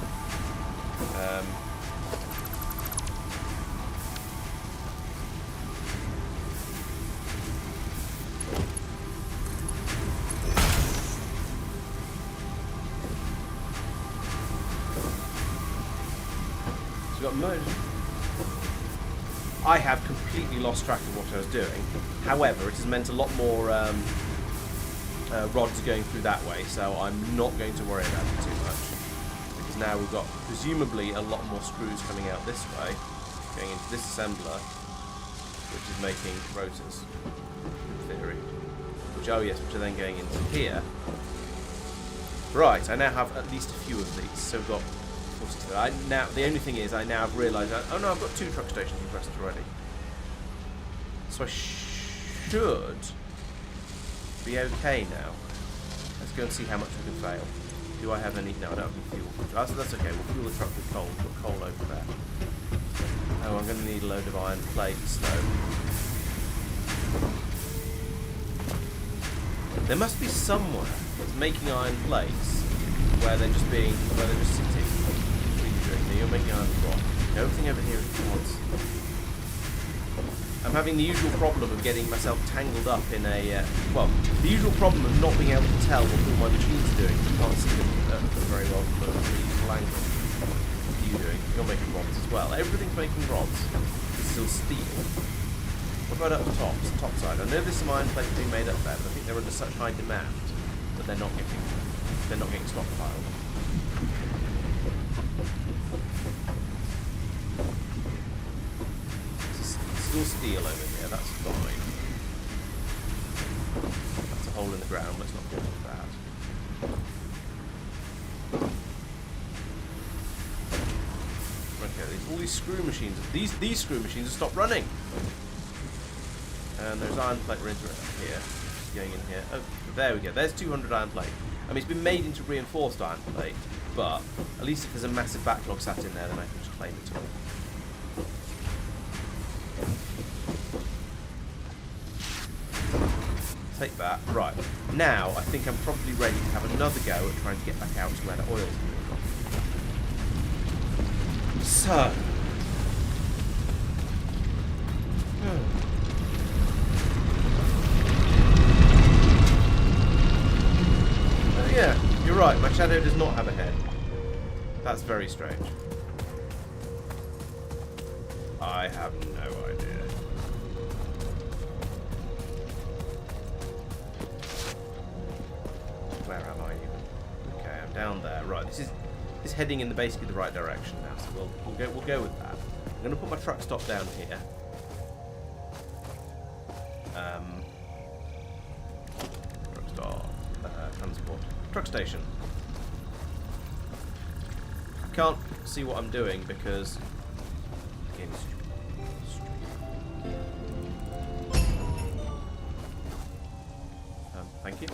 So we've got merged. I have completely lost track of what I was doing. However, it has meant a lot more rods going through that way, so I'm not going to worry about it too much. Because now we've got presumably a lot more screws coming out this way, going into this assembler, which is making rotors, in theory. Which, oh yes, which are then going into here. Right, I now have at least a few of these, so we've got 42. Now, the only thing is, I now have realised, oh no, I've got 2 truck stations impressed already. So I should be okay now. Let's go and see how much we can fail. Do I have any? No, I don't have any fuel. Oh, so that's okay. We'll fuel the truck with coal. We've got coal over there. Oh, I'm going to need a load of iron plates, though. There must be somewhere that's making iron plates where they're just sitting. What are you doing? You're making iron what? Everything over here is quartz. I'm having the usual problem of getting myself tangled up in a, well, the usual problem of not being able to tell what all my machines are doing. I can't see them very well from a reasonable angle. What are you doing? You're making rods as well. Everything's making rods. This is all steel. What about up top? Top side. I know there's some iron plates being made up there, but I think they're under such high demand that they're not getting stockpiled. Still steel over here, that's fine. That's a hole in the ground, let's not go with that. Okay, there's all these screw machines. These screw machines have stopped running. And there's iron plate right here. Going in here. Oh, there we go. There's 200 iron plate. I mean, it's been made into reinforced iron plate, but at least if there's a massive backlog sat in there, then I can just claim it all. Take that. Right. Now, I think I'm probably ready to have another go at trying to get back out to where the oil's coming from. So. Oh yeah, you're right. My shadow does not have a head. That's very strange. I have no idea. Where am I even? Okay, I'm down there. Right, this is heading in basically the right direction now. So we'll go with that. I'm going to put my truck stop down here. Truck stop. Transport. Truck station. I can't see what I'm doing because the game is stupid. Thank you.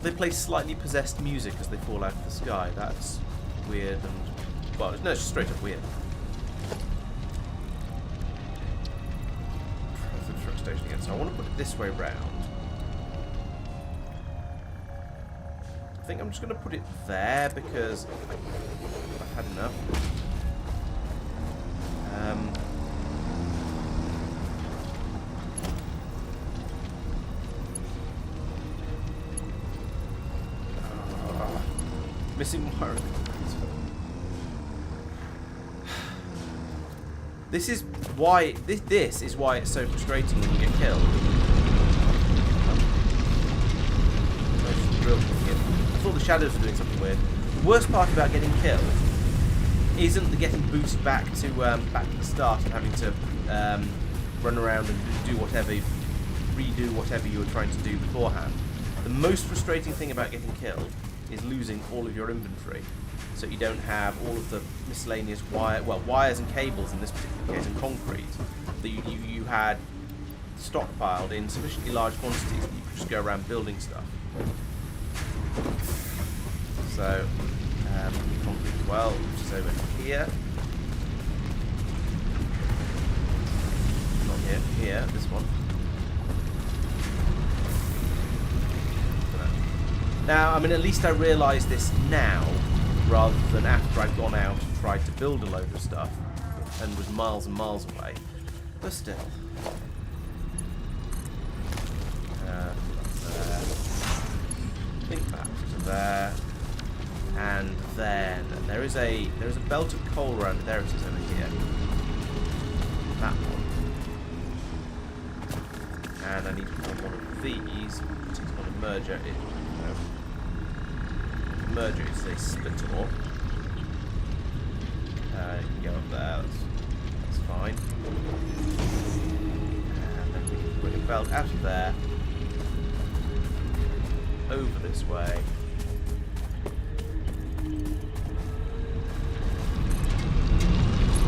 They play slightly possessed music as they fall out of the sky. That's weird and... well, no, it's just straight up weird. To the truck station again. So I want to put it this way round. I think I'm just going to put it there because I've had enough. Missing wire. This is why this is why it's so frustrating when you get killed. I thought the shadows were doing something weird. The worst part about getting killed isn't the getting booted back to the start and having to run around and redo whatever you were trying to do beforehand. The most frustrating thing about getting killed is losing all of your inventory, so you don't have all of the miscellaneous wires and cables in this particular case, and concrete that you had stockpiled in sufficiently large quantities that you could just go around building stuff. So, concrete as well, which is over here. Not here, here, this one. Now, I mean, at least I realise this now, rather than after I'd gone out and tried to build a load of stuff and was miles and miles away. But still. Think back to there. And then there is a belt of coal around it. There it is over here. That one. And I need to put one of these. It's got a merger. Merger is a splitter. You can go up there, that's fine. And then we can bring a belt out of there, over this way.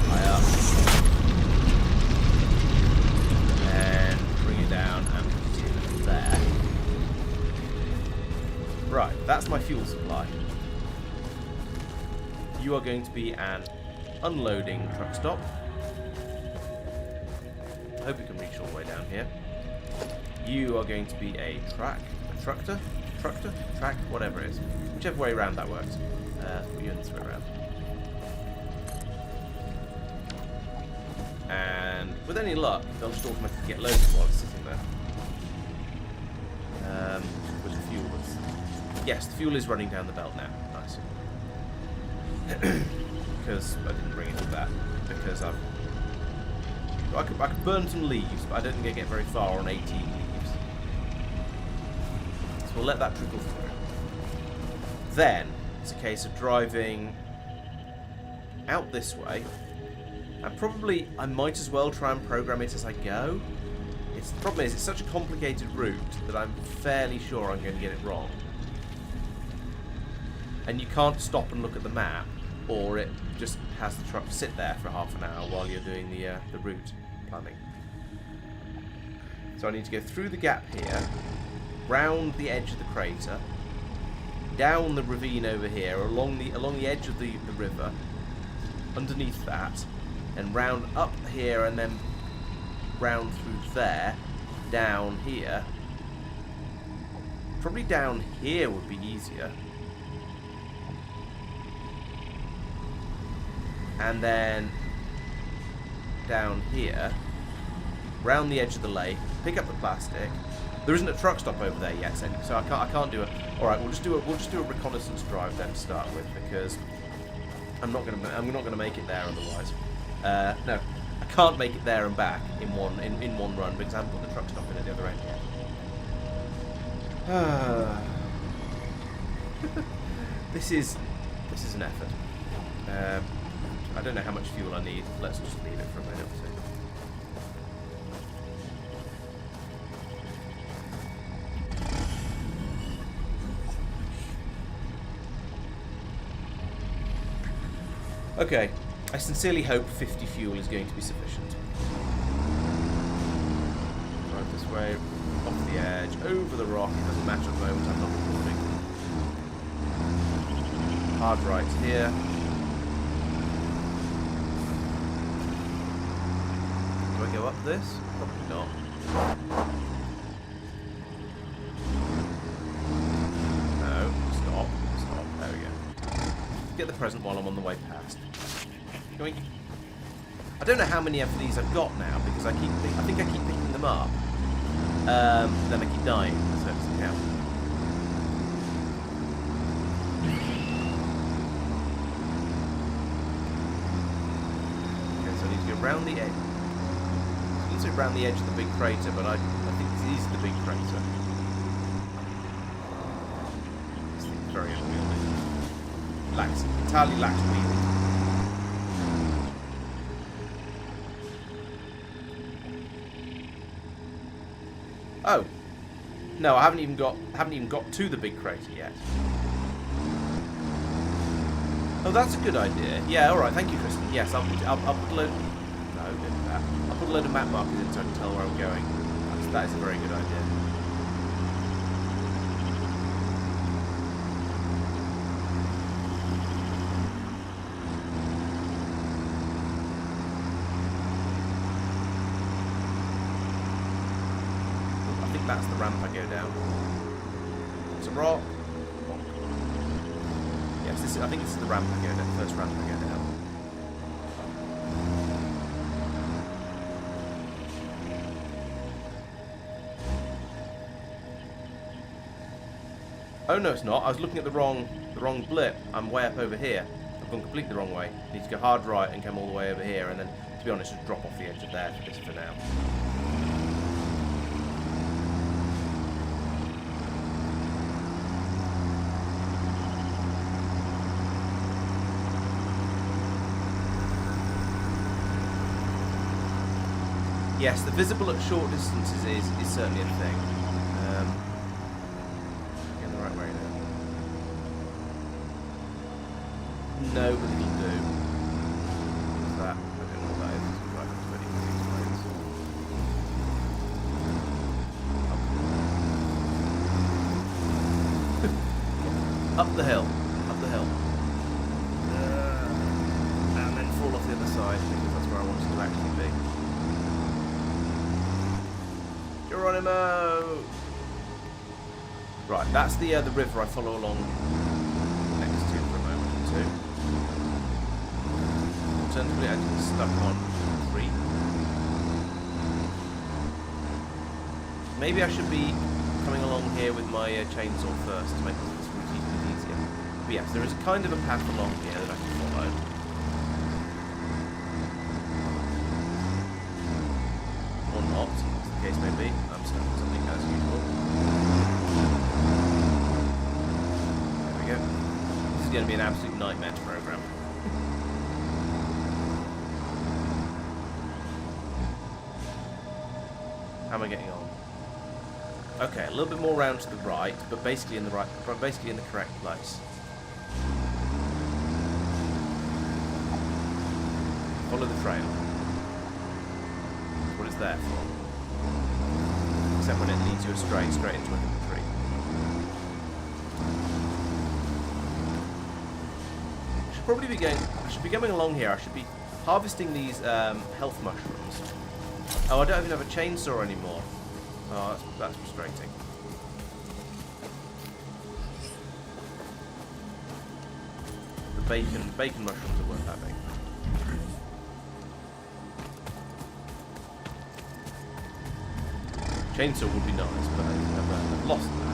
High up. And bring it down and put it in there. Right, that's my fuel supply. You are going to be an unloading truck stop. I hope we can reach all the way down here. You are going to be a tractor, whatever it is. Whichever way around that works. Put you in this way around. with any luck, they'll just automatically get loaded while it's sitting there. Where's the fuel? Yes, the fuel is running down the belt now. Nice. Because I didn't bring any of that. Because I could burn some leaves, but I don't think I get very far on 18 leaves. So we'll let that trickle through. Then it's a case of driving out this way. And probably I might as well try and program it as I go. The problem is it's such a complicated route that I'm fairly sure I'm going to get it wrong. And you can't stop and look at the map, or it just has the truck sit there for half an hour while you're doing the route planning. So I need to go through the gap here, round the edge of the crater, down the ravine over here, along the edge of the river, underneath that, and round up here, and then round through there, down here. Probably down here would be easier. And then down here, round the edge of the lake, pick up the plastic. There isn't a truck stop over there yet, so I can't do it. All right, we'll just do a reconnaissance drive then to start with, because I'm not gonna make it there otherwise. No, I can't make it there and back in one run because I haven't put the truck stop in at the other end yet. This is an effort. I don't know how much fuel I need. Let's just leave it for a minute or two. Okay, I sincerely hope 50 fuel is going to be sufficient. Drive this way, off the edge, over the rock. It doesn't matter at the moment, I'm not recording. Hard right here. Do I go up this? Probably not. No, stop. There we go. Get the present while I'm on the way past. I don't know how many of these I've got now because I think I keep picking them up. Then I keep dying, so it doesn't count. Okay, so I need to go round the edge. I need to go round the edge of the big crater, but I think this is the big crater. This thing's very unwieldy. Entirely lacks wheeling. Oh, no! I haven't even got to the big crater yet. Oh, that's a good idea. Yeah, all right. Thank you, Tristan. Yes, I'll put a load. No, don't do that. I'll put a load of map markers in so I can tell where I'm going. That is a very good idea. That's the ramp I go down. It's a rock. Yes, I think this is the ramp I go down. First ramp I go down. Oh no, it's not. I was looking at the wrong blip. I'm way up over here. I've gone completely the wrong way. I need to go hard right and come all the way over here, and then, to be honest, just drop off the edge of there for this for now. Yes, the visible at short distances is certainly a thing. Getting the right way now. No, but it'll do. What's that? I don't know what that is. It's right up to any of these lanes. Up the hill. Up the hill. And then fall off the other side, because that's where I want it to actually be. Geronimo! Right, that's the river I follow along next to for a moment or two. Alternatively, I get stuck on 3. Maybe I should be coming along here with my chainsaw first to make this route a bit easier. But yes, there is kind of a path along here that I can follow. Or not, as the case may be. I'm stuck with something as usual. There we go. This is going to be an absolute nightmare to program. How am I getting on? Okay, a little bit more round to the right, but basically in the correct place. Follow the trail. That's what it's there for. Except when it leads you straight into a tree. I should be going along here. I should be harvesting these health mushrooms. Oh, I don't even have a chainsaw anymore. Oh, that's frustrating. The bacon mushrooms are worth having. Chainsaw would be nice, but I've lost that.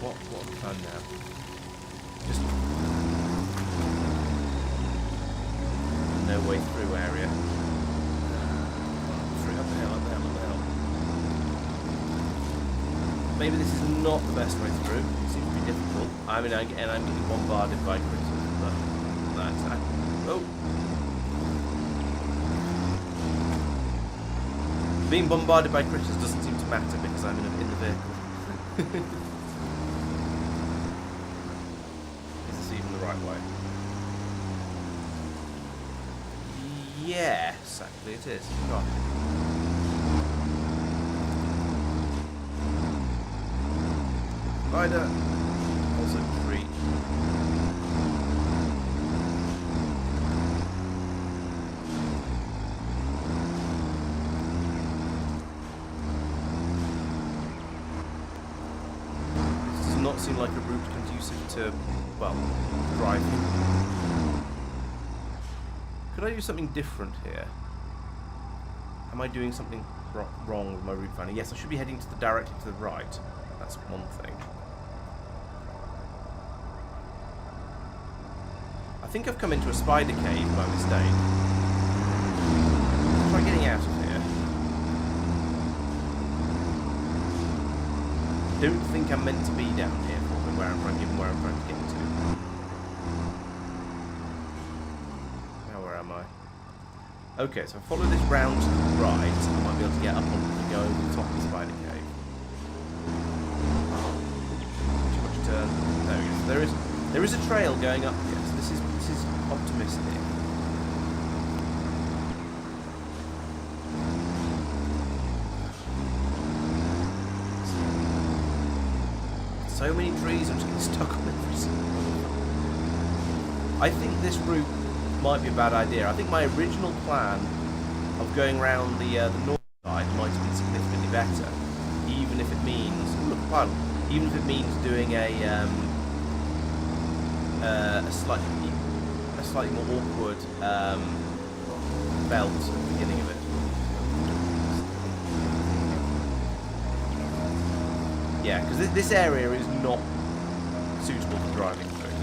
What have I done now? Just no way through area. Through up the hill. Maybe this is not the best way through. It seems to be difficult. I mean, I'm getting bombarded by critters, but that's oh. Being bombarded by critters doesn't seem to matter because I'm in the vehicle. Is this even the right way? Yes, actually it is. Gosh. Spider. Also tree. Not seem like a route conducive to, well, driving. Could I do something different here? Am I doing something wrong with my route finder? Yes, I should be heading directly to the right. That's one thing. I think I've come into a spider cave by mistake. Let's try getting out of here. Don't think I'm meant to be down here for where I'm trying to get to. Now where am I? Okay, so I follow this round to the right, I might be able to get up and go over the top of the spider cave. Too much turn. There we go. There is a trail going up here, so this is optimistic. So many trees, I'm just getting stuck on every single one. I think this route might be a bad idea. I think my original plan of going around the north side might have been significantly better, even if it means even if it means doing a slightly more awkward belt at the beginning of it. Yeah, because this area is not suitable for driving through.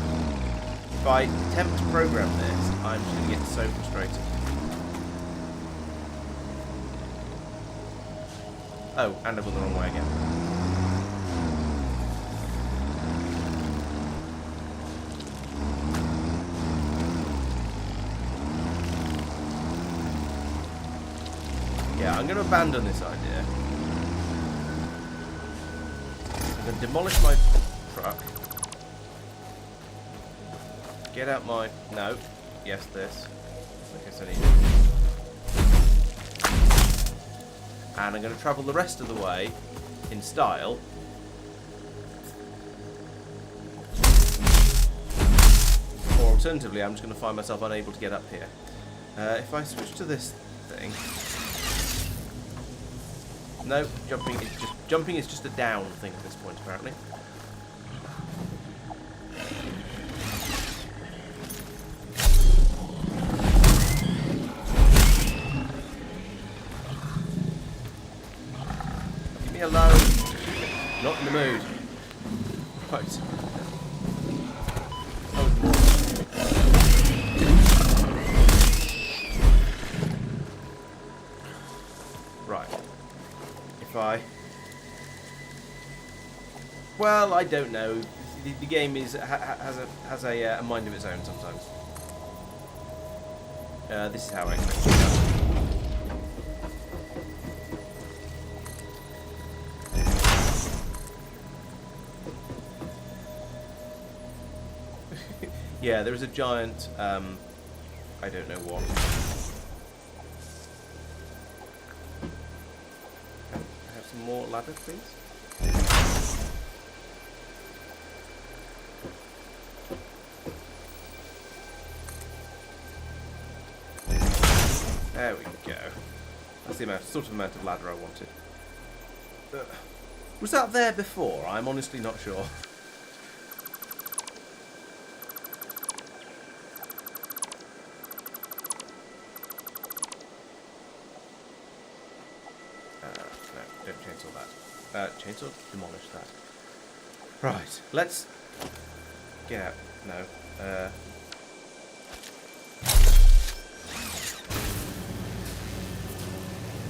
If I attempt to program this, I'm just going to get so frustrated. Oh, and I've gone the wrong way again. Yeah, I'm going to abandon this idea. I'm going to demolish my truck. Get out my... No. Yes, this. I guess I need it. And I'm going to travel the rest of the way in style. Or alternatively, I'm just going to find myself unable to get up here. If I switch to this thing... No, jumping is just a down thing at this point, apparently. Leave me alone. Not in the mood. Right. Right. If I... Well, I don't know. The game is has a mind of its own sometimes. This is how I expect it to go. Yeah, there is a giant, I don't know what. Can I have some more ladder, please? There we go. That's the sort of amount of ladder I wanted. Was that there before? I'm honestly not sure. No, don't chainsaw that. Chainsaw, demolish that. Right, let's get out. No.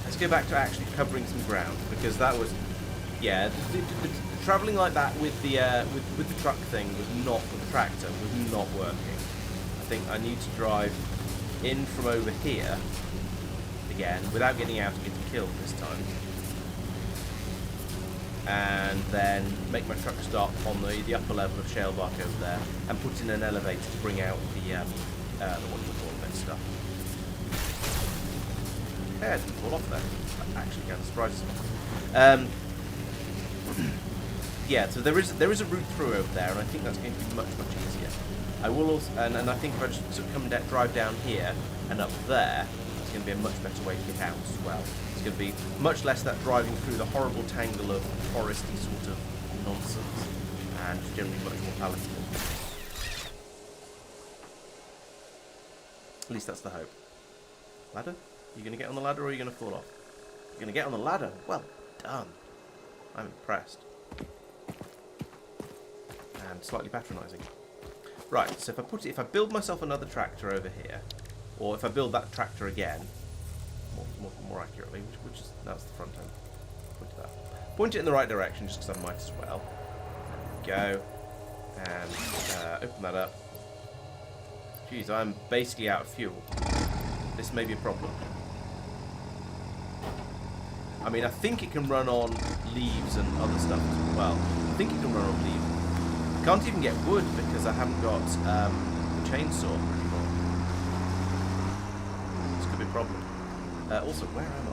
Let's go back to actually covering some ground, because that was, yeah, the travelling like that with the truck thing was not, with the tractor was not working. I think I need to drive in from over here again without getting out and getting killed this time, and then make my truck stop on the upper level of shale bark over there, and put in an elevator to bring out the what do you call it, stuff. Yeah, it didn't fall off there. That actually kind of surprises me. Yeah, so there is a route through over there, and I think that's going to be much easier. I will also, and I think if I just sort of drive down here and up there, it's going to be a much better way to get out as well. It's going to be much less that driving through the horrible tangle of foresty sort of nonsense, and generally much more palatable. At least that's the hope. Ladder? You going to get on the ladder, or are you going to fall off? You're going to get on the ladder? Well done. I'm impressed. And slightly patronising. Right, so if I build myself another tractor over here, or if I build that tractor again, more accurately, which is, that's the front end. Point it in the right direction, just because I might as well. There we go. And open that up. Jeez, I'm basically out of fuel. This may be a problem. I mean, I think it can run on leaves and other stuff as well. I think it can run on leaves. I can't even get wood because I haven't got a chainsaw anymore. This could be a problem. Also, where am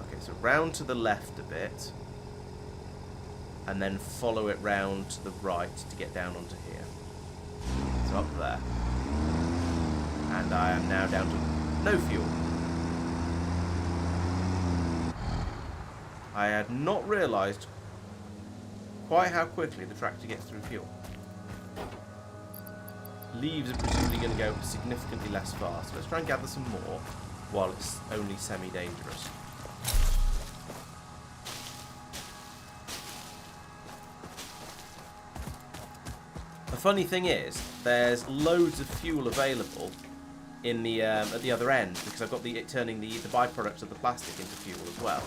I? Okay, so round to the left a bit. And then follow it round to the right to get down onto here. So up there. And I am now down to no fuel. I had not realised quite how quickly the tractor gets through fuel. Leaves are presumably going to go significantly less fast. Let's try and gather some more while it's only semi-dangerous. The funny thing is, there's loads of fuel available in the at the other end, because I've got turning the byproducts of the plastic into fuel as well.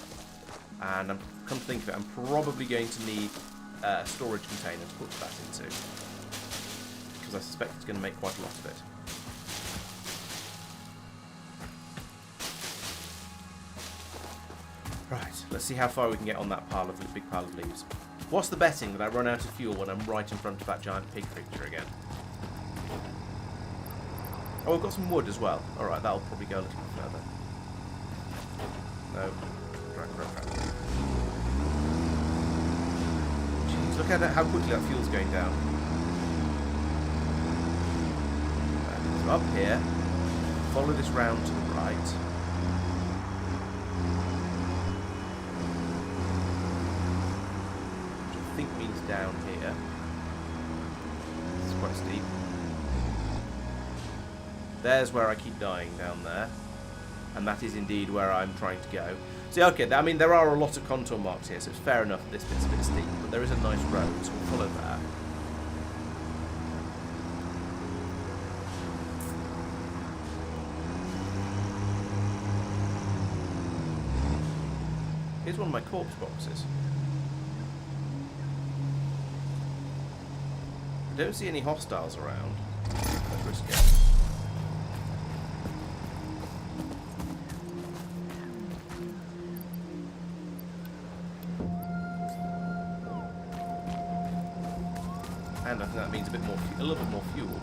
And come to think of it, I'm probably going to need a storage container to put that into, because I suspect it's going to make quite a lot of it. Right, let's see how far we can get on that big pile of leaves. What's the betting that I run out of fuel when I'm right in front of that giant pig picture again? Oh, I've got some wood as well. Alright, that'll probably go a little bit further. No. Drag. Jeez, look at how quickly that fuel's going down. So up here, follow this round to the right. right. Which I think means down here. It's quite steep. There's where I keep dying, down there. And that is indeed where I'm trying to go. See, okay, I mean, there are a lot of contour marks here, so it's fair enough that this bit's a bit steep, but there is a nice road, so we'll follow that. Here's one of my corpse boxes. I don't see any hostiles around. Let's risk it. And I think that means a little bit more fuel.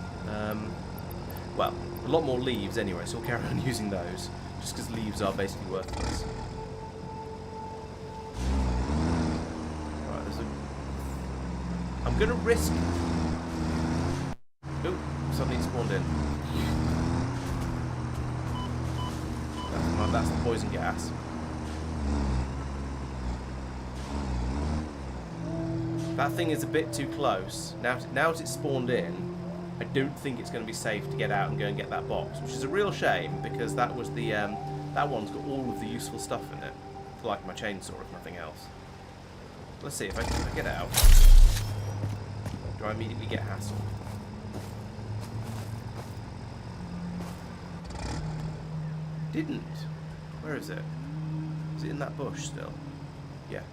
Well, a lot more leaves anyway, so we'll carry on using those, just because leaves are basically worthless. Right, I'm gonna risk. Oh, something spawned in. That's the poison gas. That thing is a bit too close. Now as it's spawned in, I don't think it's going to be safe to get out and go and get that box, which is a real shame because that was the that one's got all of the useful stuff in it, like my chainsaw if nothing else. Let's see if I get out. Do I immediately get hassled? Didn't. Where is it? Is it in that bush still? Yes.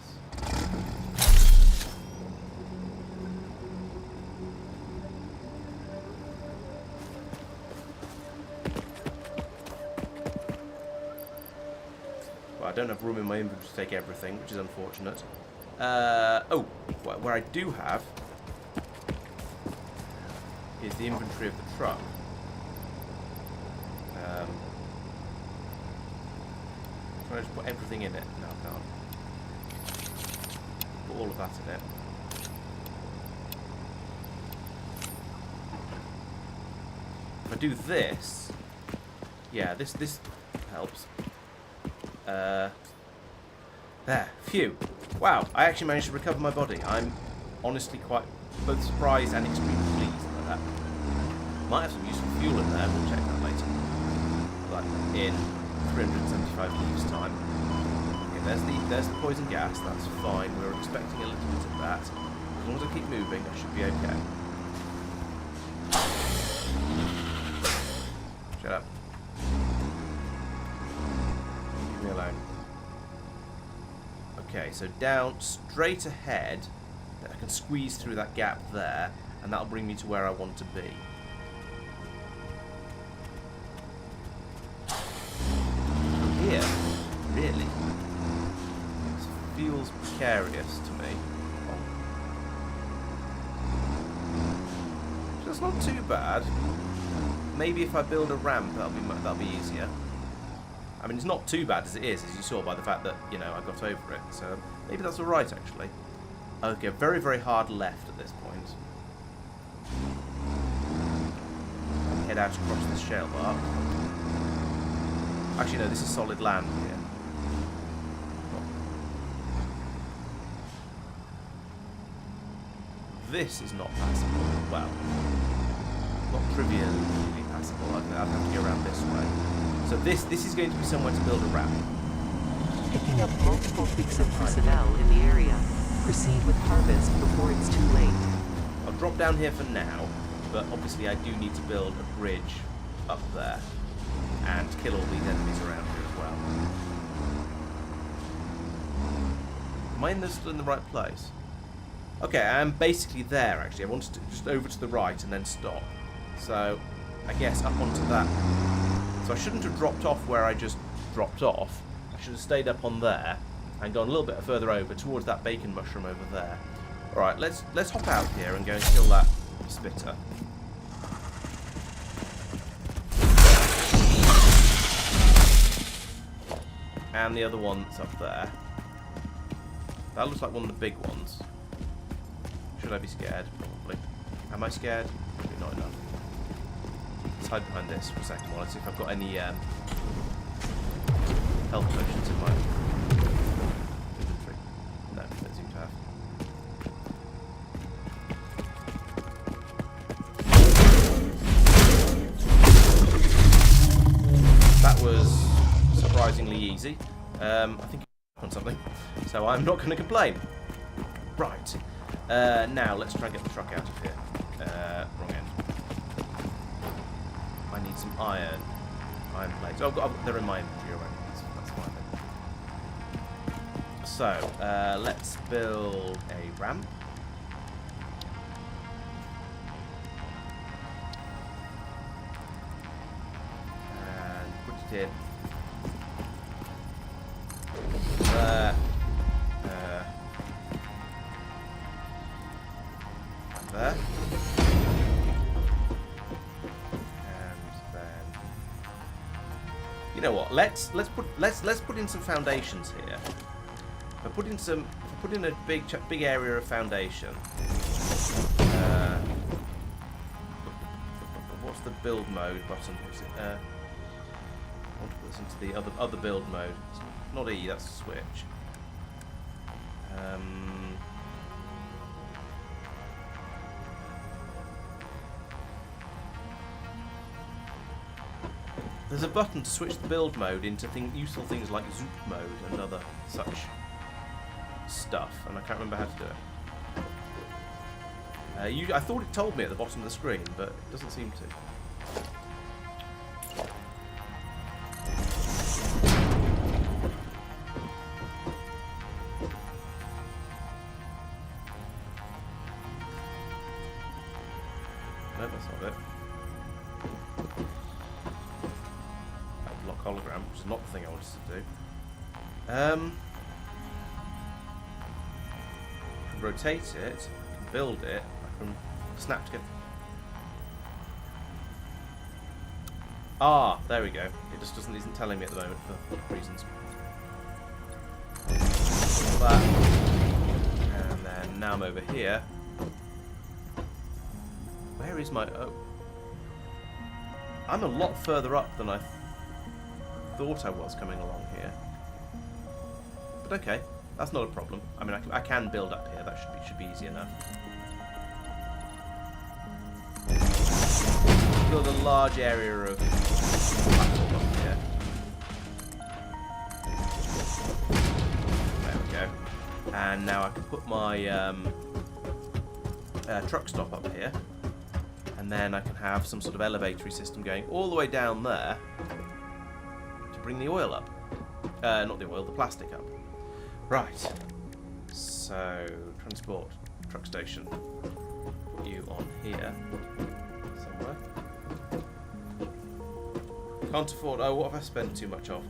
I don't have room in my inventory to take everything, which is unfortunate. Oh, where I do have is the inventory of the truck. Can I just put everything in it? No, I can't. Put all of that in it. If I do this, yeah, this helps. There, phew. Wow, I actually managed to recover my body. I'm honestly quite both surprised and extremely pleased by that. Might have some useful fuel in there, we'll check that later. Like in 375 leaves time. Okay, there's the poison gas, that's fine. We were expecting a little bit of that. As long as I keep moving, I should be okay. Shut up. Leave me alone. Okay, so down, straight ahead, I can squeeze through that gap there, and that'll bring me to where I want to be. From here, really? This feels precarious to me. Oh. That's not too bad. Maybe if I build a ramp, that'll be easier. I mean, it's not too bad as it is, as you saw by the fact that, you know, I got over it. So maybe that's all right, actually. Okay, very, very hard left at this point. Head out across this shale bar. Actually, no, this is solid land here. This is not passable. Well, not trivially passable. I'd have to go around this way. So this is going to be somewhere to build a ramp. Picking up multiple Fixit personnel in the area. Proceed with harvest before it's too late. I'll drop down here for now, but obviously I do need to build a bridge up there and kill all these enemies around here as well. Am I still in the right place? Okay, I'm basically there actually. I wanted to just over to the right and then stop. So I guess up onto that. So I shouldn't have dropped off where I just dropped off. I should have stayed up on there and gone a little bit further over towards that bacon mushroom over there. Alright, let's hop out here and go and kill that spitter. And the other one that's up there. That looks like one of the big ones. Should I be scared? Probably. Am I scared? Probably not enough. let's hide behind this for a second while I see if I've got any health potions in my inventory. No, don't seem to have. That was surprisingly easy. I think on something, so I'm not going to complain. Right, now let's try and get the truck out of here. Wrong end. I need some iron plates. Oh, they're in my inventory already. That's fine then. So, let's build a ramp. And put it in. There. There. And then, you know what? Let's put in some foundations here. If I put in a big area of foundation. What's the build mode button? Is it? I want to put this into the other build mode. It's not E. That's a switch. There's a button to switch the build mode into useful things like zoop mode and other such stuff, and I can't remember how to do it. I thought it told me at the bottom of the screen, but it doesn't seem to. No, that's not it. Hologram, which is not the thing I wanted to do. I can rotate it, I can build it, I can snap together. Ah, there we go. It just isn't telling me at the moment for reasons. That. And then now I'm over here. Where is my... Oh. I'm a lot further up than I thought I was coming along here, but okay, that's not a problem. I mean, I can build up here. That should be easy enough. Build a large area of platform up here. There we go. And now I can put my truck stop up here, and then I can have some sort of elevatory system going all the way down there. Bring the oil up. Not the oil, the plastic up. Right. So, transport, truck station. Put you on here. Somewhere. Can't afford... Oh, what have I spent too much of?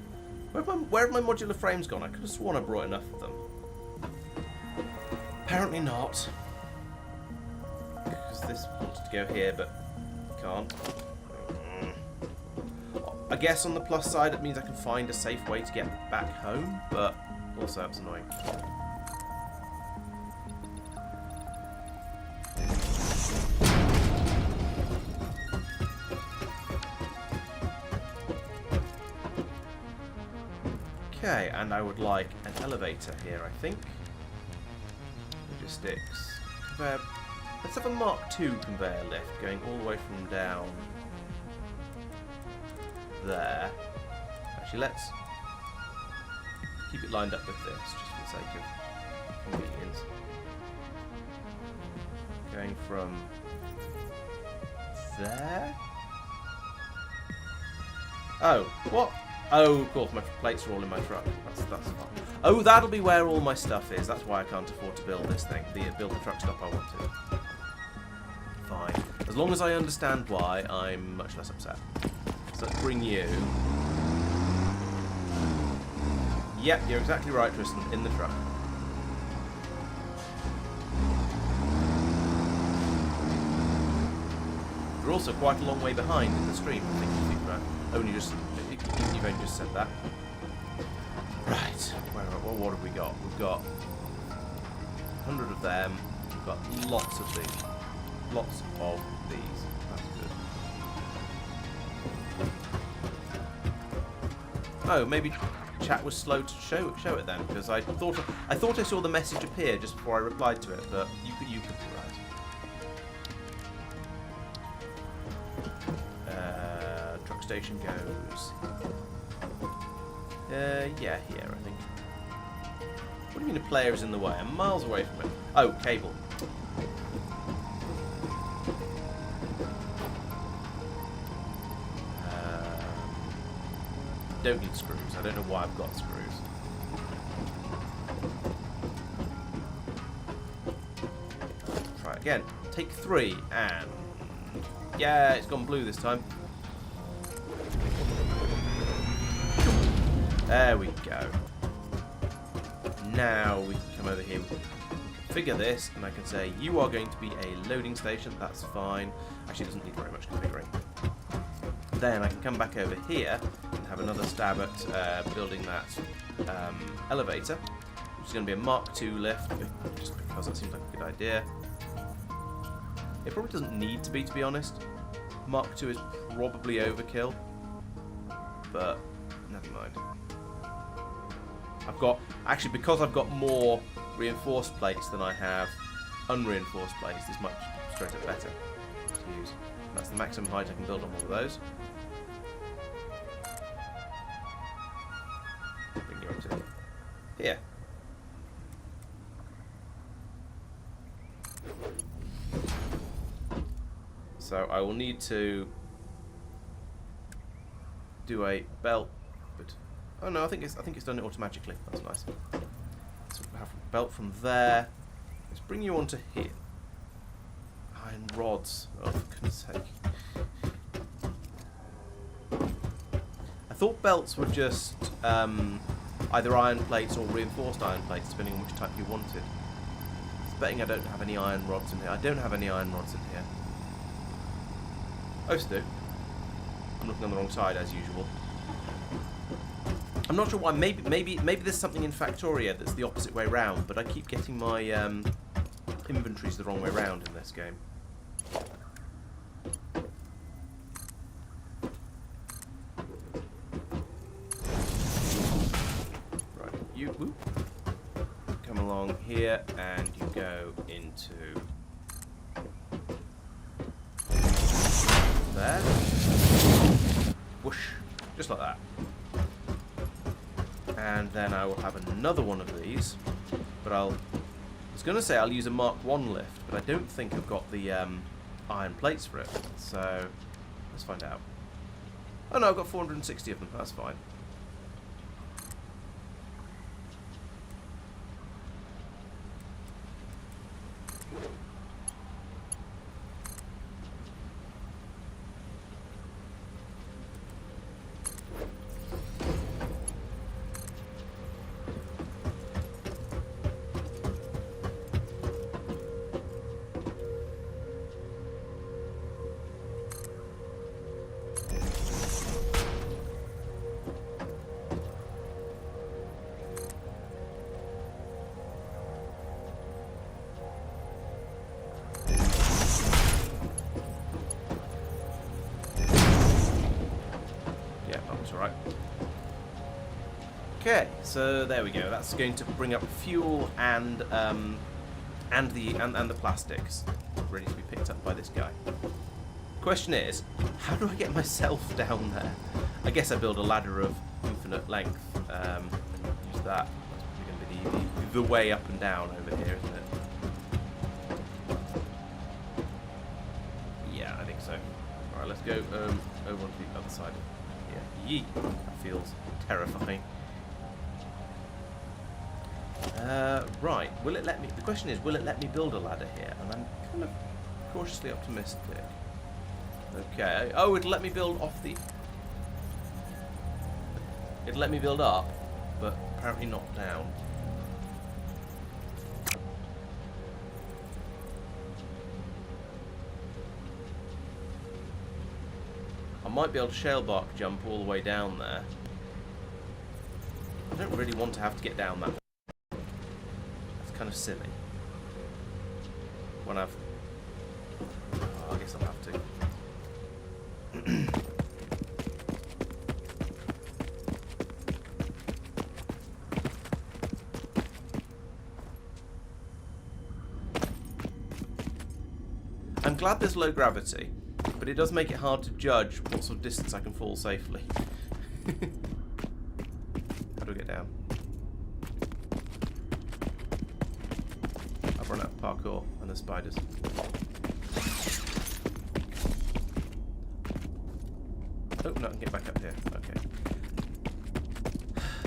Where have my modular frames gone? I could have sworn I brought enough of them. Apparently not. Because this wanted to go here, but can't. I guess on the plus side it means I can find a safe way to get back home, but also that's annoying. Okay, and I would like an elevator here, I think. Logistics. Conveyor. Let's have a Mark II conveyor lift going all the way from down there. Actually, let's keep it lined up with this, just for the sake of convenience. Going from there. Oh, what? Oh, of course, my plates are all in my truck. That's fine. Oh, that'll be where all my stuff is. That's why I can't afford to build this thing. Build the truck stop I wanted. Fine. As long as I understand why, I'm much less upset. So let's bring you. Yep, you're exactly right, Tristan. In the truck. You're also quite a long way behind in the stream. I think you've only just said that. Right. What have we got? We've got 100 of them. We've got lots of these. Lots of these. That's good. Oh, maybe chat was slow to show it then, because I thought I saw the message appear just before I replied to it, but you could be right. Truck station goes. Yeah, here I think. What do you mean a player is in the way? I'm miles away from it. Oh, cable. Don't need screws. I don't know why I've got screws. Try it again. Take 3 and... Yeah, it's gone blue this time. There we go. Now we can come over here. We can configure this, and I can say, you are going to be a loading station. That's fine. Actually, it doesn't need very much configuring. Then I can come back over here and have another stab at building that elevator, which is going to be a Mark II lift, just because that seems like a good idea. It probably doesn't need to be honest. Mark II is probably overkill, but never mind. Actually, because I've got more reinforced plates than I have unreinforced plates, this might straight up better to use. That's the maximum height I can build on one of those. Bring you up to here. So I will need to do a belt, but oh no, I think it's done it automatically. That's nice. So we'll have a belt from there. Let's bring you onto here. Iron rods. Oh, for goodness sake. I thought belts were just either iron plates or reinforced iron plates, depending on which type you wanted. It's betting I don't have any iron rods in here. I don't have any iron rods in here. I used to do. I'm looking on the wrong side as usual. I'm not sure why. Maybe there's something in Factoria that's the opposite way round, but I keep getting my inventories the wrong way round in this game. Right, you whoop, come along here, and you go into there. Whoosh, just like that. And then I will have another one of these, but I was going to say I'll use a Mark I lift, but I don't think I've got the iron plates for it, so let's find out. Oh no, I've got 460 of them, that's fine. Right. Okay, so there we go. That's going to bring up fuel and the plastics ready to be picked up by this guy. Question is, how do I get myself down there? I guess I build a ladder of infinite length. Use that. That's probably going to be the way up and down over here, isn't it? Yeah, I think so. All right, let's go over onto the other side. Yeet. That feels terrifying. Right, will it let me... The question is, will it let me build a ladder here? And I'm kind of cautiously optimistic. Okay. Oh, it'll let me build off the... It'll let me build up, but apparently not down. I might be able to shale bark jump all the way down there. I don't really want to have to get down that way. That's kind of silly. When I've... Oh, I guess I'll have to. I'm glad there's low gravity, but it does make it hard to judge what sort of distance I can fall safely. How do I get down? I've run out of parkour and the spiders. Oh, no, I can get back up here. Okay.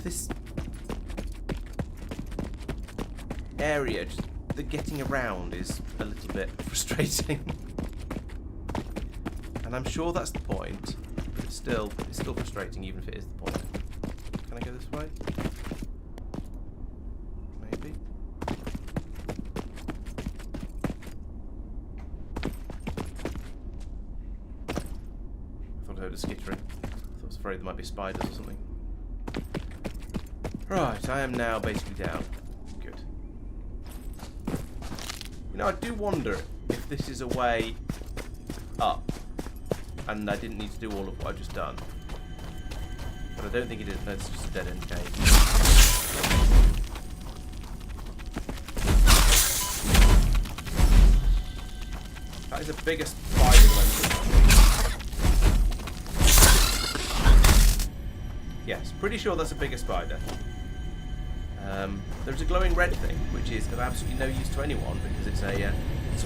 This area, just the getting around is a little bit frustrating. And I'm sure that's the point, but it's still frustrating even if it is the point. Can I go this way? Maybe. I thought I heard a skittering. I was afraid there might be spiders or something. Right, I am now basically down. Good. You know, I do wonder if this is a way up and I didn't need to do all of what I've just done. But I don't think it is. No, it's just a dead end cave. That is the biggest spider one. Yes, pretty sure that's a bigger spider. There's a glowing red thing, which is of absolutely no use to anyone because it's a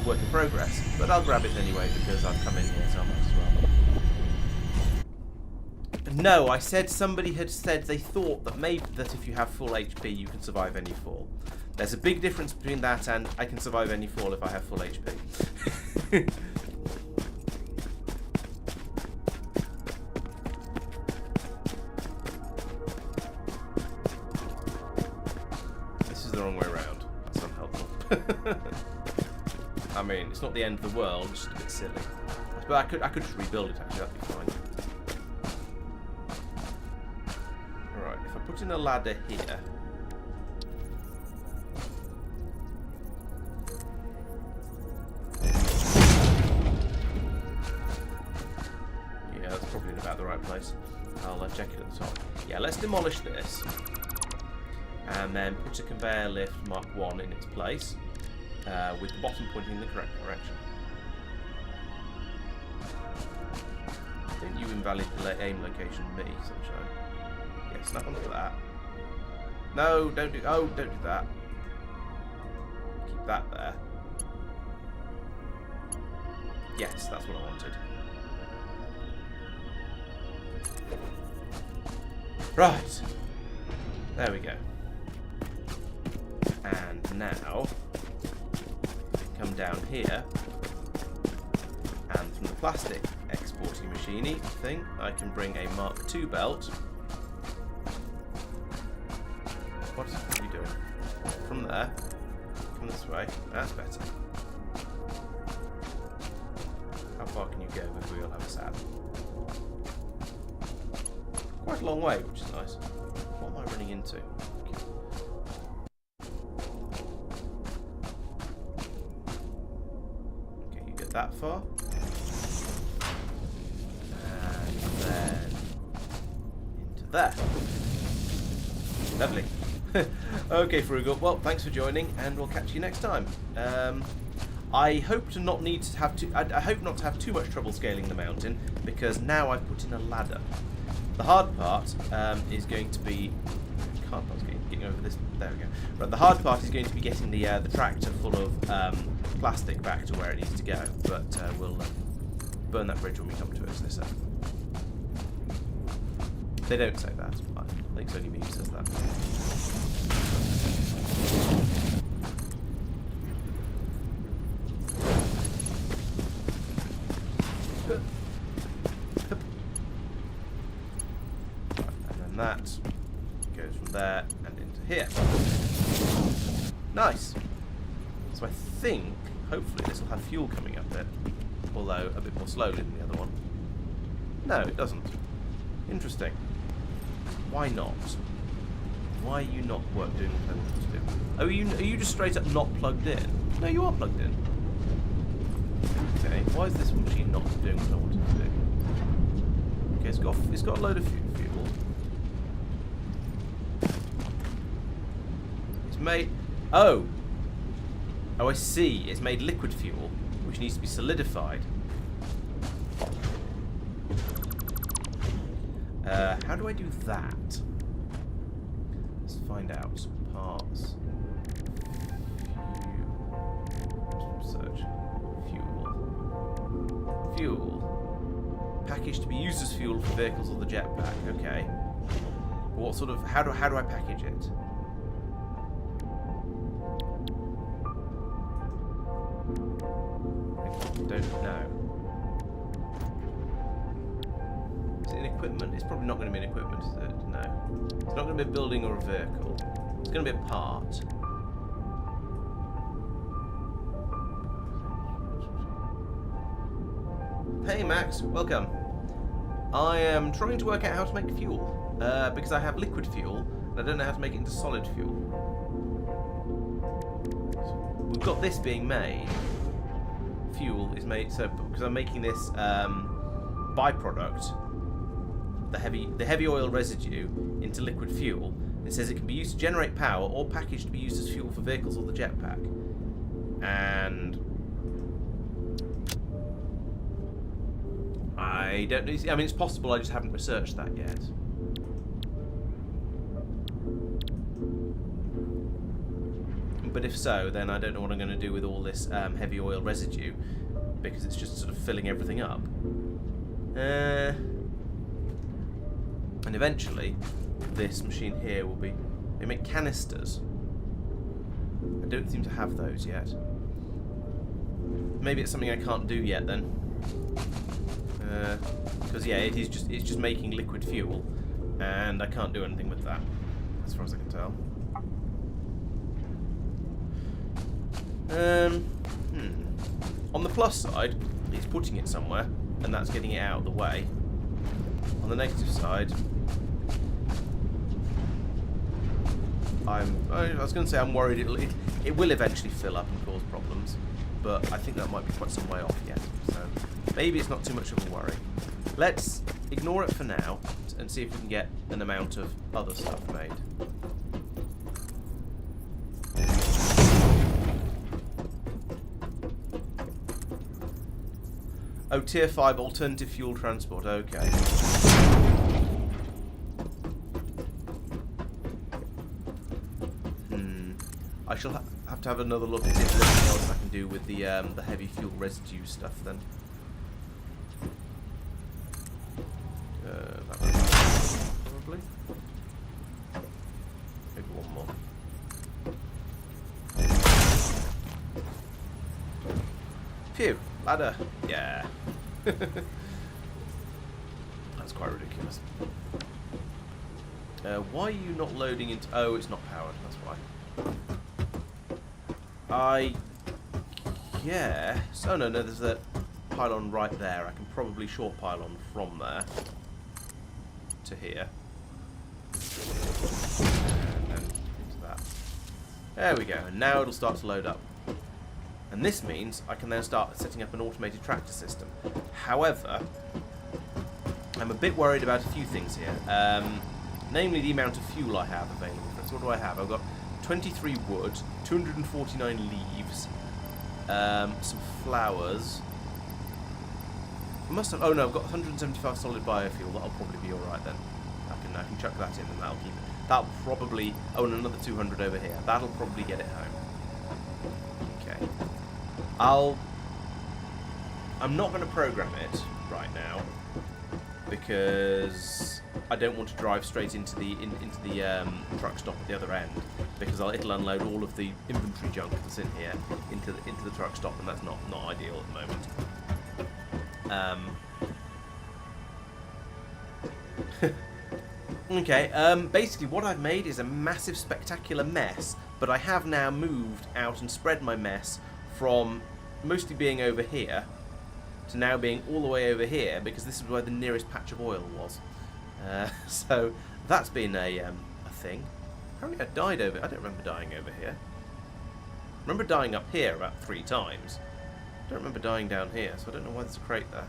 work in progress. But I'll grab it anyway because I've come in here, so I might as well. No, I said somebody had said they thought that maybe that if you have full HP, you can survive any fall. There's a big difference between that and I can survive any fall if I have full HP. The wrong way around. That's unhelpful. I mean, it's not the end of the world, it's just a bit silly. But I could just rebuild it actually, that'd be fine. Alright, if I put in a ladder here. Yeah, that's probably in about the right place. I'll check it at the top. Yeah, let's demolish this. And then put a conveyor lift Mark 1 in its place, with the bottom pointing in the correct direction. Didn't you invalid the aim location me, sunshine? Yeah, snap onto that. No, don't do that. Keep that there. Yes, that's what I wanted. Right. There we go. And now, come down here, and from the plastic exporting machine thing, I can bring a Mark II belt. What are you doing? From there, come this way. That's better. How far can you go before you'll have a saddle? Quite a long way, which is nice. What am I running into? That far, and then into there. Lovely. Okay, Frugal. Well, thanks for joining, and we'll catch you next time. I hope to not need to have to. I hope not to have too much trouble scaling the mountain because now I've put in a ladder. The hard part is going to be. Hard part's getting over this. There we go. Right, the hard part is going to be getting the tractor full of plastic back to where it needs to go, but we'll burn that bridge when we come to it, as they say. They don't say that. I think it's only me who says that. And then that goes from there and into here. Nice. So I think, hopefully, this will have fuel coming up it, although a bit more slowly than the other one. No, it doesn't. Interesting. Why not? Why are you not doing what I want you to do? Oh, are you just straight up not plugged in? No, you are plugged in. Okay, why is this machine not doing what I want it to do? Okay, it's got a load of fuel. It's made. Oh, I see. It's made liquid fuel, which needs to be solidified. How do I do that? Let's find out. Parts. Search. Fuel. Fuel. Package to be used as fuel for vehicles or the jetpack. Okay. What sort of? How do I package it? I don't know. Is it in equipment? It's probably not going to be in equipment, is it? No. It's not going to be a building or a vehicle. It's going to be a part. Hey Max, welcome. I am trying to work out how to make fuel, because I have liquid fuel, and I don't know how to make it into solid fuel. So we've got this being made. Fuel is made, so because I'm making this byproduct, the heavy oil residue, into liquid fuel. It says it can be used to generate power or packaged to be used as fuel for vehicles or the jetpack. And I don't know. I mean, it's possible. I just haven't researched that yet. But if so, then I don't know what I'm going to do with all this heavy oil residue, because it's just sort of filling everything up. And eventually, this machine here will be... They make canisters. I don't seem to have those yet. Maybe it's something I can't do yet then. Because yeah, it's just making liquid fuel, and I can't do anything with that, as far as I can tell. On the plus side, it's putting it somewhere, and that's getting it out of the way. On the negative side, I was going to say I'm worried it will eventually fill up and cause problems, but I think that might be quite some way off yet. So maybe it's not too much of a worry. Let's ignore it for now and see if we can get an amount of other stuff made. Oh, Tier 5 alternative fuel transport, okay. I shall have to have another look at if there's anything else I can do with the heavy fuel residue stuff then. That probably. Maybe one more. Phew, ladder. Yeah. That's quite ridiculous. Why are you not loading into... Oh, it's not powered, that's why. Yes. Oh, no, there's a pylon right there. I can probably short pylon from there to here. And then into that. There we go. And now it'll start to load up. And this means I can then start setting up an automated tractor system. However, I'm a bit worried about a few things here. Namely, the amount of fuel I have available. So what do I have? I've got 23 wood, 249 leaves, some flowers. I must have. Oh no, I've got 175 solid biofuel. That'll probably be all right then. I can chuck that in, and that'll keep it. That'll probably. Oh, and another 200 over here. That'll probably get it home. Okay. I'm not going to program it right now because I don't want to drive straight into the truck stop at the other end, because it'll unload all of the inventory junk that's in here into the truck stop, and that's not ideal at the moment. Okay. Basically, what I've made is a massive, spectacular mess, but I have now moved out and spread my mess from mostly being over here to now being all the way over here, because this is where the nearest patch of oil was. So that's been a thing. Apparently I died over... I don't remember dying over here. I remember dying up here about 3 times. I don't remember dying down here, so I don't know why there's a crate there.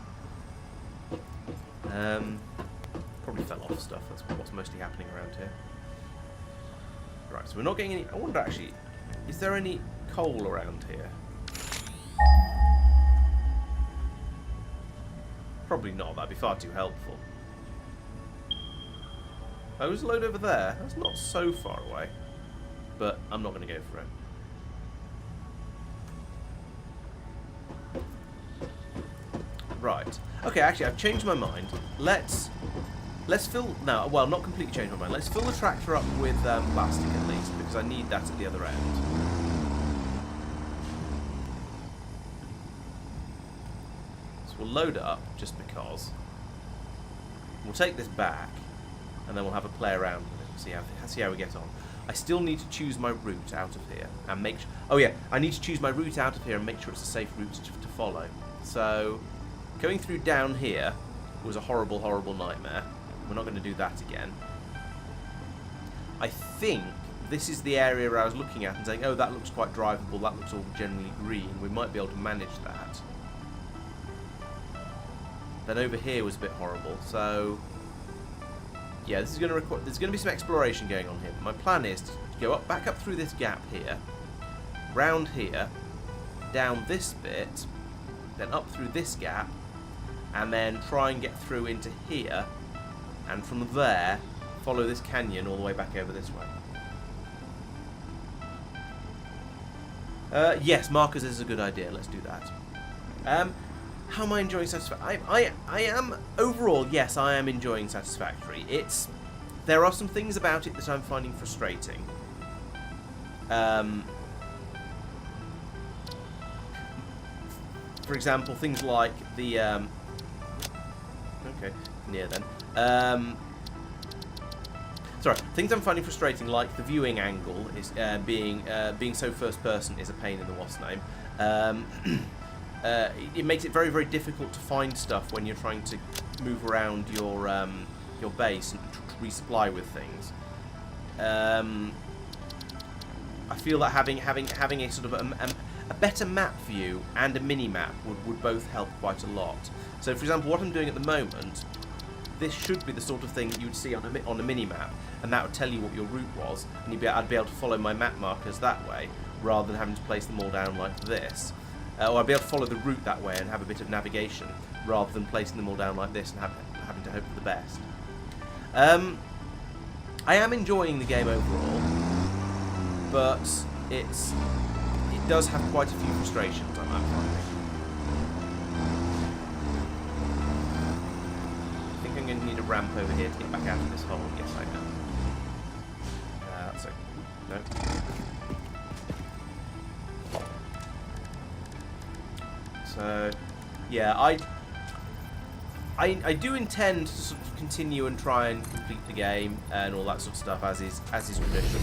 Probably fell off stuff. That's what's mostly happening around here. Right, so we're not getting any... I wonder actually, is there any coal around here? Probably not. That'd be far too helpful. Oh, there's a load over there. That's not so far away. But I'm not going to go for it. Right. Okay, actually, I've changed my mind. Let's fill... No, well, not completely changed my mind. Let's fill the tractor up with plastic at least, because I need that at the other end. So we'll load it up, just because. We'll take this back, and then we'll have a play around with it, see how we get on. I still need to choose my route out of here, and make sure... Oh yeah, I need to choose my route out of here and make sure it's a safe route to follow. So, going through down here was a horrible, horrible nightmare. We're not going to do that again. I think this is the area where I was looking at and saying, oh, that looks quite drivable, that looks all generally green. We might be able to manage that. Then over here was a bit horrible, so... Yeah, this is going to require... There's going to be some exploration going on here. But my plan is to go back up through this gap here, round here, down this bit, then up through this gap, and then try and get through into here, and from there, follow this canyon all the way back over this way. Yes, markers is a good idea. Let's do that. How am I enjoying Satisfactory? I am, overall, yes, I am enjoying Satisfactory. There are some things about it that I'm finding frustrating. For example, things like the, okay, near then. Sorry, things I'm finding frustrating, like the viewing angle is being so first person is a pain in the wass name. It makes it very, very difficult to find stuff when you're trying to move around your base and resupply with things. I feel that having a sort of a better map view and a mini map would both help quite a lot. So, for example, what I'm doing at the moment, this should be the sort of thing that you would see on a mini map, and that would tell you what your route was, and I'd be able to follow my map markers that way, rather than having to place them all down like this. Or I'd be able to follow the route that way and have a bit of navigation, rather than placing them all down like this and having to hope for the best. I am enjoying the game overall, but it does have quite a few frustrations, I'm finding. I think I'm going to need a ramp over here to get back out of this hole. Yes, I know. That's okay. No. So, yeah, I do intend to sort of continue and try and complete the game and all that sort of stuff as is traditional.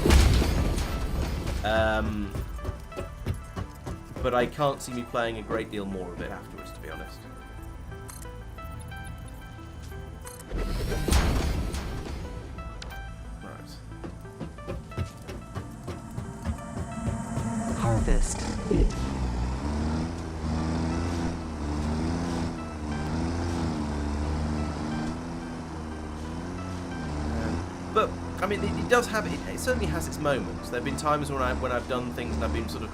But I can't see me playing a great deal more of it afterwards, to be honest. Right. Harvest. But I mean, it does have it certainly has its moments. There've been times when I've done things and I've been sort of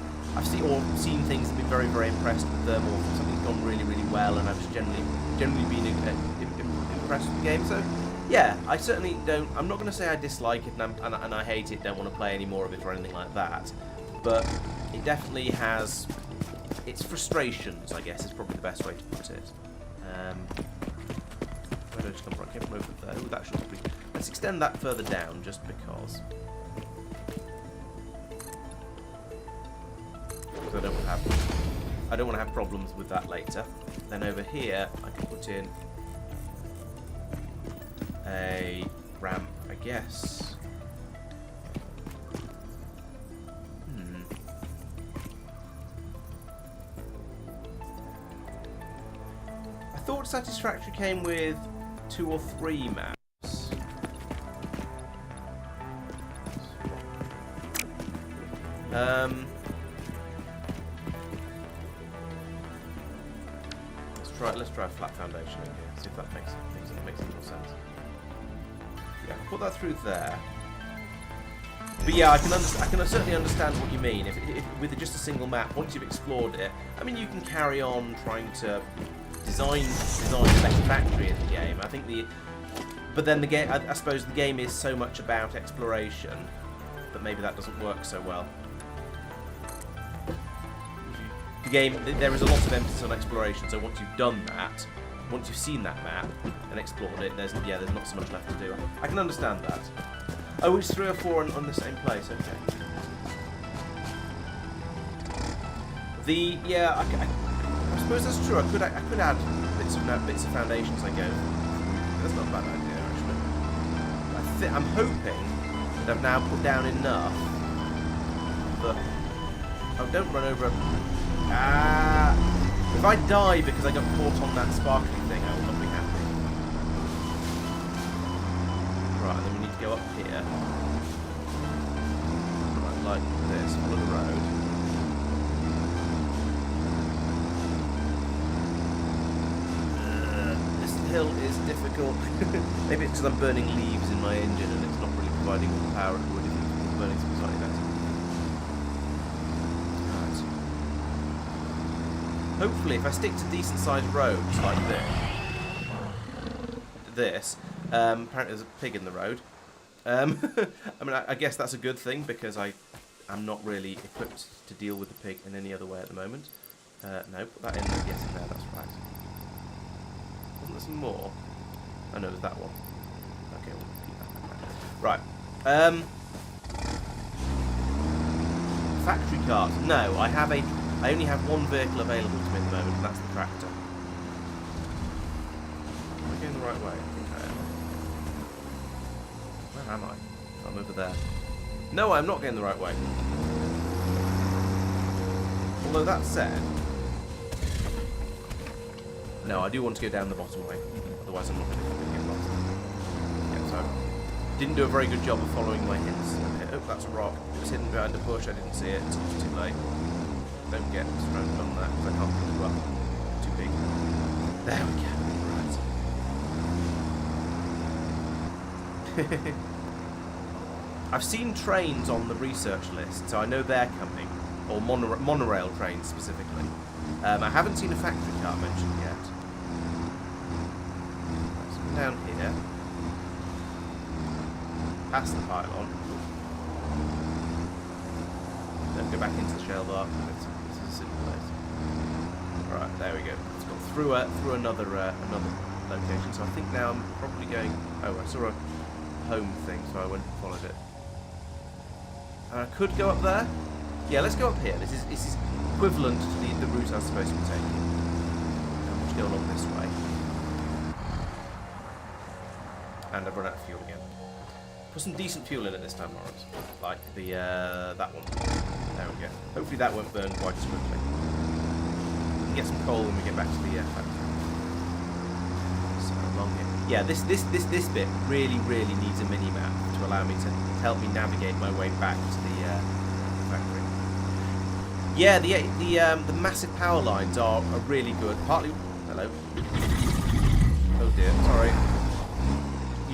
seen things and been very, very impressed with them, or something's gone really, really well, and I've just generally been impressed with the game. So yeah, I certainly don't. I'm not going to say I dislike it and I hate it, don't want to play any more of it or anything like that. But it definitely has its frustrations, I guess, is probably the best way to put it. Where did I just come from? I came from over there. Ooh, that should be. Let's extend that further down, just because. Because I don't want to have problems with that later. Then over here, I can put in a ramp, I guess. I thought Satisfactory came with 2 or 3 maps. Let's try a flat foundation in here. See if that makes any more sense. Yeah, I'll put that through there. But yeah, I can certainly understand what you mean. If with just a single map, once you've explored it, I mean, you can carry on trying to designed Satisfactory in the game. I think but then the game, I suppose the game is so much about exploration that maybe that doesn't work so well. The game, there is a lot of emphasis on exploration, so once you've done that, once you've seen that map and explored it, there's not so much left to do. I can understand that. Oh, it's 3 or 4 on the same place. Okay. I suppose that's true. I could add bits of foundations. I go. That's not a bad idea actually. I'm hoping that I've now put down enough. But oh, don't run over. If I die because I got caught on that sparkly thing, I will not be happy. Right, then we need to go up here. Right, like this, follow the road. This hill is difficult. Maybe it's because I'm burning leaves in my engine and it's not really providing all the power it would if it was burning something slightly better. Hopefully, if I stick to decent-sized roads like this, apparently there's a pig in the road. I mean, I guess that's a good thing because I'm not really equipped to deal with the pig in any other way at the moment. No, put that in there. Yes, in there. That's right. Wasn't there some more? Oh no, there's that one. Okay, we'll keep that. Right. Factory cars. No, I only have one vehicle available to me at the moment, and that's the tractor. Am I going the right way? I think I am. Where am I? I'm over there. No, I'm not going the right way. Although that said... No, I do want to go down the bottom way. Otherwise I'm not going to get lost. Yeah, so... Didn't do a very good job of following my hints. Okay. Oh, that's a rock. It was hidden behind a bush. I didn't see it. It's too late. Don't get stranded on that because I can't pick you up. Too big. There we go. Right. I've seen trains on the research list, so I know they're coming. Or monorail trains specifically. I haven't seen a factory car mentioned yet. Let's go down here. Past the pylon. Then go back into the shell bar. This is a simple place. Right, there we go. It's gone through another location. So I think now I'm probably going. Oh, I saw a home thing, so I went and followed it. And I could go up there. Yeah, let's go up here. This is equivalent to the route I was supposed to be taking. I'm going to go along this way. And I've run out of fuel again. Put some decent fuel in it this time, Laurence. Like that one. There we go. Hopefully that won't burn quite as quickly. We can get some coal when we get back to the factory. So along here. Yeah, this bit really needs a mini map to allow me to help me navigate my way back to the factory. Yeah, the massive power lines are really good. Partly. Hello. Oh dear. Sorry.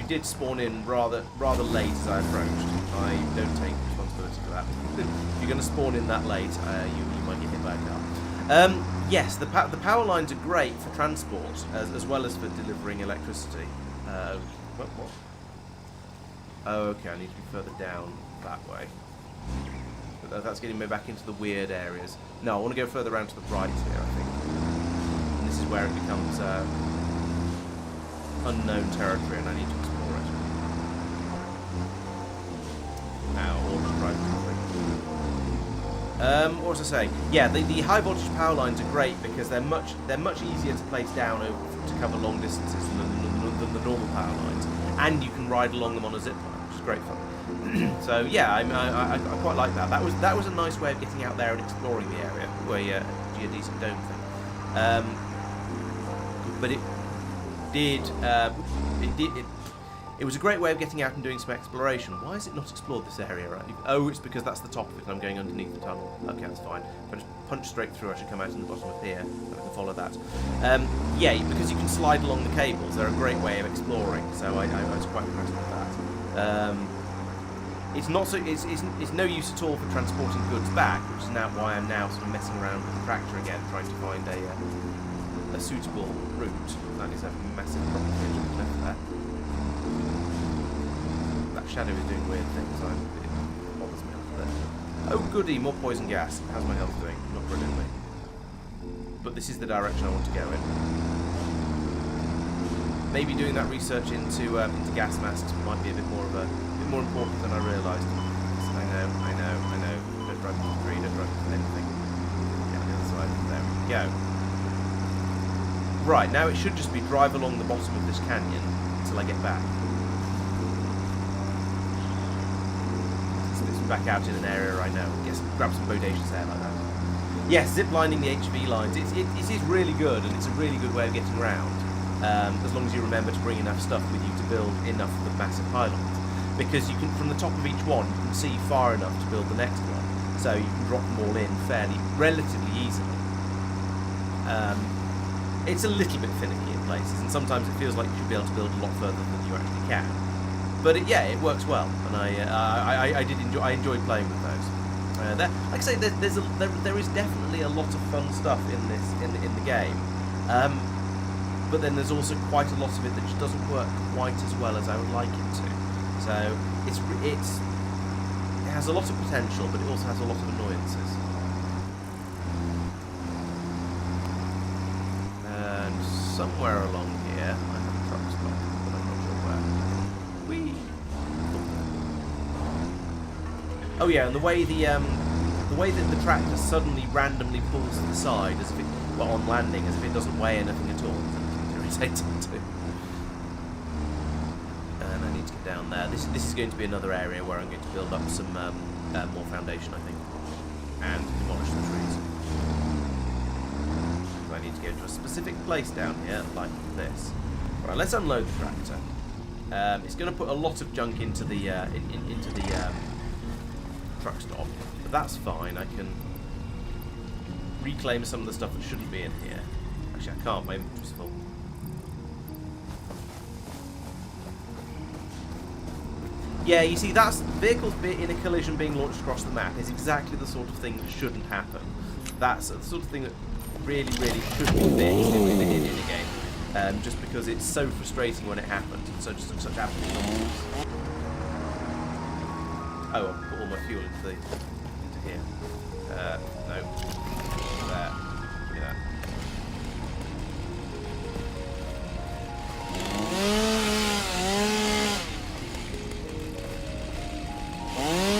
Did spawn in rather late as I approached. I don't take responsibility for that. If you're going to spawn in that late, you might get hit by a car. Yes, the power lines are great for transport as well as for delivering electricity. What? Oh, okay, I need to be further down that way. But that's getting me back into the weird areas. No, I want to go further around to the right here, I think. And this is where it becomes unknown territory, and I need to explore it. Now, or just drive quickly. What was I saying? Yeah, the high voltage power lines are great because they're much easier to place down to cover long distances than the normal power lines, and you can ride along them on a zip line, which is great fun. So yeah, I quite like that. That was a nice way of getting out there and exploring the area, where a geodesic dome thing. But it was a great way of getting out and doing some exploration. Why is it not explored this area? Right? Oh, it's because that's the top of it and I'm going underneath the tunnel. Okay, that's fine. If I just punch straight through, I should come out in the bottom of here and I can follow that. Yeah, because you can slide along the cables, they're a great way of exploring, so I was quite impressed with that. It's no use at all for transporting goods back, which is now why I'm now sort of messing around with the tractor again, trying to find a a suitable route. That is a massive problem here to the left there. That shadow is doing weird things. It bothers me a little bit. Oh goody, more poison gas. How's my health doing? Not brilliantly. But this is the direction I want to go in. Maybe doing that research into gas masks might be a bit more important than I realised. I know. Don't drive into the tree, don't drive into anything. Get on the other side. There we go. Right, now it should just be drive along the bottom of this canyon until I get back. So this is back out in an area I know. Grab some bodacious air like that. Yes, ziplining the HV lines. It is really good, and it's a really good way of getting around. As long as you remember to bring enough stuff with you to build enough of the massive pylons. Because you can, from the top of each one, you can see far enough to build the next one. So you can drop them all in relatively easily. It's a little bit finicky in places, and sometimes it feels like you should be able to build a lot further than you actually can. But it works well, and I enjoyed playing with those. Like I say, there is definitely a lot of fun stuff in the game. But then there's also quite a lot of it that just doesn't work quite as well as I would like it to. So it has a lot of potential, but it also has a lot of annoyances. And somewhere along here, I have a truck stop, but I'm not sure where. Whee! Oh yeah, and the way that the tractor suddenly randomly pulls to the side, as if it, on landing, as if it doesn't weigh anything at all. Irritating too. And I need to get down there. This is going to be another area where I'm going to build up some more foundation, I think, and demolish the trees. So I need to go to a specific place down here, like this. Right, let's unload the tractor. It's going to put a lot of junk into the truck stop, but that's fine. I can reclaim some of the stuff that shouldn't be in here. Actually, I can't. My inventory's full. Yeah, you see, that's vehicles in a collision being launched across the map is exactly the sort of thing that shouldn't happen. That's the sort of thing that really, really should be fixed in a game. Just because it's so frustrating when it happens. It's such absolute nonsense. Oh, I'll put all my fuel into here. No. There. Yeah.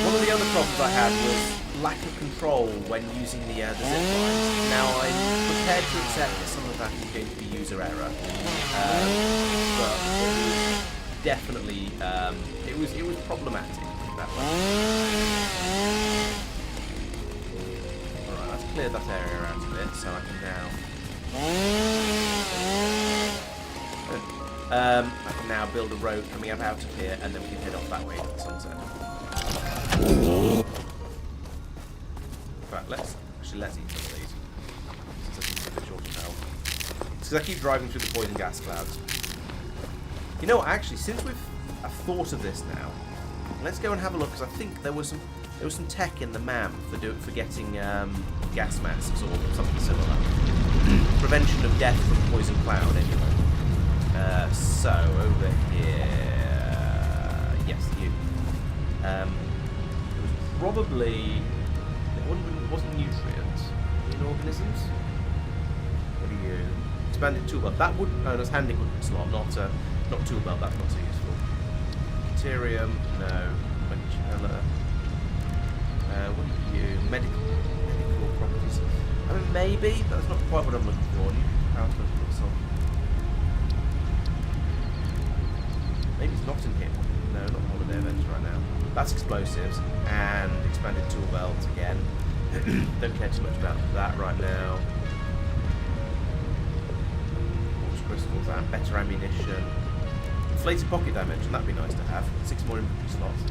One of the other problems I had was lack of control when using the zip lines. Now I'm prepared to accept that some of that is going to be user error, but it was definitely it was problematic that way. All right, let's clear that area out of it, so I can now build a road coming up out of here, and then we can head off that way into the sunset. Right, let's eat some of these. Since I seem to be a bit short of health. It's because I keep driving through the poison gas clouds. You know what, actually, since I've thought of this now, let's go and have a look, because I think there was some tech in the MAM for getting gas masks or something similar. Prevention of death from poison cloud, anyway. So, over here... Yes, you. It was probably... It wasn't nutrients. In organisms? What are you? Expanded tool belt. That would... Oh, that's hand equipment slot, not tool belt. That's not so useful. Deuterium, no. Magella. What are you? Medical properties. I mean, maybe. That's not quite what I'm looking for. Maybe it's not in here. No, not holiday events right now. That's explosives and expanded tool belt again. Don't care too much about that right now. Force crystals and better ammunition. Inflated pocket dimension, that'd be nice to have. 6 more inventory slots.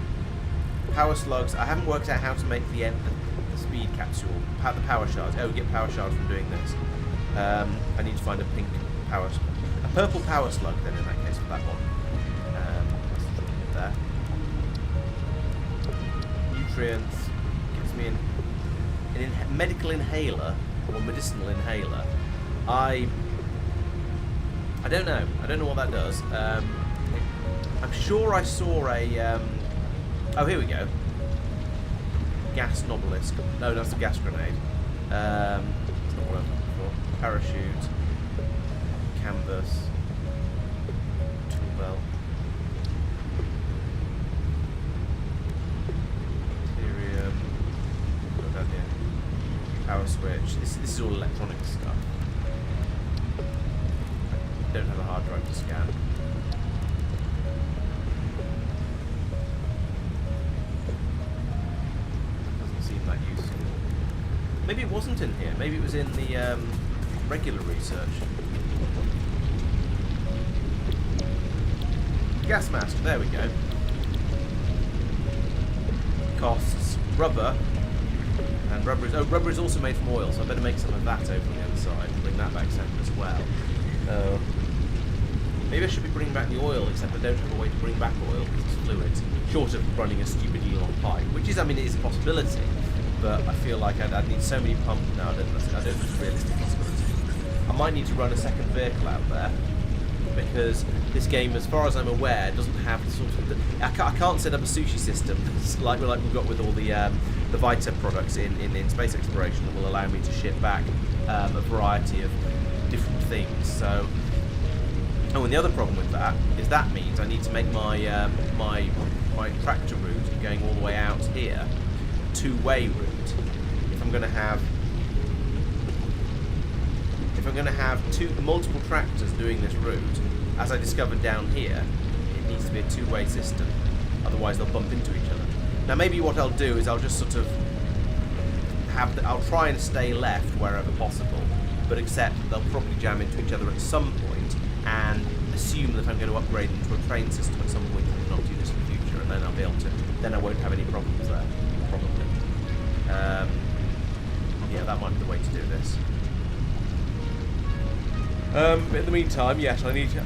Power slugs. I haven't worked out how to make the speed capsule. The power shards. Oh, we get power shards from doing this. I need to find a purple power slug then in that case for that one. There. Nutrients. Gives me a medical inhaler or medicinal inhaler. I I don't know. I don't know what that does. I'm sure I saw a... oh, here we go. Gas Nobelisk. No, that's a gas grenade. That's not what I was looking for. Parachute. Canvas. Tool belt. Ethereum. What about here? Power switch. This is all electronic stuff. I don't have a hard drive to scan. Doesn't seem that useful. Maybe it wasn't in here. Maybe it was in the regular research. Gas mask. There we go. Costs rubber. And rubber is... oh, rubber is also made from oil, so I better make some of that over on the other side and bring that back separate as well. Maybe I should be bringing back the oil, except I don't have a way to bring back oil because it's fluid, short of running a stupidly long pipe, which is, I mean, it is a possibility, but I feel like I'd need so many pumps. No, I don't think it's a realistic possibility. I might need to run a second vehicle out there, because this game, as far as I'm aware, doesn't have the sort of... I can't set up a sushi system like we've got with all the Vita products in space exploration that will allow me to ship back a variety of different things. So, oh, and the other problem with that is that means I need to make my my tractor route going all the way out here a two-way route. If I'm going to have multiple tractors doing this route, as I discovered down here, it needs to be a two-way system. Otherwise, they'll bump into each other. Now, maybe what I'll do is I'll just sort of I'll try and stay left wherever possible, but accept that they'll probably jam into each other at some point, and assume that I'm going to upgrade into a train system at some point in the not too distant future, and then I'll be able to. Then I won't have any problems there, probably. Yeah, that might be the way to do this. In the meantime, yes, I need to.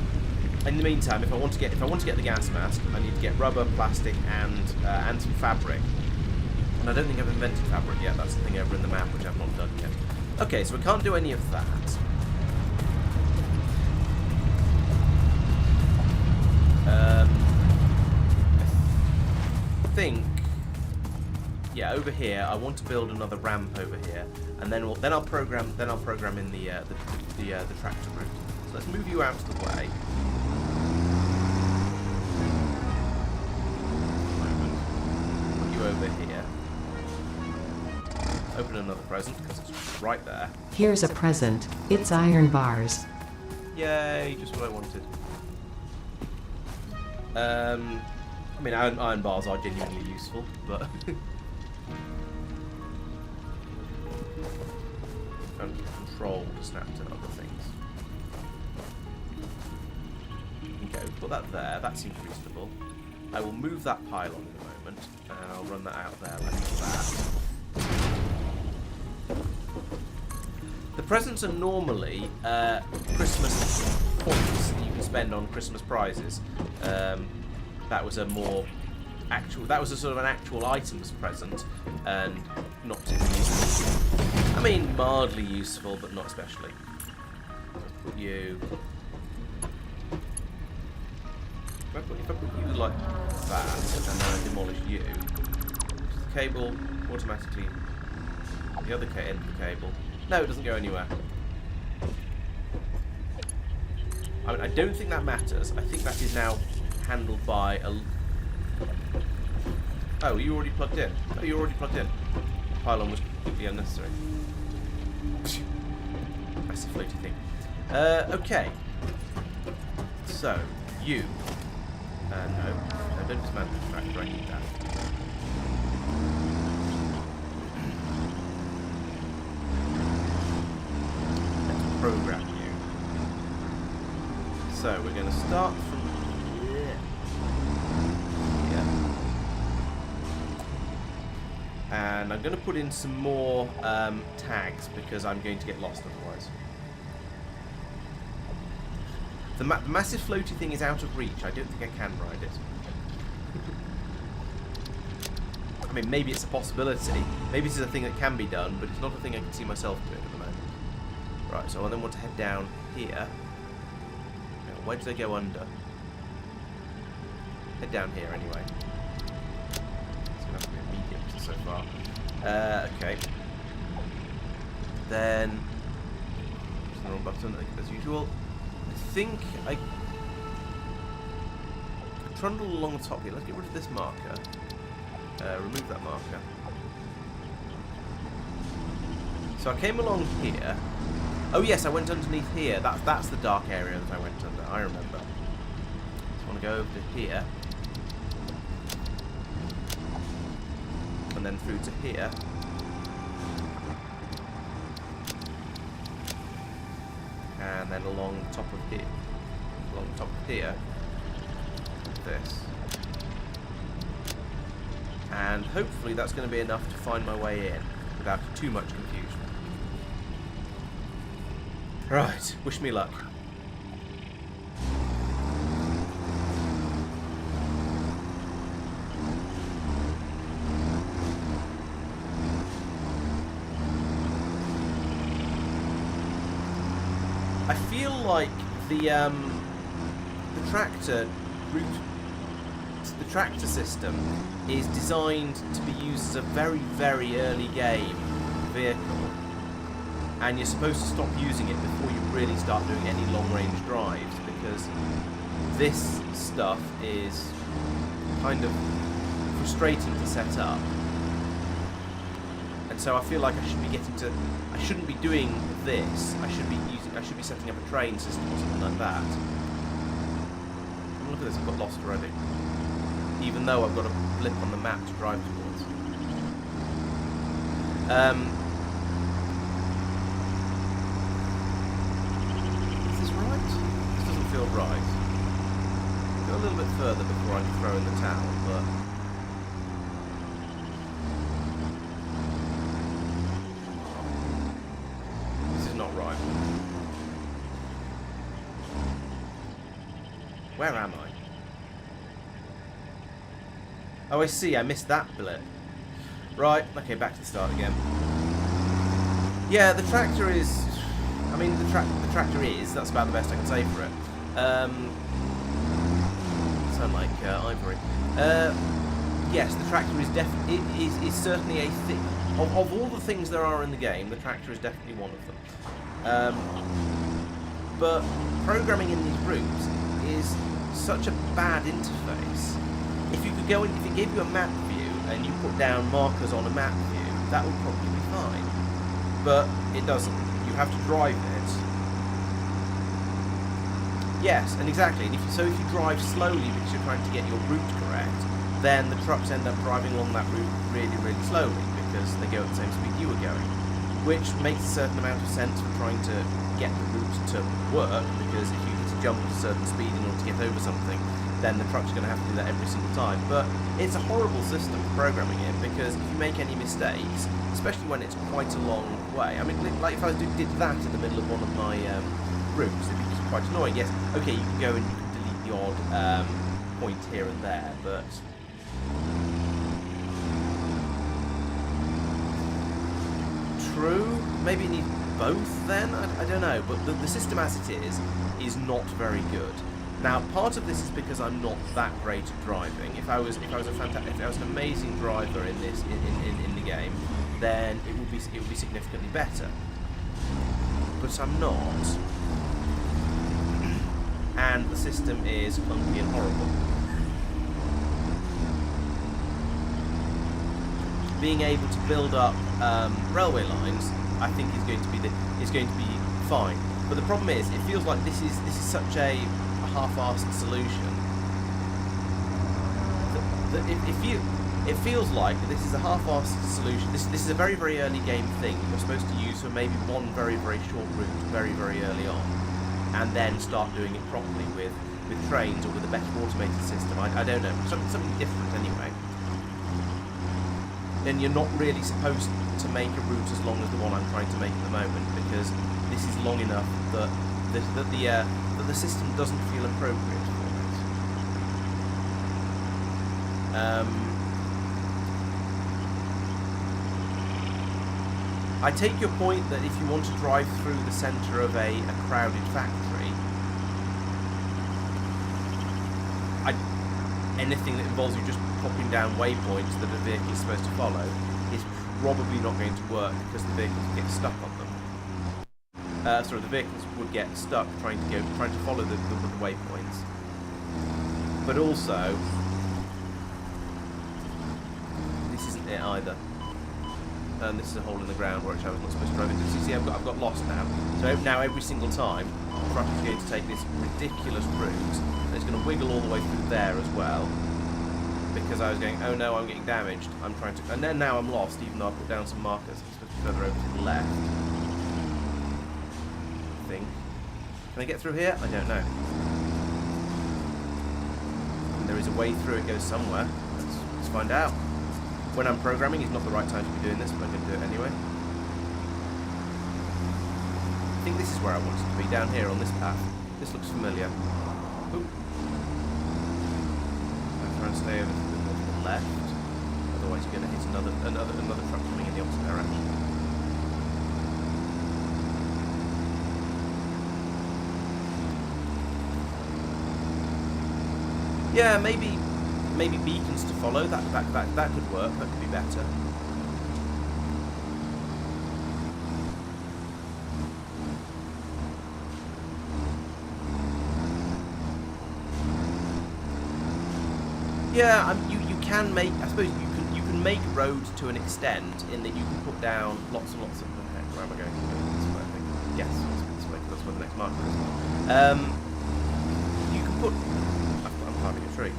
In the meantime, if I want to get the gas mask, I need to get rubber, plastic, and some fabric. And I don't think I've invented fabric yet. That's the thing over in the map which I've not done yet. Okay, so we can't do any of that. I think, yeah, over here I want to build another ramp over here, and then I'll program in the tractor route. So let's move you out of the way. Put you over here. Open another present because it's right there. Here's a present. It's iron bars. Yay, just what I wanted. I mean, iron bars are genuinely useful, but and control to snap to other things. Okay, put that there. That seems reasonable. I will move that pylon in a moment, and I'll run that out there like that. The presents are normally Christmas points that you can spend on Christmas prizes. That was a more actual. That was a sort of an actual items present, and not particularly useful. I mean, mildly useful, but not especially. Let's put you. If I put you like that, and then I demolish you, the cable automatically. The other end of the cable. No, it doesn't go anywhere. I mean, I don't think that matters. I think that is now handled by a... Oh, you already plugged in. Oh, you're already plugged in. The pylon was completely unnecessary. Massive floaty thing. Okay. So, you... no, don't dismantle the tractor. I need that. Program you. So we're going to start from here. Yeah. And I'm going to put in some more tags because I'm going to get lost otherwise. The massive floaty thing is out of reach. I don't think I can ride it. I mean, maybe it's a possibility. Maybe this is a thing that can be done, but it's not a thing I can see myself doing at the moment. Right, so I then want to head down here. Where did they go under? Head down here anyway. It's going to have to be a medium so far. Okay. Then... There's the wrong button, as usual. I think I trundle along the top here. Let's get rid of this marker. Remove that marker. So I came along here. Oh yes, I went underneath here. That's the dark area that I went under. I remember. So I want to go over to here. And then through to here. And then along the top of here. Along the top of here. This. And hopefully that's going to be enough to find my way in without too much confusion. Right, wish me luck. I feel like the tractor system is designed to be used as a very, very early game vehicle, and you're supposed to stop using it before you really start doing any long-range drives, because this stuff is kind of frustrating to set up. And so I feel like I shouldn't be doing this. I should be setting up a train system or something like that. Look at this, I've got lost already. Even though I've got a blip on the map to drive towards. Is this right? This doesn't feel right. Go a little bit further before I can throw in the towel, but... This is not right. Where am I? Oh, I see. I missed that blip. Right. Okay, back to the start again. Yeah, the tractor is... I mean, the tractor is... That's about the best I can say for it. Sound like ivory. Yes, the tractor is definitely... It is certainly a thing... Of all the things there are in the game, the tractor is definitely one of them. But programming in these routes is such a bad interface. If you could go in, if it gave you a map view and you put down markers on a map view, that would probably be fine. But it doesn't. You have to drive it. Yes, and exactly. And so if you drive slowly because you're trying to get your route correct, then the trucks end up driving along that route really, really slowly because they go at the same speed you were going, which makes a certain amount of sense for trying to get the route to work, because if you need to jump at a certain speed in order to get over something, then the truck's going to have to do that every single time. But it's a horrible system for programming it, because if you make any mistakes, especially when it's quite a long way, I mean, like if I did that in the middle of one of my routes, it'd be quite annoying. Yes, okay, you can go and you can delete the odd point here and there, but... True, maybe it needs both then, I don't know, but the system as it is not very good. Now, part of this is because I'm not that great at driving. If I was an amazing driver in this in the game, then it would be significantly better. But I'm not, and the system is clunky and horrible. Being able to build up railway lines, I think is going to be fine. But the problem is, it feels like this is such a half-assed solution. It feels like this is a half-assed solution. This is a very, very early game thing you're supposed to use for maybe one very, very short route very, very early on, and then start doing it properly with trains or with a better automated system. I don't know, something different anyway. Then you're not really supposed to make a route as long as the one I'm trying to make at the moment, because this is long enough that the system doesn't feel appropriate for it. I take your point that if you want to drive through the centre of a crowded factory, anything that involves you just popping down waypoints that a vehicle is supposed to follow is probably not going to work because the vehicles get stuck on them. Sorry, the vehicles would get stuck trying to follow the waypoints. But also, this isn't it either. And this is a hole in the ground where I was not supposed to drive into. So you see, I've got lost now. So now every single time, the truck is going to take this ridiculous route, and it's going to wiggle all the way through there as well. Because I was going, oh no, I'm getting damaged. I'm trying to, and then now I'm lost, even though I put down some markers. I'm supposed to be further over to the left. I think. Can I get through here? I don't know. And there is a way through. It goes somewhere. Let's find out. When I'm programming, it's not the right time to be doing this, but I'm going to do it anyway. I think this is where I wanted to be, down here on this path. This looks familiar. Ooh. I'm trying to stay over to the left, otherwise you're going to hit another truck coming in the opposite direction. Yeah, maybe beacons to follow. That could work. That could be better. Yeah, you can make. I suppose you can make roads to an extent in that you can put down lots and lots of. Where am I going? This way, I think. Yes, this way. That's where the next marker is. You can put. I'm climbing a tree.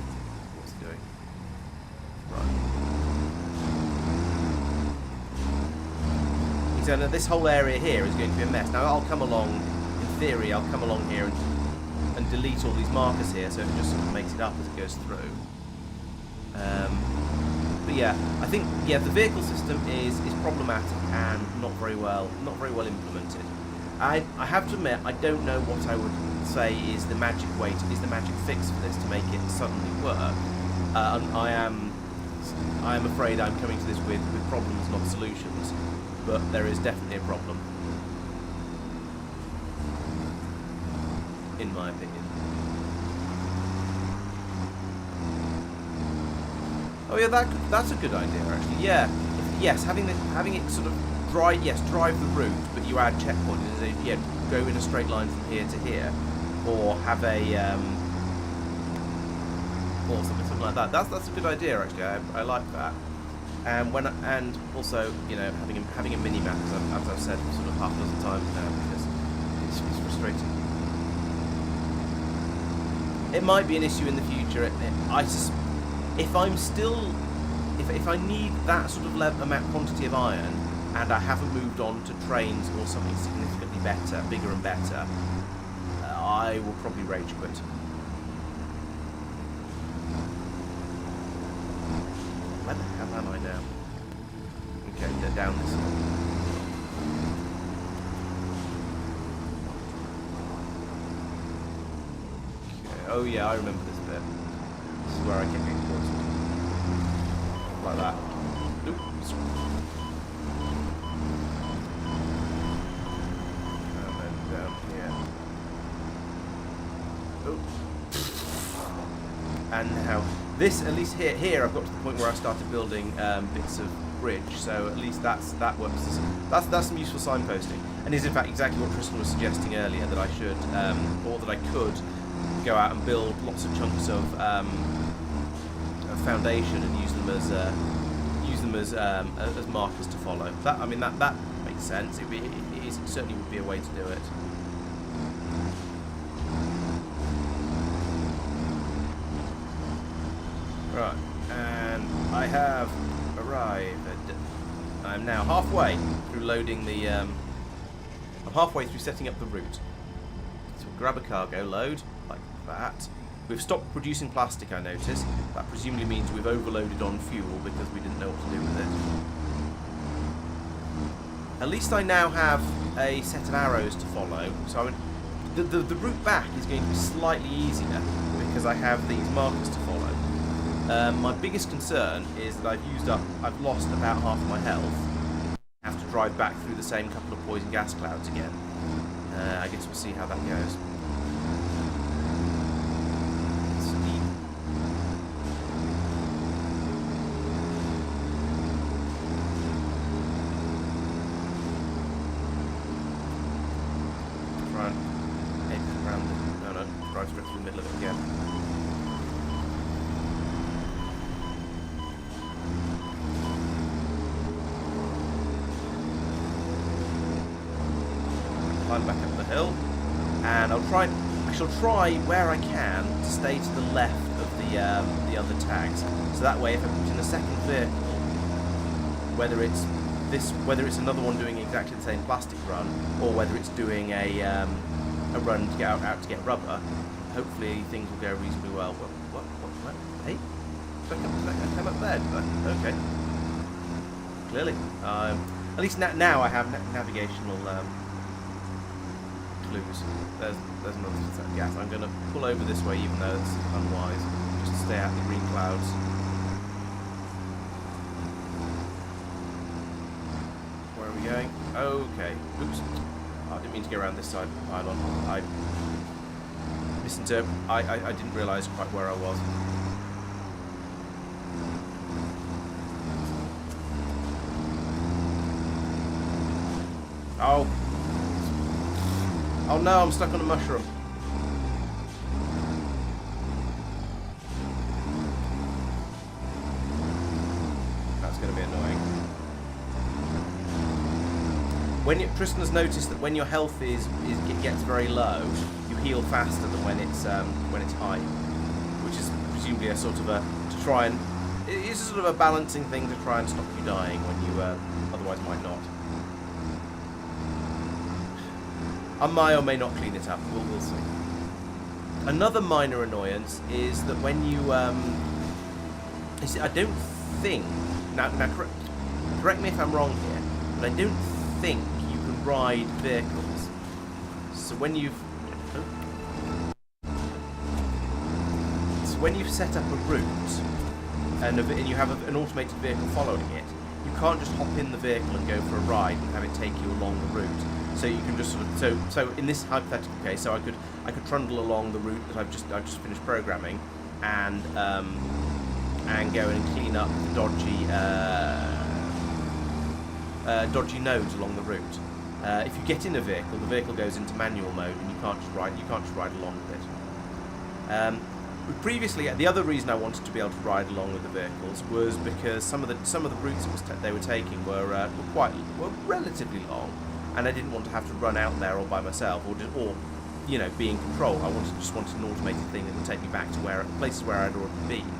So this whole area here is going to be a mess. Now I'll come along, in theory, I'll come along here and delete all these markers here, so it just sort of makes it up as it goes through. But yeah, I think the vehicle system is problematic and not very well implemented. I have to admit, I don't know what I would say is the magic fix for this to make it suddenly work. I am afraid I'm coming to this with problems, not solutions. But there is definitely a problem, in my opinion. Oh yeah, that's a good idea actually. Yeah, yes, having it sort of drive the route, but you add checkpoints. Go in a straight line from here to here, or have a or something like that. That's a good idea actually. I like that. And also, having a mini map, as I've said sort of half a dozen times now, because it's frustrating. It might be an issue in the future. If I need that sort of amount quantity of iron, and I haven't moved on to trains or something significantly better, bigger and better, I will probably rage quit. Where the hell am I now? Okay, they're down this way. Okay. Oh yeah, I remember this bit. This is where I kept getting poisoned. Like that. Oops. And then down here. Oh. And now this, at least here I've got to the point where I started building bits of bridge, so at least that works. That's some useful signposting, and is in fact exactly what Tristan was suggesting earlier, that I should, or that I could, go out and build lots of chunks of foundation and use them as markers to follow. That makes sense. It certainly would be a way to do it. Right, and I have arrived. I'm now halfway through loading the. I'm halfway through setting up the route. So we'll grab a cargo load like that. We've stopped producing plastic, I notice. That presumably means we've overloaded on fuel because we didn't know what to do with it. At least I now have a set of arrows to follow. So the route back is going to be slightly easier because I have these markers to follow. My biggest concern is that I've lost about half my health. I have to drive back through the same couple of poison gas clouds again. I guess we'll see how that goes. drive straight through the middle of it again. Climb back up the hill, and I shall try where I can to stay to the left of the other tags. So that way, if I put in a second vehicle, whether it's another one doing exactly the same plastic run, or whether it's doing a run to get out to get rubber, hopefully things will go reasonably well. What? Hey, did I come up there? Okay. Clearly, at least now I have navigational clues. There's another set of gas. I'm going to pull over this way, even though it's unwise, just to stay out of the green clouds. Where are we going? Okay. Oops. I didn't mean to go around this side of the pylon. I misinterpreted. I didn't realise quite where I was. Oh. Oh no, I'm stuck on a mushroom. That's going to be annoying. Tristan has noticed that when your health gets very low, you heal faster than when it's high, which is presumably a sort of it's a sort of a balancing thing to try and stop you dying when you otherwise might not. I may or may not clean it up. We'll see. Another minor annoyance is that when you see, I don't think now correct me if I'm wrong here, but I don't think you can ride vehicles. So when you've set up a route and you have an automated vehicle following it, you can't just hop in the vehicle and go for a ride and have it take you along the route. So you can just sort of so in this hypothetical case, so I could trundle along the route that I've just finished programming, and go and clean up the dodgy nodes along the route. If you get in a vehicle, the vehicle goes into manual mode, and you can't just ride along with it. Previously, the other reason I wanted to be able to ride along with the vehicles was because some of the routes they were taking were relatively long. And I didn't want to have to run out there all by myself, or be in control. I just wanted an automated thing that would take me back to places where I'd already been.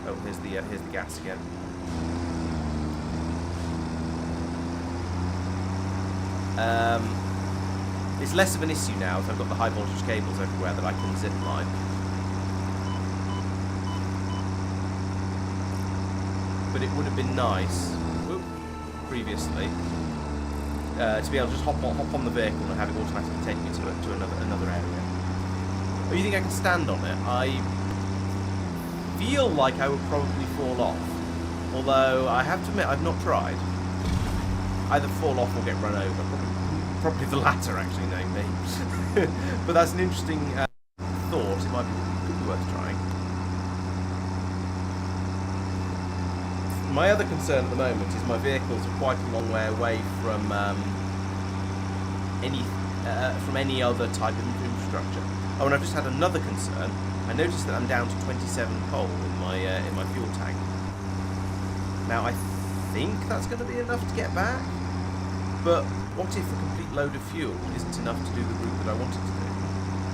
Oh, here's the gas again. It's less of an issue now if I've got the high voltage cables everywhere that I can zip line. But it would have been nice previously. To be able to just hop on the vehicle and have it automatically take me to another area. Oh, you think I can stand on it? I feel like I would probably fall off. Although, I have to admit, I've not tried. Either fall off or get run over. Probably the latter, actually, knowing me. But that's an interesting thought. It could be worth trying. My other concern at the moment is my vehicles are quite a long way away from any other type of infrastructure. Oh, and I've just had another concern. I noticed that I'm down to 27 coal in my fuel tank. Now I think that's going to be enough to get back, but what if a complete load of fuel isn't enough to do the route that I wanted to do?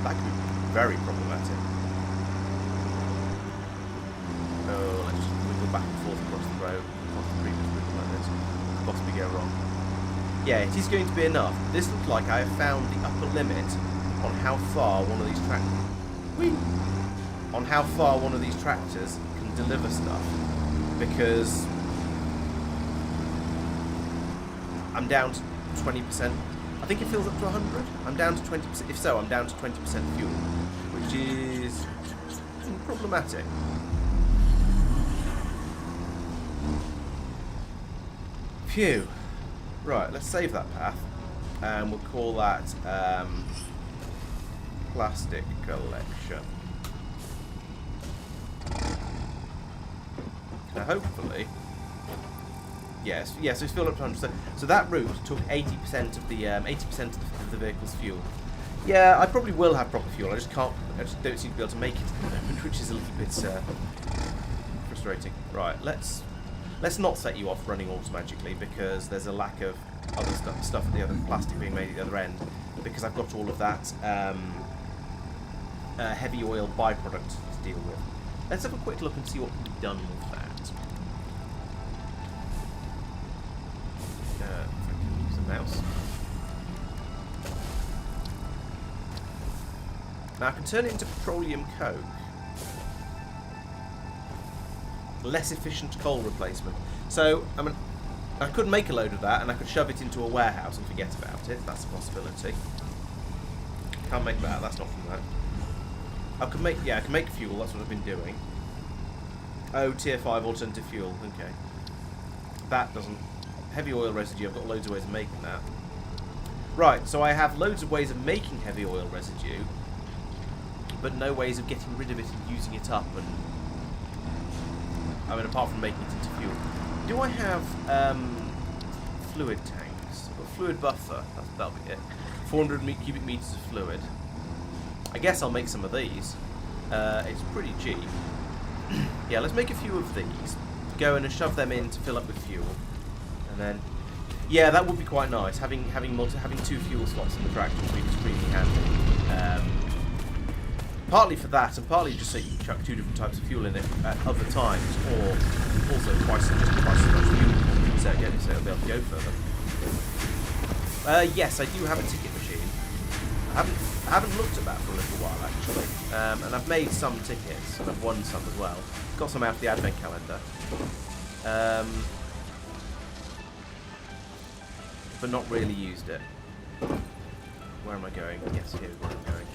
That could be very problematic. Oh, let's just wiggle back and forth across the road, across the previous route like this. Could possibly go wrong. Yeah, it is going to be enough. This looks like I have found the upper limit on how far one of these tractors can deliver stuff, because I'm down to 20%. I think it fills up to 100. I'm down to 20%. If so, I'm down to 20% fuel, which is problematic. Phew. Right, let's save that path, and we'll call that plastic collection. Now, hopefully, yes, so it's filled up to 100%. So that route took 80% of the vehicle's fuel. Yeah, I probably will have proper fuel. I just can't. I just don't seem to be able to make it at the moment, which is a little bit frustrating. Right, let's not set you off running automatically because there's a lack of other stuff at the other plastic being made at the other end. Because I've got all of that heavy oil byproduct to deal with. Let's have a quick look and see what can be done with that. If I can use a mouse. Now I can turn it into petroleum coke. Less efficient coal replacement. So, I mean, I could make a load of that and I could shove it into a warehouse and forget about it. That's a possibility. Can't make that. That's not from that. I can make fuel. That's what I've been doing. Oh, tier 5 alternative fuel. Okay. That doesn't... Heavy oil residue. I've got loads of ways of making that. Right, so I have loads of ways of making heavy oil residue, but no ways of getting rid of it and using it up. And I mean, apart from making it into fuel. Do I have fluid tanks? I've got fluid buffer. That'll be it. 400 cubic meters of fluid. I guess I'll make some of these. It's pretty cheap. Yeah, let's make a few of these. Go in and shove them in to fill up with fuel, and then, yeah, that would be quite nice. Having 2 fuel slots in the tractor would be extremely handy. Partly for that, and partly just so you can chuck 2 different types of fuel in it at other times, or also twice as much fuel. So again, so it'll be able to go further. Yes, I do have a ticket machine. I haven't looked at that for a little while actually, and I've made some tickets and I've won some as well. Got some out of the advent calendar, but not really used it. Where am I going? Yes, here's where I'm going.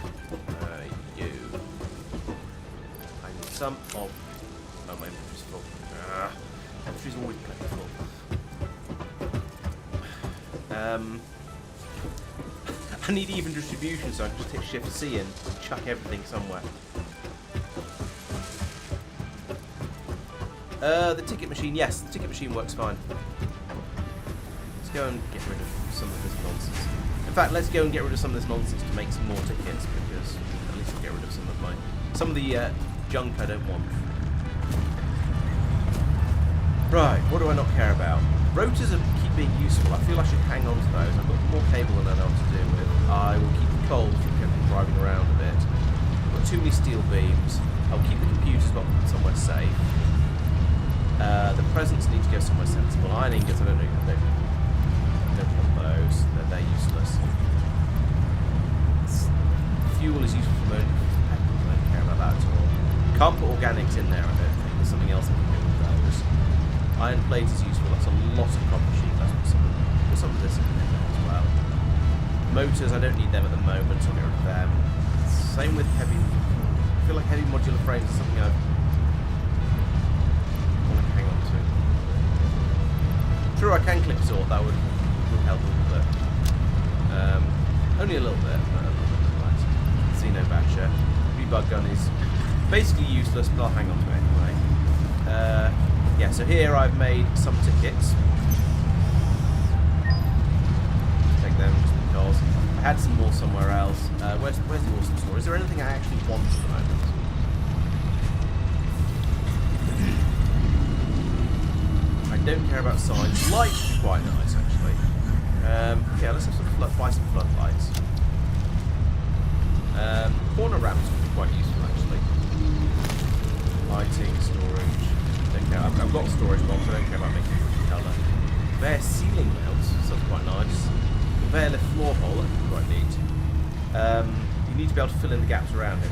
You. I need some of. Oh, my inventory's full. Inventory's always plentiful. I need even distribution, so I can just hit Shift C and chuck everything somewhere. The ticket machine, yes, the ticket machine works fine. Let's go and get rid of some of this nonsense. In fact, let's go and get rid of some of this nonsense to make some more tickets, because at least we'll get rid of some of the junk I don't want. Right, what do I not care about? Rotors keep being useful. I feel I should hang on to those. I've got more cable than I know what to do with. I will keep the coal from driving around a bit. I've got too many steel beams. I'll keep the computers somewhere safe. The presents need to go somewhere sensible. Iron ingots, I don't want those. They're useless. Fuel is useful for motor. I don't care about that at all. Can't put organics in there, I don't think. There's something else I can do with those. Iron plate is useful. That's a lot of copper sheet. Let's put some of this in there as well. Motors, I don't need them at the moment, so I'll get rid of them. Same with heavy. I feel like heavy modular frames is something I want to hang on to. True, I can click sort. That would help a little bit. Only a little bit. Right. Xeno Basher. Rebug gun is basically useless, but I'll hang on to it anyway. Yeah, so here I've made some tickets. Take them just because I had some more somewhere else. Where's the awesome store? Is there anything I actually want at the moment? I don't care about signs. Lights would be quite nice, actually. Yeah, let's have buy some floodlights. Corner ramps would be quite useful, actually. Lighting, storage. I've got a storage box, I don't care about making it colour. Conveyor ceiling mounts, that's quite nice. Conveyor lift floor hole, that would be quite neat. You need to be able to fill in the gaps around it.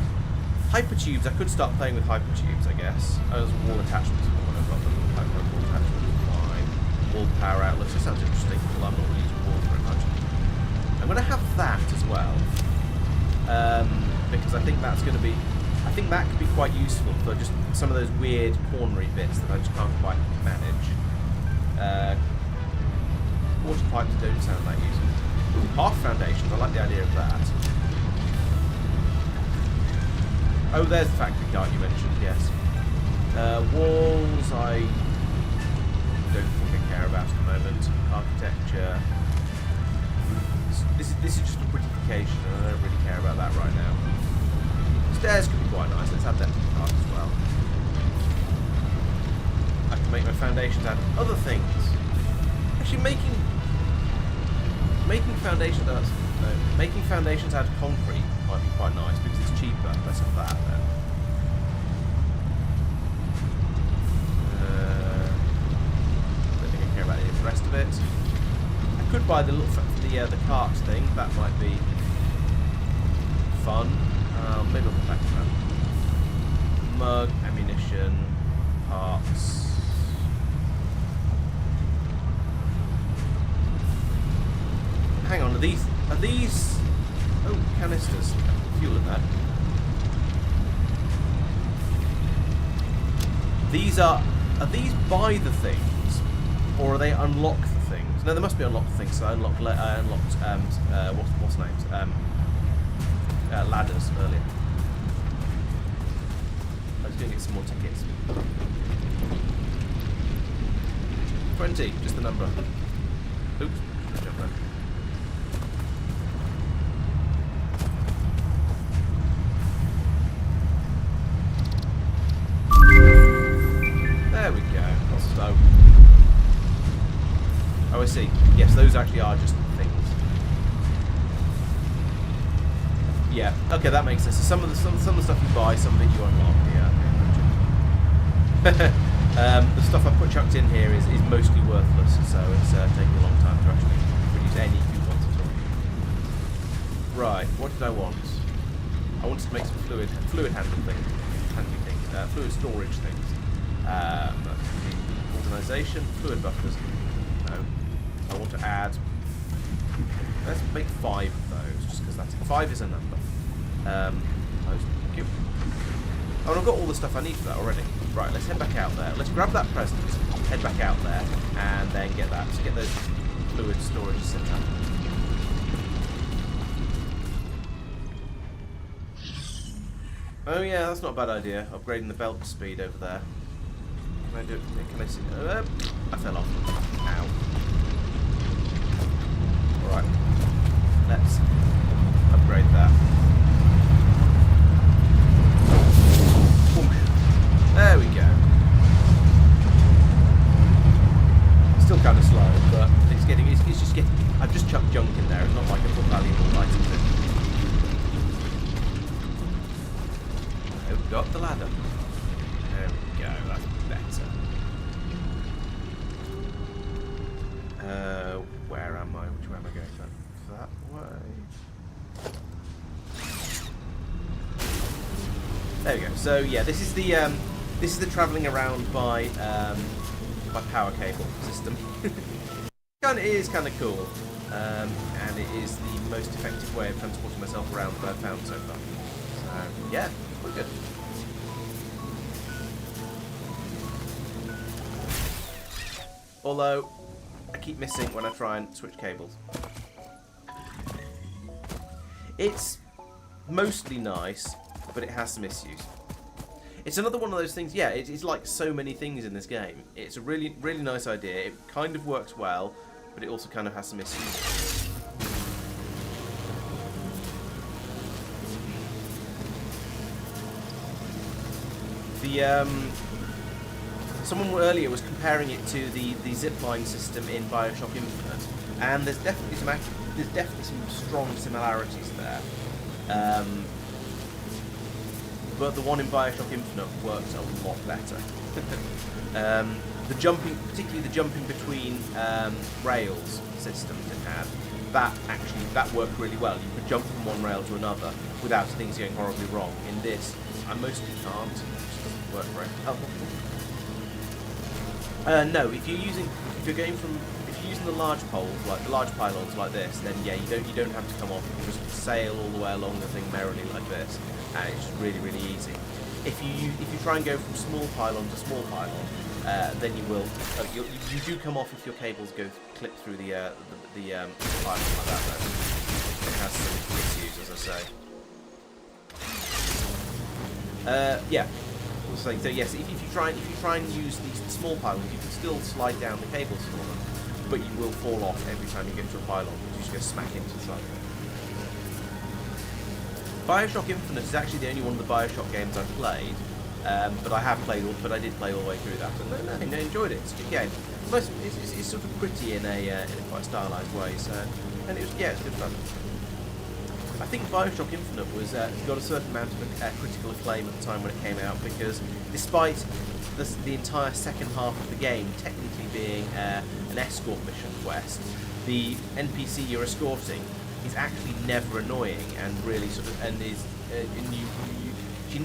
Hypertubes, I could start playing with hypertubes, I guess. Oh, there's wall attachments for one, I've got the wall attachment, fine. Wall power outlets, that sounds interesting, although I'm not really using walls very much. I'm going to have that as well. Because I think that's going to be... I think that could be quite useful for just some of those weird cornery bits that I just can't quite manage. Water pipes don't sound that useful. Half foundations, I like the idea of that. Oh, there's the factory cart you mentioned, yes. Walls, I don't think I care about at the moment. Architecture. This is just a prettification, and I don't really care about that right now. Stairs could be quite nice. Let's have that to the park as well. I can make my foundations out of other things. Actually, making foundations making foundations out of concrete might be quite nice because it's cheaper. Let's have that then. Don't think I care about any of the rest of it. I could buy the carts thing. That might be fun. Maybe I'll come back to that. Mug, ammunition, parts. Hang on, are these oh, canisters, fuel in that. Are these buy the things or are they unlock the things? No, they must be unlock the things. So I unlocked what's names? Ladders earlier. I was going to get some more tickets. 20, just the number. Oops, jump there. There we go. So, oh, I see. Yes, those actually are just things. Yeah. Okay, that makes sense. So some of the stuff you buy, some of it you unlock. Yeah. The stuff I chucked in here is mostly worthless, so it's taking a long time to actually produce any coupons at all. Right. What did I want? I wanted to make some fluid handling things, fluid storage things. Organisation, fluid buffers. No. I want to add. Let's make 5 of those, just because that's it. 5 is a number. Close. Thank you. Oh, and I've got all the stuff I need for that already. Right, let's head back out there. Let's grab that present, head back out there, and then get that. Let's get those fluid storage set up. Oh yeah, that's not a bad idea. Upgrading the belt speed over there. Can I do it? Can I see? I fell off. Ow. Alright. Let's upgrade that. There we go. Still kind of slow, but it's just getting. I've just chucked junk in there. It's not like I put valuable items in. I've got the ladder. There we go. That's better. Where am I? Which way am I going? That way. There we go. So yeah, this is the travelling around by power cable system. It is kind of cool, and it is the most effective way of transporting myself around that I've found so far. So yeah, quite good. Although I keep missing when I try and switch cables. It's mostly nice, but it has some issues. It's another one of those things, yeah, it's like so many things in this game. It's a really, really nice idea. It kind of works well, but it also kind of has some issues. Someone earlier was comparing it to the zipline system in Bioshock Infinite, and there's definitely some strong similarities there. But the one in Bioshock Infinite works a lot better. The jumping, particularly the jumping between rails system it had, that worked really well. You could jump from one rail to another without things going horribly wrong. In this, I mostly can't. It just doesn't work very well. No, if you're using the large poles, like the large pylons like this, then yeah, you don't have to come off. You can just sail all the way along the thing merrily like this, and it's just really, really easy. If you try and go from small pylon to small pylon, then you will. You do come off if your cables go clip through the pylon like that. Though it has some issues, as I say. Yeah. So yes, if you try and use these small pylons, you can still slide down the cables for them, but you will fall off every time you get to a pylon because you just go smack into the side of Bioshock Infinite is actually the only one of the Bioshock games I've played, but I did play all the way through that, and I enjoyed it. It's a good game. It's sort of pretty in a quite stylized way, so, and it's good fun. I think Bioshock Infinite was got a certain amount of critical acclaim at the time when it came out, because despite the entire second half of the game technically being an escort mission quest, the NPC you're escorting is actually never annoying and really sort of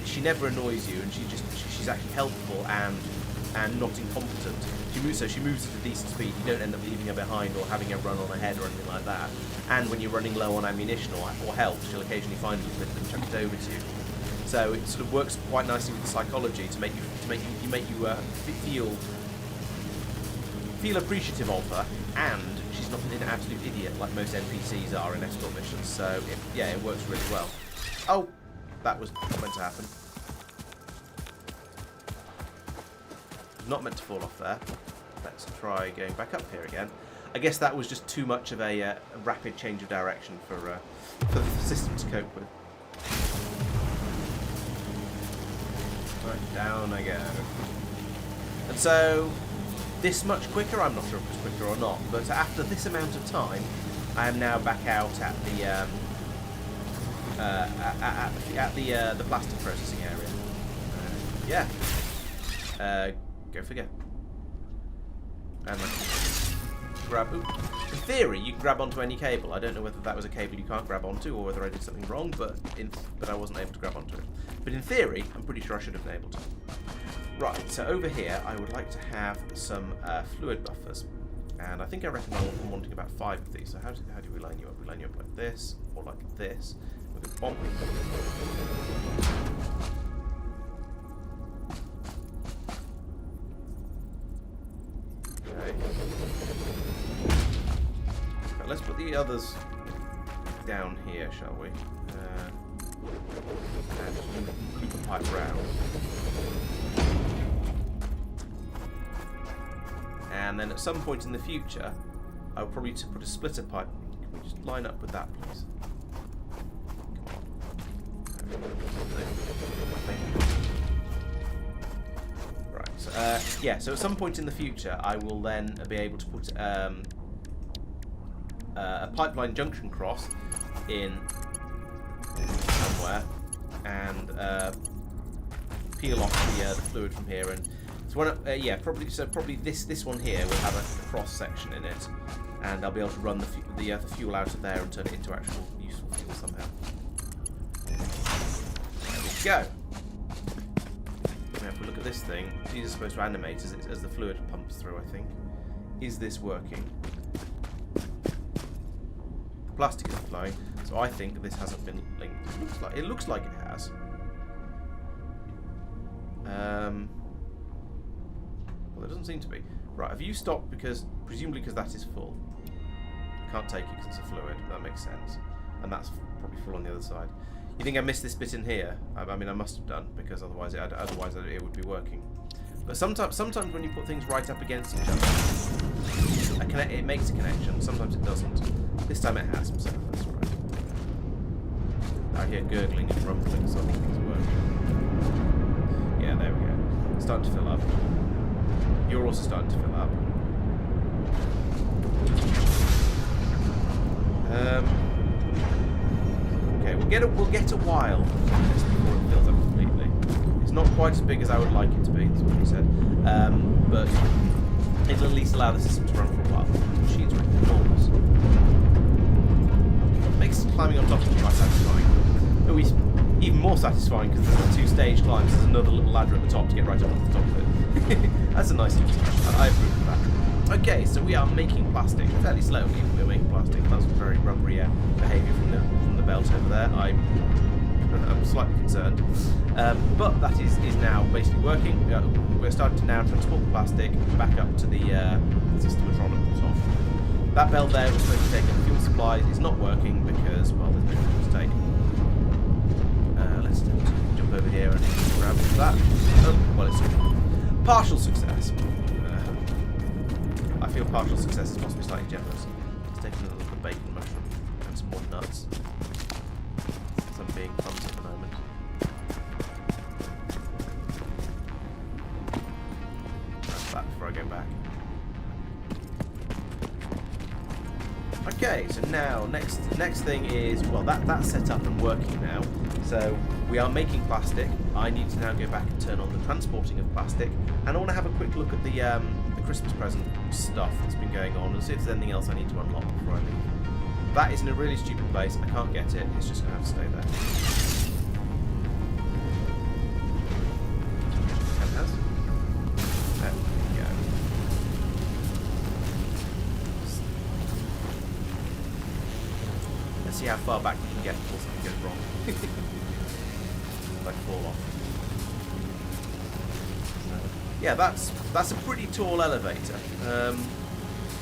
she never annoys you, and she's actually helpful and not incompetent. She moves at a decent speed. You don't end up leaving her behind or having her run on ahead or anything like that. And when you're running low on ammunition or health, she'll occasionally find a little bit and chuck it over to you. So it sort of works quite nicely with the psychology to make you feel appreciative of her, and she's not an absolute idiot like most NPCs are in escort missions. So it works really well. Oh, that was meant to happen. Not meant to fall off there. Let's try going back up here again. I guess that was just too much of a rapid change of direction for the system to cope with. Right, down I go. And so, this much quicker, I'm not sure if it's quicker or not, but after this amount of time, I am now back out at the plastic processing area. Go figure. And grab. Ooh. In theory, you can grab onto any cable. I don't know whether that was a cable you can't grab onto, or whether I did something wrong, but I wasn't able to grab onto it. But in theory, I'm pretty sure I should have been able to. Right. So over here, I would like to have some fluid buffers, and I think I reckon I'm wanting about 5 of these. So how do we line you up? We line you up like this, or like this. With a bonk. Let's put the others down here, shall we? And loop the pipe round. And then at some point in the future, I'll probably put a splitter pipe. Can we just line up with that, please? Come on. Right. So, so at some point in the future, I will then be able to put a pipeline junction cross in somewhere and peel off the fluid from here, and so probably this one here will have a cross section in it, and I'll be able to run the fuel out of there and turn it into actual useful fuel somehow. There we go. Now if we look at this thing, these are supposed to animate as the fluid pumps through, I think. Is this working? Plastic isn't flowing, so I think this hasn't been linked. It looks like it has. Well, it doesn't seem to be. Right, have you stopped presumably because that is full? I can't take it because it's a fluid. That makes sense, and that's probably full on the other side. You think I missed this bit in here? I mean, I must have done, because otherwise it would be working. But sometimes when you put things right up against each other, it makes a connection. Sometimes it doesn't. This time it has, so that's right. I hear gurgling and rumbling, so I think things work. Yeah, there we go. It's starting to fill up. You're also starting to fill up. Okay, we'll get a while before it fills up completely. It's not quite as big as I would like it to be, that's what he said. But it'll at least allow the system to run for a while. The machines are enormous. Makes climbing on top of it quite satisfying. But even more satisfying because there's a 2-stage climb, so there's another little ladder at the top to get right up to the top of it. That's a nice touch. I approve of that. Okay, so we are making plastic fairly slowly. We're making plastic. That's very rubbery behaviour from the belt over there. I'm slightly concerned, but that is now basically working. We're starting to now transport the plastic back up to the system we're trying to put off. That belt there was supposed to take up fuel supplies. It's not working because, well, there's no fuel to take. Let's jump over here and grab that. Oh, well, it's a partial success. I feel partial success is possibly slightly generous. Let's take another look at bacon mushroom and some more nuts. Some beer. being clumsy at the moment. That's that before I go back. Okay, so now next thing is, well, that's set up and working now. So we are making plastic. I need to now go back and turn on the transporting of plastic, and I want to have a quick look at the Christmas present stuff that's been going on and see if there's anything else I need to unlock before I leave. That is in a really stupid place. I can't get it. It's just going to have to stay there. And it has. There we go. Let's see how far back we can get before something goes wrong. Like fall off. So, yeah, that's a pretty tall elevator.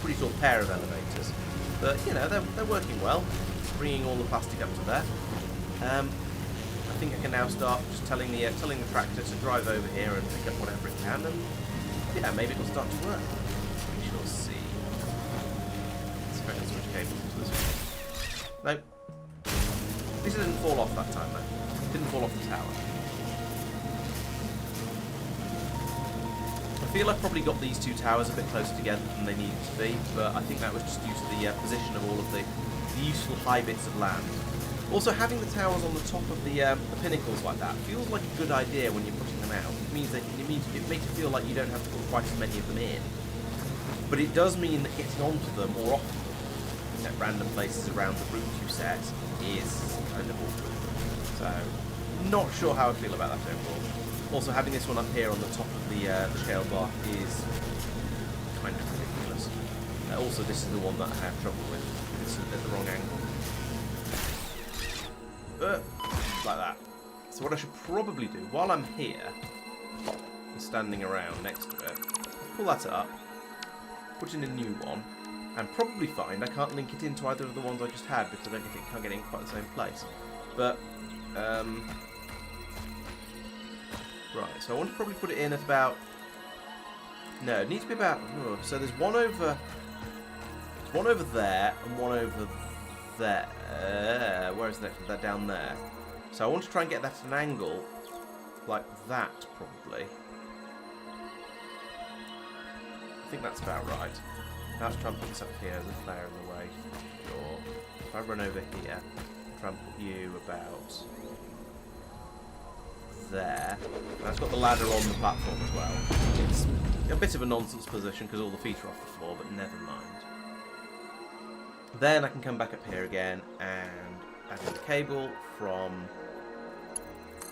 Pretty tall pair of elevators. But, you know, they're working well, bringing all the plastic up to there. I think I can now start just telling the tractor to drive over here and pick up whatever it can, and yeah, maybe it'll start to work. We shall see. Let's go and switch cables to this one. Nope. At least it didn't fall off that time, though. It didn't fall off the tower. I feel I've probably got these two towers a bit closer together than they needed to be, but I think that was just due to the position of all of the useful high bits of land. Also, having the towers on the top of the pinnacles like that feels like a good idea when you're putting them out. It means it makes it feel like you don't have to put quite as many of them in. But it does mean that getting onto them or off them at random places around the route you set is kind of awkward. So, not sure how I feel about that overall. Also, having this one up here on the top of the shale bar is kind of ridiculous. Also, this is the one that I have trouble with. It's at the wrong angle. Like that. So what I should probably do, while I'm here, and standing around next to it, pull that up, put in a new one, and probably find I can't link it into either of the ones I just had because I don't think it can't get in quite the same place. But, right, so I want to probably put it in at about... No, it needs to be about... so there's one over there, and one over there. Where is the next one? That down there. So I want to try and get that at an angle like that, probably. I think that's about right. Now let's try and put this up here as a flare in the way. Sure. If I run over here, try and put you about there. And I've got the ladder on the platform as well. It's a bit of a nonsense position because all the feet are off the floor, but never mind. Then I can come back up here again and add in the cable from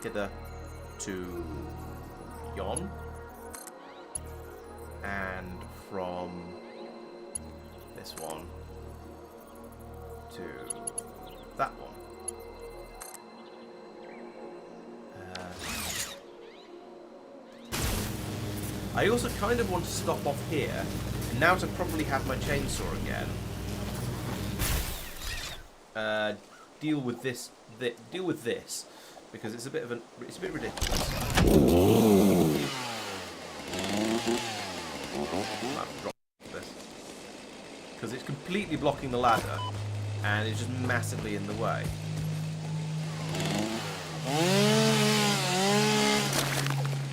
hither to yon, and from this one to that one. I also kind of want to stop off here, and now to probably have my chainsaw again. Deal with this because it's a bit ridiculous. I've dropped this because it's completely blocking the ladder and it's just massively in the way.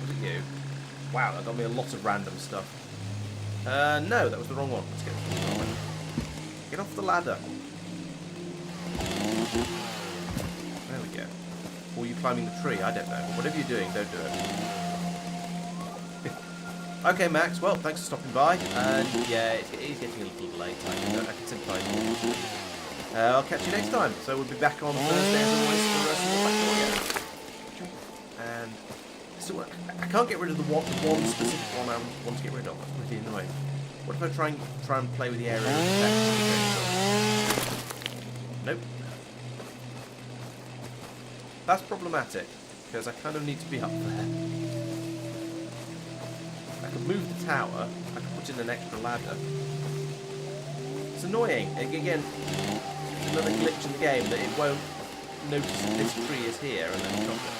Was it you? Wow, that got me a lot of random stuff. No, that was the wrong one. Let's get this one going. Get off the ladder. There we go. Or you climbing the tree, I don't know. Whatever you're doing, don't do it. Okay, Max, well, thanks for stopping by. And yeah, it's getting a little late. I can sympathise. I'll catch you next time. So we'll be back on Thursday as always for the rest of the Factorio. And so I can't get rid of the one specific one I want to get rid of. That's really annoying. What if I try and play with the area? Nope. That's problematic, because I kind of need to be up there. I could move the tower, I could put in an extra ladder. It's annoying. Again, it's another glitch in the game that it won't notice that this tree is here and then drop it.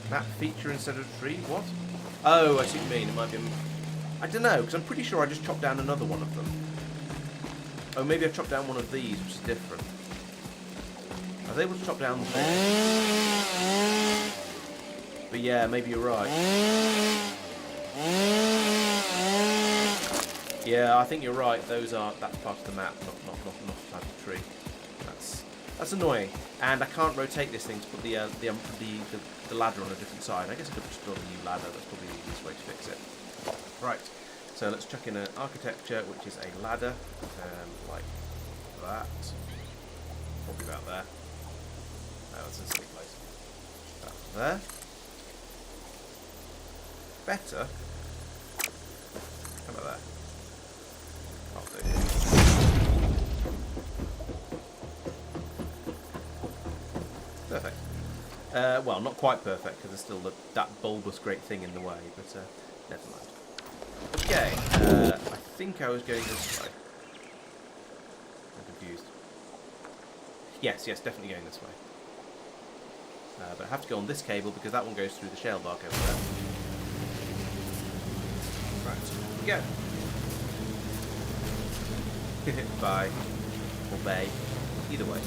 Map feature instead of tree? What? Oh, I see what you mean. It might be... I don't know, because I'm pretty sure I just chopped down another one of them. Oh, maybe I chopped down one of these, which is different. I was able to chop down this. But yeah, maybe you're right. Yeah, I think you're right. That's part of the map, not part of the tree. That's annoying. And I can't rotate this thing to put the ladder on a different side. I guess I could just build a new ladder. That's probably the easiest way to fix it. Right. So let's chuck in an architecture, which is a ladder, like that. Probably about there. No, that's a silly place. About there. Better. How about that? I'll do. Perfect. Well, not quite perfect because there's still that bulbous great thing in the way, but never mind. Okay, I think I was going this way. I'm confused. Yes, definitely going this way. But I have to go on this cable because that one goes through the shell bark over there. Right, here we go. Bye. Or bay. Either way.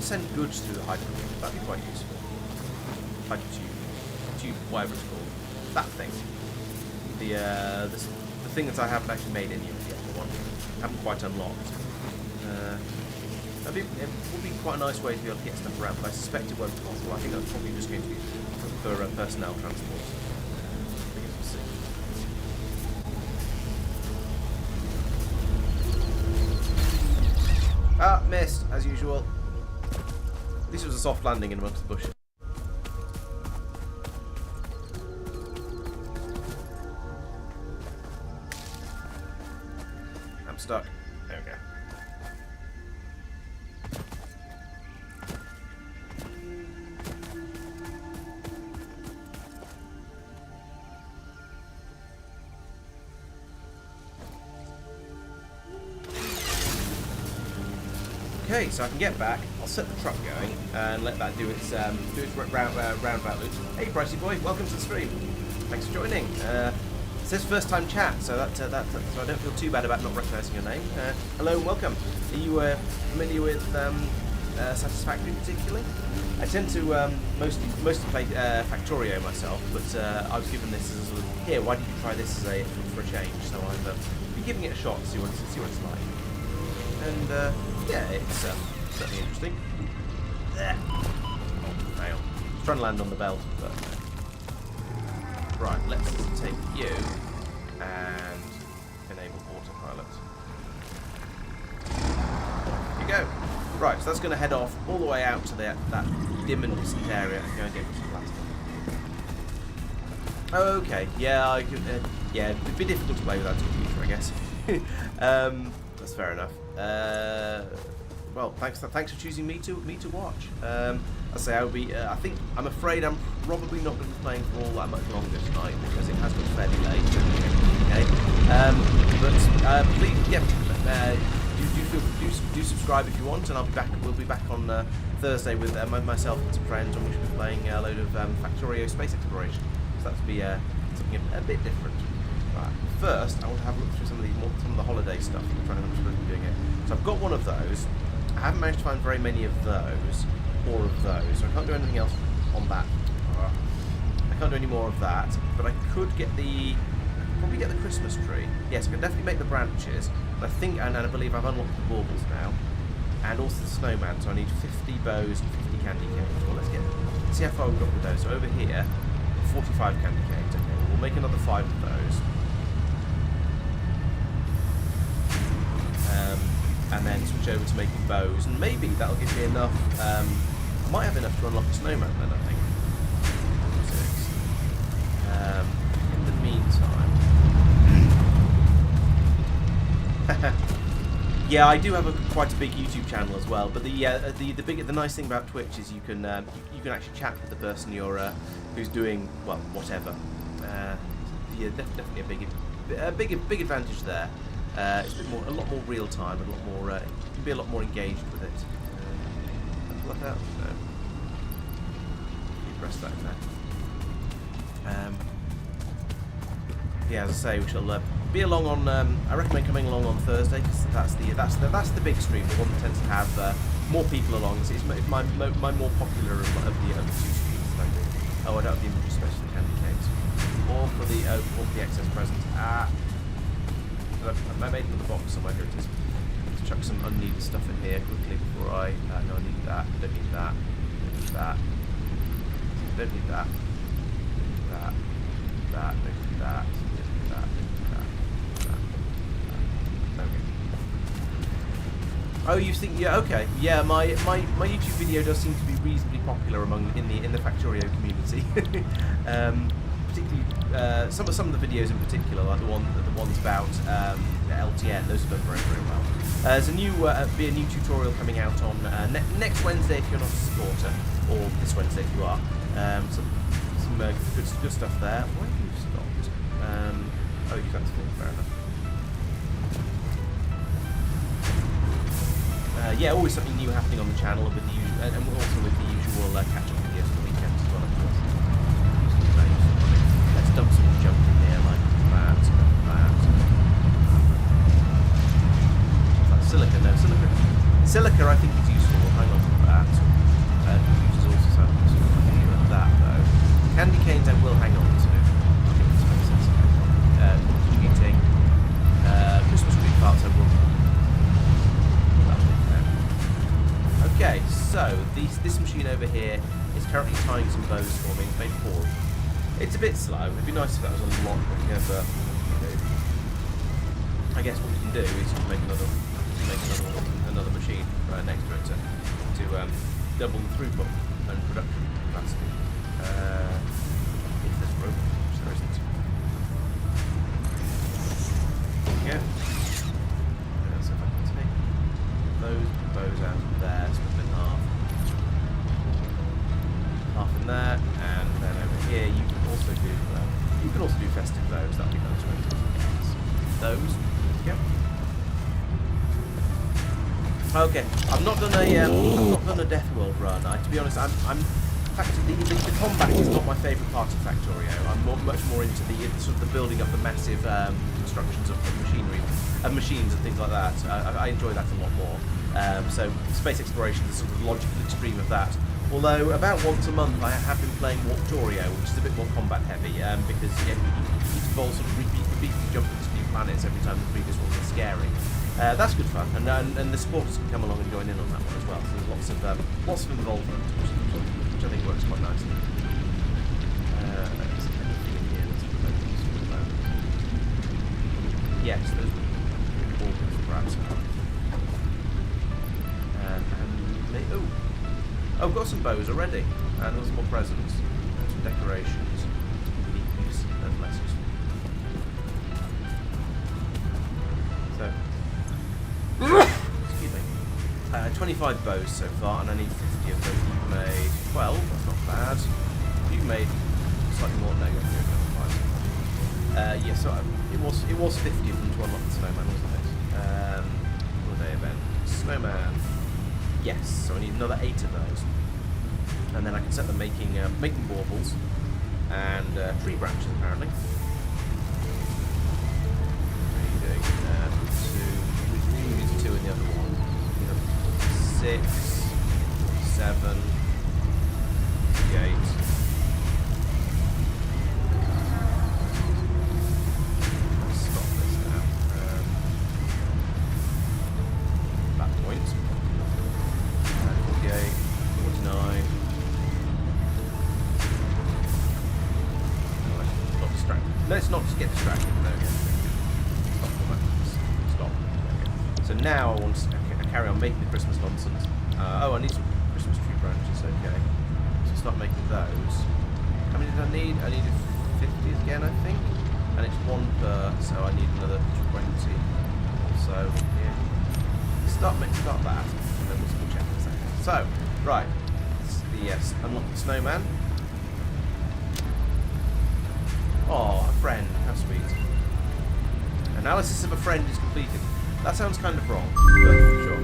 Send goods through the hypertube. That'd be quite useful. Hypertube, whatever it's called. That thing. The thing that I haven't actually made any of yet. The one I haven't quite unlocked. It would be quite a nice way to be able to get stuff around, but I suspect it won't be possible. I think that's probably just going to be for personnel transport. I guess we'll see. Ah, missed as usual. At least it was a soft landing in amongst the bushes. I'm stuck. There we go. Okay, so I can get back. I'll set the truck going and let that do its roundabout loop. Hey, Pricey boy, welcome to the stream. Thanks for joining. It says first time chat, so so I don't feel too bad about not recognising your name. Hello and welcome. Are you familiar with Satisfactory particularly? I tend to mostly play Factorio myself, but I was given this as a sort of, here, why don't you try this as for a change? So I've been giving it a shot to see what it's like. And yeah, it's certainly interesting. Oh, fail. I was trying to land on the belt, but right. Let's take you and enable autopilot. Here you go. Right, so that's going to head off all the way out to that dim and distant area and go and get some plastic. Okay, yeah, yeah, it'd be difficult to play without a computer, I guess. That's fair enough. Well, thanks for choosing me to watch. I say I'm afraid I'm probably not going to be playing for all that much longer tonight because it has got fairly late. Okay. But please, yeah, do subscribe if you want, and we'll be back on Thursday with myself and some friends, and we should be playing a load of Factorio space exploration. So that'll be something a bit different. Right. First, I want to have a look through some of the holiday stuff. I'm trying to be doing it. So I've got one of those. I haven't managed to find very many of those, or of those. So I can't do anything else on that. I can't do any more of that. But I could probably get the Christmas tree. Yes, I can definitely make the branches. But I think, and I believe I've unlocked the baubles now, and also the snowman. So I need 50 bows and 50 candy canes. Well, let's see how far we've got with those. So over here, 45 candy canes. Okay, we'll make another 5 of those. And then switch over to making bows, and maybe that'll give me enough. I might have enough to unlock a snowman then, I think. 6. In the meantime, yeah, I do have quite a big YouTube channel as well. But the nice thing about Twitch is you can actually chat with the person who's doing, well, whatever. Yeah, definitely a big advantage there. It's a lot more real time, and a lot more. You can be a lot more engaged with it. Like that? No. press that there. Yeah, as I say, we shall be along on. I recommend coming along on Thursday because that's the big stream, the one that tends to have more people along. It's my more popular of the two streams that I do. Oh, I don't have the images, especially candy canes, or for the excess presents. I made another box somewhere. Here it is. Let's chuck some unneeded stuff in here quickly before I. No, I need that. Don't need that. Don't need that. Don't need that. That. That. Don't need that. Oh, you think? Yeah, okay. Yeah, my YouTube video does seem to be reasonably popular in the Factorio community. Particularly some of the videos in particular, like the ones about LTN. Those have done very well. There's a new tutorial coming out on next Wednesday if you're not a supporter, or this Wednesday if you are. Some good stuff there. Why have you stopped? Oh, you can't speak. Fair enough. Yeah, always something new happening on the channel, with the and also with the usual catch-up videos for the weekends as well, of course. Let's dump some junk in here, like that, silica, no, silica I think is useful, we'll hang on to that. Computers also sound useful, I think with that though. Candy canes I will hang on to. I think this makes sense. Heating. Christmas tree parts I will. Okay, so this machine over here is currently tying some bows for me. It's made 4 of them. It's a bit slow. It'd be nice if that was a lot quicker, but I guess what we can do is just make another machine right next to it to double the throughput and production capacity. If there's room, which there isn't. Yeah. So if I can take those bows out of there, split them in half in there, and then over here you can also do festive bows. That'll be nice. Those, yep. Okay, I've not done a Death World run. To be honest, the combat is not my favourite part of Factorio. I'm much more into the sort of the building up the massive constructions of machinery, of machines and things like that. I enjoy that a lot more. So space exploration is sort of the logical extreme of that. Although about once a month I have been playing Warptorio, which is a bit more combat heavy, because it involves sort of repeatedly jumping to new planets every time the previous one gets scary. That's good fun, and the supporters can come along and join in on that one as well. So there's lots of involvement, which I think works quite nicely. Yes, those organs perhaps. Oh, I've got some bows already, and there's more presents, and some decorations, leaves, and blessings. So, excuse me. 25 bows so far, and I need 50 of those. You've made 12. That's not bad. You've made slightly more. No, you're doing 5. Yeah, so it was 50 of them to unlock the snowman, wasn't it? Holiday event. Snowman. Yes, so I need another 8 of those, and then I can set them making baubles and tree branches apparently. 2 in the other one. 6, 7, 8. Let's stop this now. That point. 48, 49. Not distracted. Let's not just get distracted. There we go. Stop. Okay. So now I want to carry on making the Christmas nonsense. I need some Christmas tree branches. Okay. So start making those. How many did I need? I needed 50 again, I think. And it's 1 per, so I need another 20. So yeah. Start that, and then we'll check in a second. So, right, yes, unlock the snowman. Oh, a friend, how sweet. Analysis of a friend is completed. That sounds kind of wrong, but sure.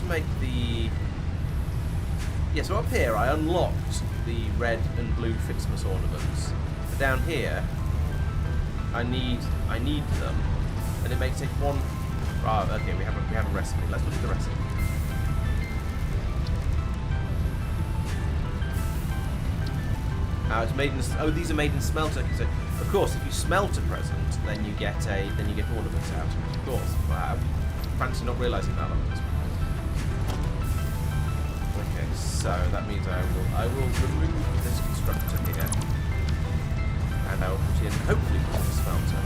to make the... Yeah, so up here I unlocked the red and blue Fixmas ornaments. But down here, I need them, and it may take one... Oh, okay, we have a recipe. Let's look at the recipe. It's made in... Oh, these are made in smelter. So, of course, if you smelt a present, then you get ornaments out. Of course. Wow. Fancy not realising that. Okay, so that means I will remove this constructor here, and I will put in, hopefully, put in the smelter.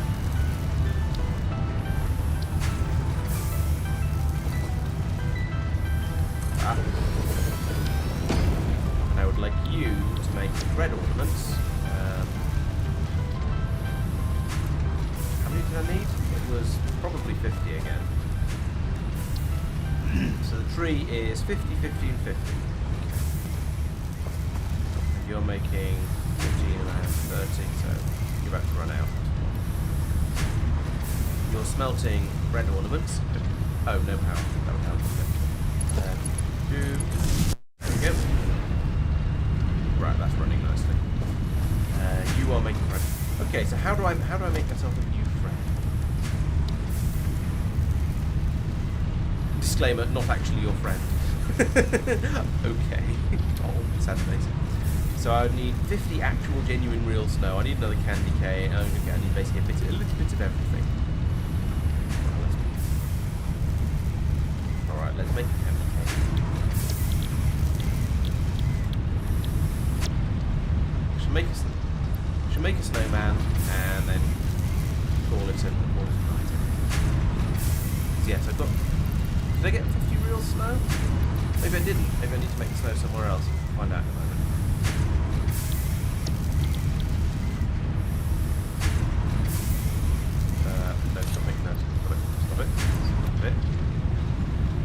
And I would like you to make red ornaments. How many did I need? It was probably 50 again. So the tree is 50, 50, and 50. And you're making 15 and I have 30, so you're about to run out. You're smelting red ornaments. Oh, no power. That would help. There we go. Right, that's running nicely. You are making red. Okay, so how do I make myself a new friend? Disclaimer, not actually your friend. Okay. Oh, sad face. So I would need 50 actual, genuine, real snow. I need another candy cane. I need basically a little bit of everything. Alright, let's make a candy cane. Should make a snowman and then call it a night. So yes, I've got... Did I get 50 real snow? Maybe I didn't. Maybe I need to make the snow somewhere else. We'll find out in a moment. No, stop making that. Stop it. Stop it.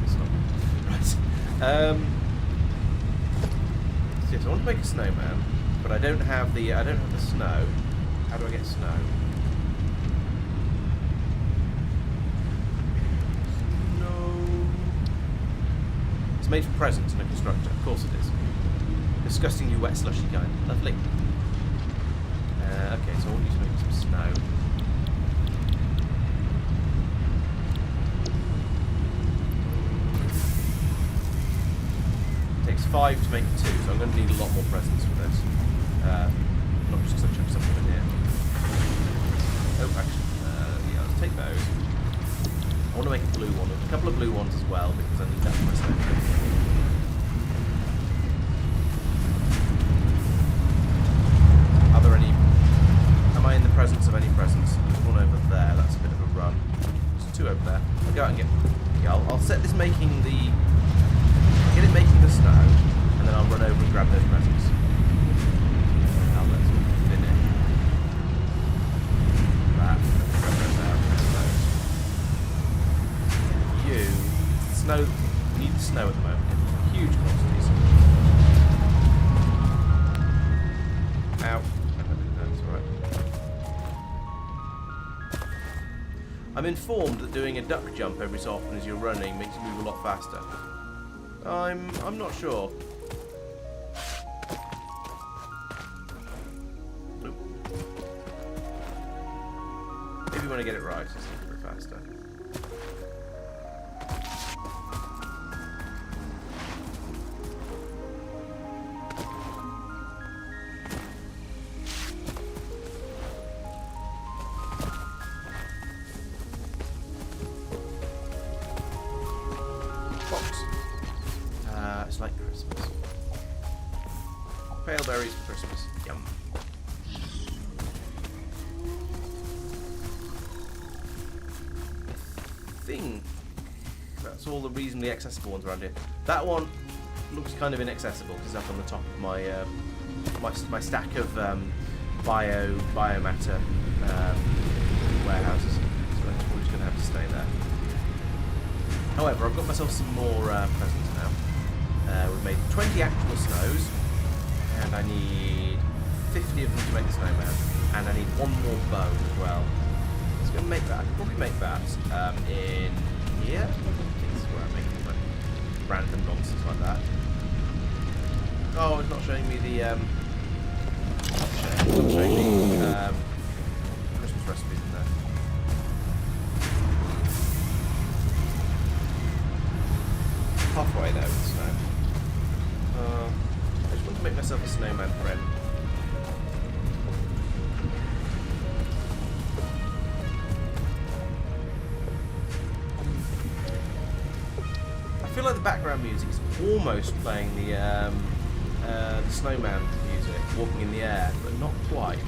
Stop it. Right. So yes, I want to make a snowman, but I don't have the snow. How do I get snow? Made for presents in a constructor, of course it is. Disgustingly wet, slushy kind. Lovely. Okay, so I want you to make some snow. It takes 5 to make 2, so I'm going to need a lot more presents for this. Not just because I chuck something in here. Oh, actually, yeah, let's take those. I want to make a blue one, a couple of blue ones as well, because I need that for myself. Are there any... Am I in the presence of any presents? There's one over there, that's a bit of a run. There's 2 over there. I'll go out and get... Yeah, I'll set this making the... Get it making the snow, and then I'll run over and grab those presents. Now let's finish. That. Grab those out. Snow, we need the snow at the moment in huge quantities. Ow. That's alright. I'm informed that doing a duck jump every so often as you're running makes you move a lot faster. I'm not sure. Nope. Maybe when I get it right, it's a little bit faster. It's like Christmas. Pale berries for Christmas. Yum. I think that's all the reasonably accessible ones around here. That one looks kind of inaccessible because it's up on the top of my my stack of biomatter warehouses. So I'm probably just going to have to stay there. However, I've got myself some more presents now. We've made 20 actual snows, and I need 50 of them to make the snowman, and I need 1 more bone as well. So I'm going to make that. I can probably make that in here. This is where I'm making the bone. Oh, it's not showing me the it's not showing me Christmas recipes in there. Halfway there with the snow. I just want to make myself a snowman friend. I feel like the background music is almost playing the snowman music, walking in the air, but not quite.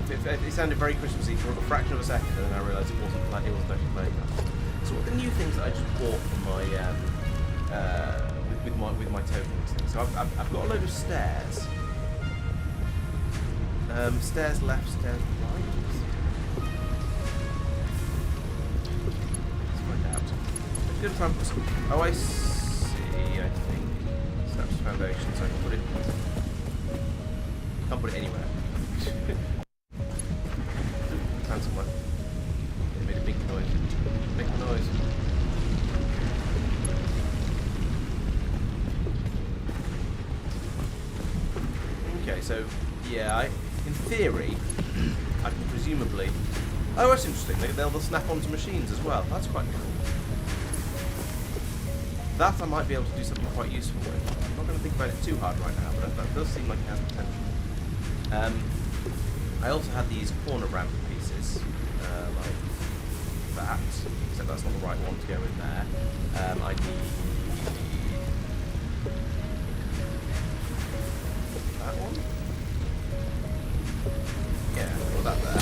It sounded very Christmassy for a fraction of a second, and then I realised it wasn't actually playing that. So what are the new things that I just bought from my with my tokens thing? So I've got a load of stairs. Stairs left, stairs right. Let's find out. Let's go to try and put some. Oh, I see. I think snaps foundation, so I can put it. Can't put it anywhere. Found someone. It made a big noise. Big noise. Okay, so yeah, in theory, I can presumably. Oh, that's interesting. They'll snap onto machines as well. That's quite cool. That I might be able to do something quite useful with. I'm not going to think about it too hard right now, but that does seem like it has potential. I also had these corner ramp pieces, like that, except that's not the right one to go in there. I need that one. Yeah, put that there.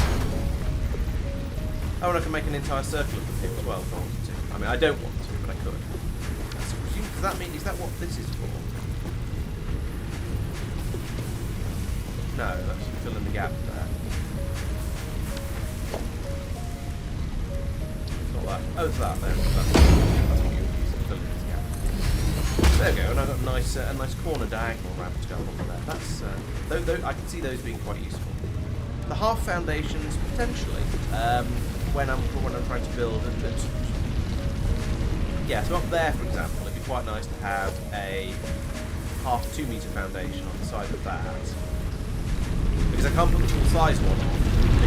Oh, and I can make an entire circle of them here as well if I wanted to. I mean, I don't want to, but I could. So, does that mean, is that what this is for? No, that should fill in the gap there. It's not that. Oh, it's that. There. That's what you're using, fill in this gap. There we go, and I've got a nice corner diagonal ramp to go along there. That's, I can see those being quite useful. The half foundations, potentially, when I'm trying to build yeah, so up there, for example, it'd be quite nice to have a half 2 metre foundation on the side of that. Because I can't put the full size one on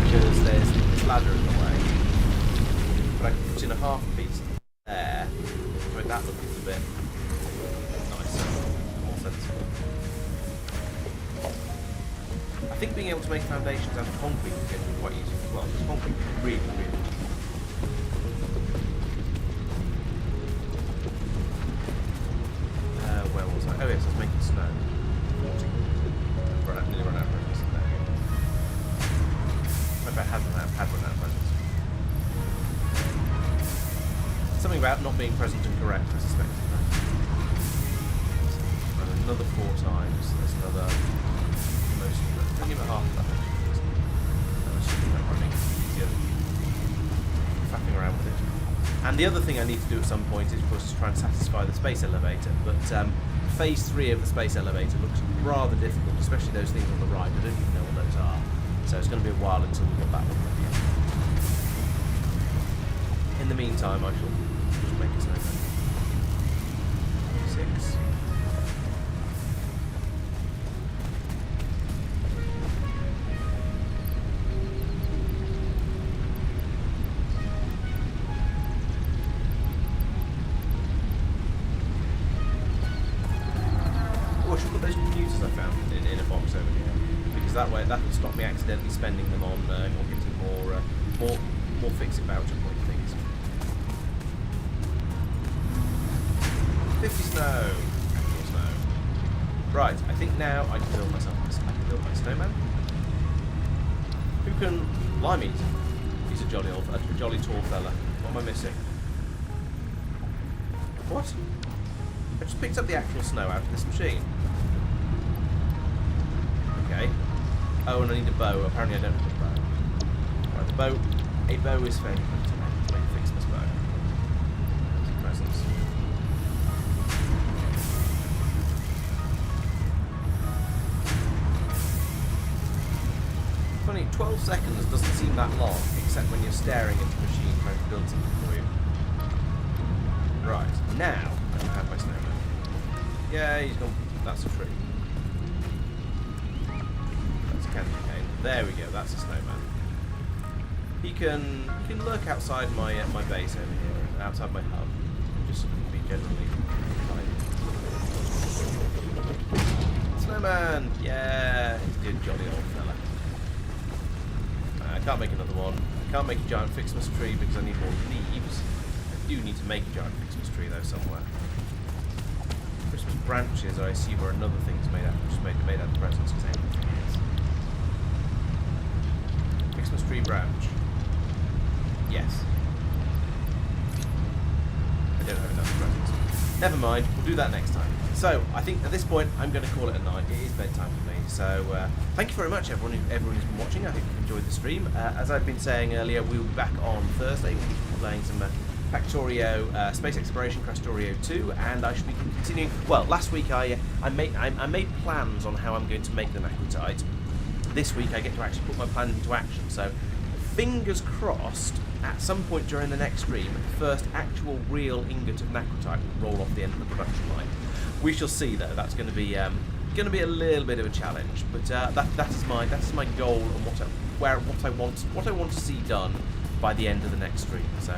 because there's this ladder in the way. But I can put in a half piece there to make that look a bit nicer, more sensible. I think being able to make foundations out of concrete is going to be quite useful as well, because concrete is really, really cheap. Where was I? Oh yes, I was making snow. Nearly run out of presents. There we go. Maybe I had run out of presents. Something about not being present and correct, I suspect. And another 4 times. There's another. Only about half of that actually. That was just running easier. Faffing around with it. And the other thing I need to do at some point is, of course, to try and satisfy the space elevator. But phase 3 of the space elevator looks rather difficult, especially those things on the right. I don't even know what those are. So it's going to be a while until we get that one ready. In the meantime, I shall just make a snowman. 6. That will stop me accidentally spending them on or getting more fix-it voucher point things. 50 snow. Actual snow. Right, I think now I can build myself. I can build my snowman. Who can lime eat? He's a jolly tall fella. What am I missing? What? I just picked up the actual snow out of this machine. Okay. Oh, and I need a bow. Apparently I don't have a bow. Right, a bow is fairly good to make a Fixmas bow. Some presents. Funny, 12 seconds doesn't seem that long, except when you're staring at the machine trying to build something for you. Right, now I can have my snowman. Yeah, he's gone. That's a tree. candy cane. There we go. That's a snowman. He can lurk outside my base over here, outside my hub, and just sort of be generally fine. Snowman! Yeah, he's a good jolly old fella. I can't make another one. I can't make a giant Fixmas tree because I need more leaves. I do need to make a giant Fixmas tree though somewhere. Christmas branches, I assume, are another thing that's made out, just made out of presents. Christmas tree branch. Yes. I don't have enough presents. Never mind, we'll do that next time. So, I think at this point, I'm going to call it a night. It is bedtime for me. So, thank you very much, everyone who's been watching. I hope you've enjoyed the stream. As I've been saying earlier, we'll be back on Thursday. We'll be playing some Factorio, Space Exploration Crastorio 2, and I should be continuing. Well, last week I made plans on how I'm going to make the Nakrutite. This week I get to actually put my plan into action. So, fingers crossed, at some point during the next stream, the first actual real ingot of Nakrutite will roll off the end of the production line. We shall see, though. That's going to be a little bit of a challenge, but that is my goal and what I want to see done by the end of the next stream. So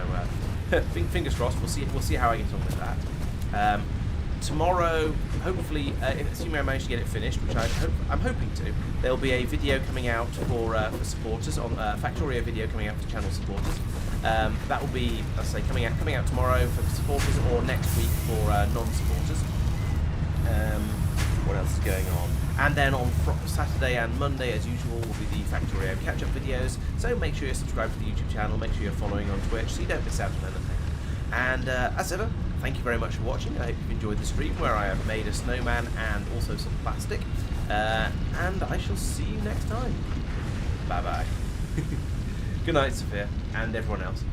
fingers crossed. We'll see how I get on with that. Tomorrow, hopefully, assuming I manage to get it finished, which I'm hoping to, there'll be a video coming out for supporters, on Factorio video coming out for channel supporters. That will be, let's say, coming out tomorrow for supporters, or next week for non-supporters. What else is going on? And then on Saturday and Monday, as usual, will be the Factorio catch-up videos. So make sure you're subscribed to the YouTube channel, make sure you're following on Twitch, so you don't miss out on anything. And as ever, thank you very much for watching. I hope you've enjoyed the stream where I have made a snowman and also some plastic. And I shall see you next time. Bye-bye. Good night, Sophia, and everyone else.